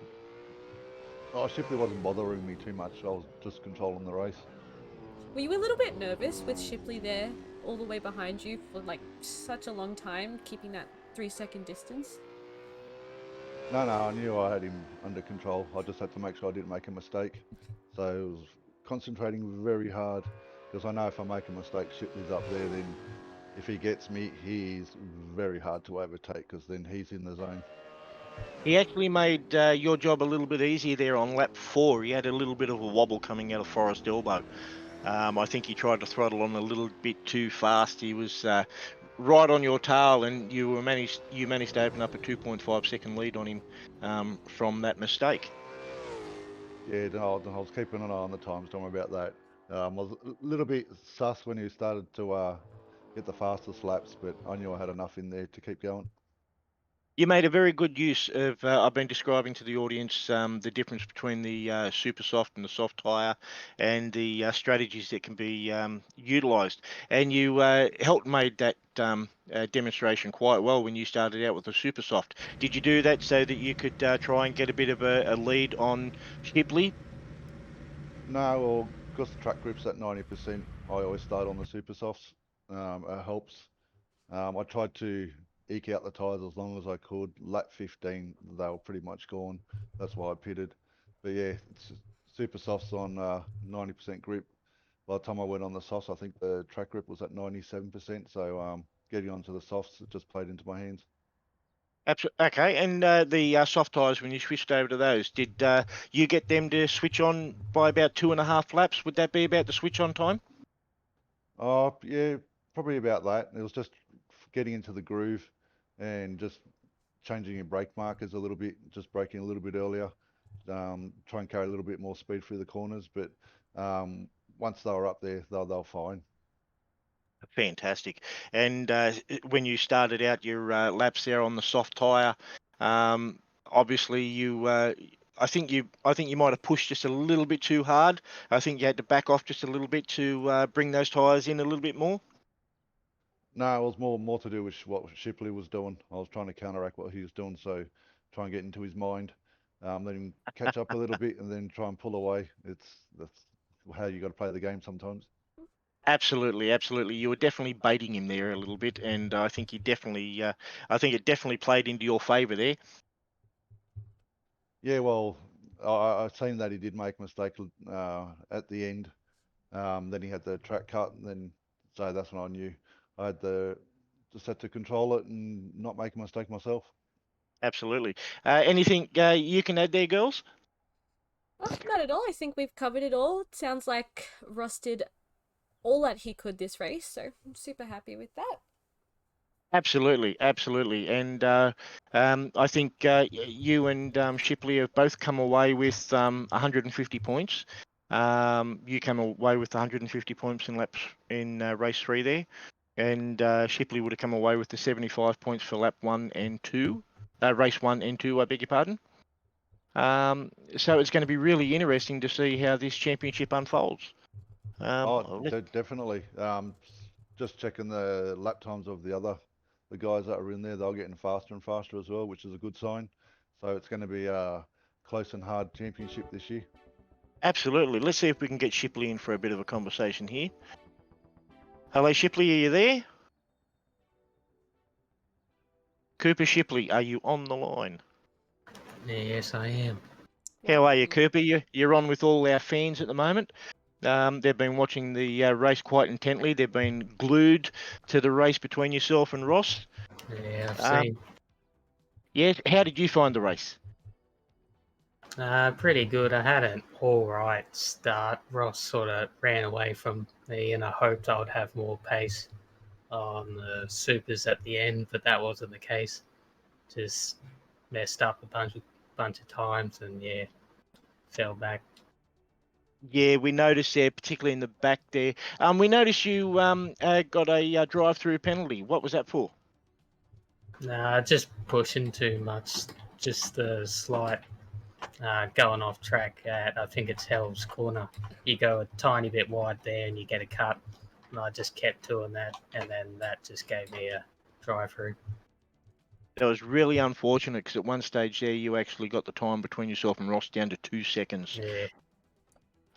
Oh, Shipley wasn't bothering me too much. I was just controlling the race. Were you a little bit nervous with Shipley there, all the way behind you for like such a long time, keeping that 3-second distance? No, no, I knew I had him under control. I just had to make sure I didn't make a mistake. So I was concentrating very hard because I know if I make a mistake, Shipley's up there. Then if he gets me, he's very hard to overtake because then he's in the zone. He actually made your job a little bit easier there on lap 4. He had a little bit of a wobble coming out of Forest Elbow. I think he tried to throttle on a little bit too fast. He was right on your tail, and you managed to open up a 2.5-second lead on him from that mistake. Yeah, no, I was keeping an eye on the times. Don't worry about that. I was a little bit sus when he started to get the fastest laps, but I knew I had enough in there to keep going. You made a very good use of. I've been describing to the audience the difference between the super soft and the soft tyre, and the strategies that can be utilised. And you helped made that demonstration quite well when you started out with the super soft. Did you do that so that you could try and get a bit of a lead on Shipley? No, well, because the track grip's at 90%, I always start on the super softs. It helps. I tried to eke out the tyres as long as I could. Lap 15, they were pretty much gone. That's why I pitted. But yeah, super softs on 90% grip. By the time I went on the softs, I think the track grip was at 97%. So getting onto the softs, it just played into my hands. Absolutely. Okay, and the soft tyres, when you switched over to those, did you get them to switch on by about 2.5 laps? Would that be about the switch on time? Oh, yeah, probably about that. It was just getting into the groove and just changing your brake markers a little bit, just braking a little bit earlier, try and carry a little bit more speed through the corners. But once they were up there, they were fine. Fantastic. And when you started out your laps there on the soft tyre, obviously I think you might have pushed just a little bit too hard. I think you had to back off just a little bit to bring those tyres in a little bit more. No, it was more to do with what Shipley was doing. I was trying to counteract what he was doing, so try and get into his mind, let him catch up a little bit, and then try and pull away. That's how you got to play the game sometimes. Absolutely, absolutely. You were definitely baiting him there a little bit, and I think it definitely played into your favour there. Yeah, well, I've seen that he did make a mistake at the end. Then he had the track cut, and then so that's when I knew I had just had to control it and not make a mistake myself. Absolutely. Anything you can add there, girls? Oh, not at all. I think we've covered it all. It sounds like Ross did all that he could this race, so I'm super happy with that. Absolutely, absolutely. And I think you and Shipley have both come away with 150 points. You come away with 150 points in race 3 there. And Shipley would have come away with the 75 points for lap 1 and 2. Race 1 and 2, I beg your pardon. So it's going to be really interesting to see how this championship unfolds. Definitely. Just checking the lap times of the guys that are in there. They're getting faster and faster as well, which is a good sign. So it's going to be a close and hard championship this year. Absolutely. Let's see if we can get Shipley in for a bit of a conversation here. Hello, Shipley, are you there? Cooper Shipley, are you on the line? Yes, I am. How are you, Cooper? You're on with all our fans at the moment. They've been watching the race quite intently. They've been glued to the race between yourself and Ross. Yeah, I've seen. Yeah, how did you find the race? Pretty good. I had an all right start. Ross sort of ran away from me, and I hoped I would have more pace on the supers at the end, but that wasn't the case. Just messed up a bunch of times, and yeah, fell back. Yeah, we noticed there, particularly in the back there. We noticed you got a drive-through penalty. What was that for? Just pushing too much. Just a slight going off track at, I think it's Hell's Corner. You go a tiny bit wide there and you get a cut. And I just kept doing that, and then that just gave me a drive-through. That was really unfortunate because at one stage there you actually got the time between yourself and Ross down to 2 seconds. Yeah.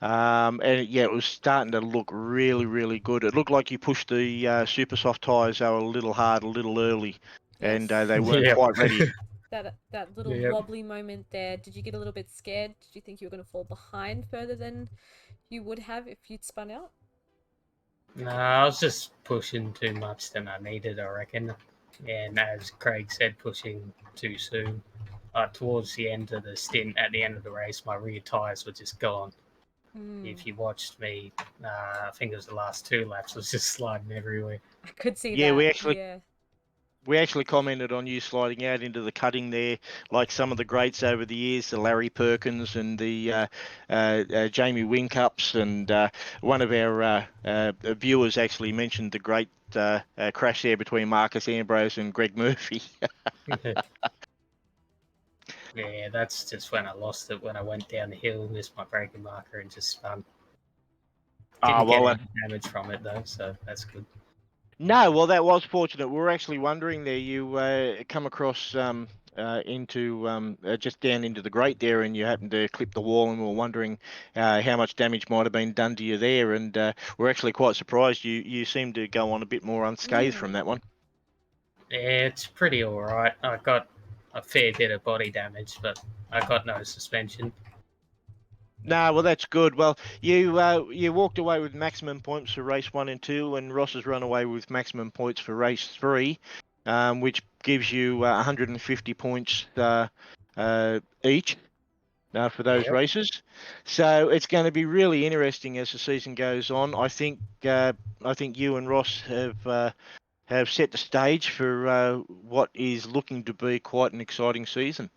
And yeah, it was starting to look really, really good. It looked like you pushed the super soft tyres. They were a little hard, a little early, and Yes. they weren't Yep. quite ready. That little Yep. wobbly moment there. Did you get a little bit scared? Did you think you were going to fall behind further than you would have if you'd spun out? No, I was just pushing too much than I needed, I reckon. And as Craig said, pushing too soon. Towards the end of the stint, at the end of the race, my rear tyres were just gone. If you watched me, I think it was the last 2 laps, was just sliding everywhere. I could see Yeah, that. we actually commented on you sliding out into the cutting there, like some of the greats over the years, the Larry Perkins and the Jamie Wincups, and one of our viewers actually mentioned the great crash there between Marcus Ambrose and Greg Murphy. Yeah, that's just when I lost it, when I went down the hill, missed my braking marker, and just spun. Didn't get any damage from it, though, so that's good. No, well, that was fortunate. We were actually wondering there. You come across into just down into the grate there, and you happened to clip the wall, and we were wondering how much damage might have been done to you there. And we're actually quite surprised. You seem to go on a bit more unscathed from that one. Yeah, it's pretty all right. I got a fair bit of body damage, but I got no suspension. No, well, that's good. Well, you walked away with maximum points for race 1 and 2, and Ross has run away with maximum points for race 3, which gives you 150 points each for those races. So it's going to be really interesting as the season goes on. I think you and Ross have set the stage for what is looking to be quite an exciting season.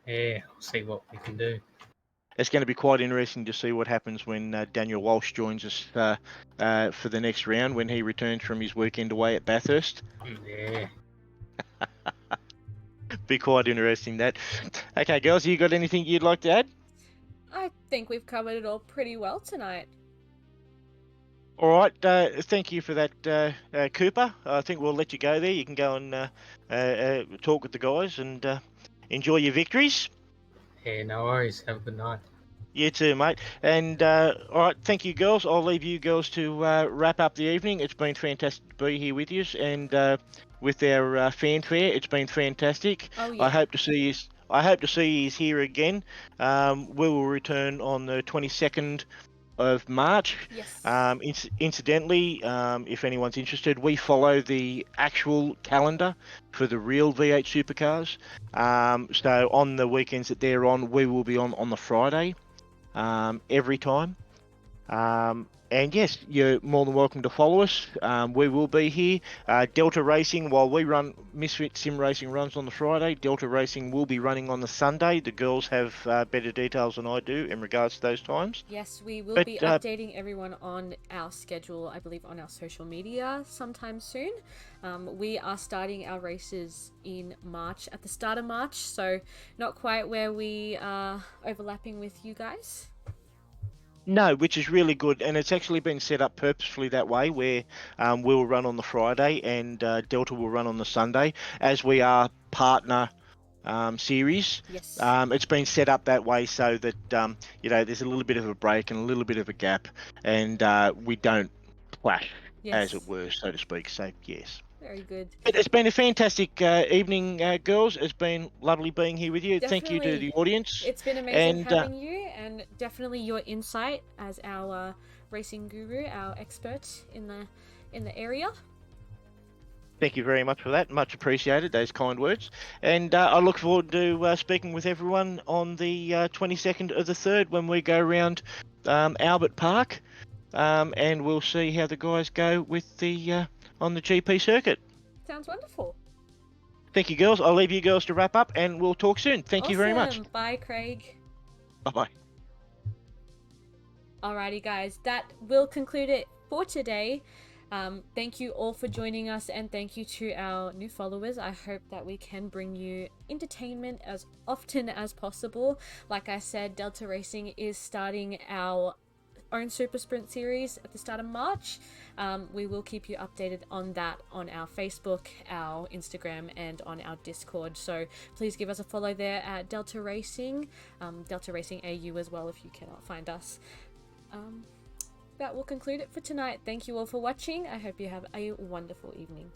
Yeah, we'll see what we can do. It's going to be quite interesting to see what happens when Daniel Walsh joins us for the next round when he returns from his weekend away at Bathurst. Yeah. Be quite interesting, that. Okay, girls, you got anything you'd like to add? I think we've covered it all pretty well tonight. All right, thank you for that, Cooper. I think we'll let you go there. You can go and talk with the guys and enjoy your victories. Yeah, no worries. Have a good night. You too, mate. And all right, thank you, girls. I'll leave you girls to wrap up the evening. It's been fantastic to be here with you, and with our fanfare, it's been fantastic. Oh, yeah. I hope to see you here again. We will return on the 22nd of March. Yes. Incidentally, if anyone's interested, we follow the actual calendar for the real V8 supercars. So on the weekends that they're on, we will be on the Friday. every time. And yes, you're more than welcome to follow us. We will be here. Delta Racing, while we run, Misfit Sim Racing runs on the Friday, Delta Racing will be running on the Sunday. The girls have better details than I do in regards to those times. Yes, we will But, be updating everyone on our schedule, I believe, on our social media sometime soon. We are starting our races in March, at the start of March, so not quite where we are overlapping with you guys. No, which is really good, and it's actually been set up purposefully that way, where we'll run on the Friday and Delta will run on the Sunday, as we are partner series. Yes. It's been set up that way so that there's a little bit of a break and a little bit of a gap, and we don't clash, as it were, so to speak. So yes. Very good. But it's been a fantastic evening, girls. It's been lovely being here with you. Thank you to Definitely. the audience. It's been amazing And, having you, and definitely your insight as our racing guru, our expert in the area. Thank you very much for that. Much appreciated, those kind words. And I look forward to speaking with everyone on the 22nd of the 3rd when we go around Albert Park, and we'll see how the guys go with the on the GP circuit. Sounds wonderful. Thank you, girls. I'll leave you girls to wrap up, and we'll talk soon. Thank you very much. Awesome. Bye, Craig. Bye-bye. Alrighty, guys. That will conclude it for today. Thank you all for joining us, and thank you to our new followers. I hope that we can bring you entertainment as often as possible. Like I said, Delta Racing is starting our own Super Sprint series at the start of March. We will keep you updated on that on our Facebook, our Instagram, and on our Discord. So please give us a follow there at Delta Racing, Delta Racing AU as well if you cannot find us. That will conclude it for tonight. Thank you all for watching. I hope you have a wonderful evening.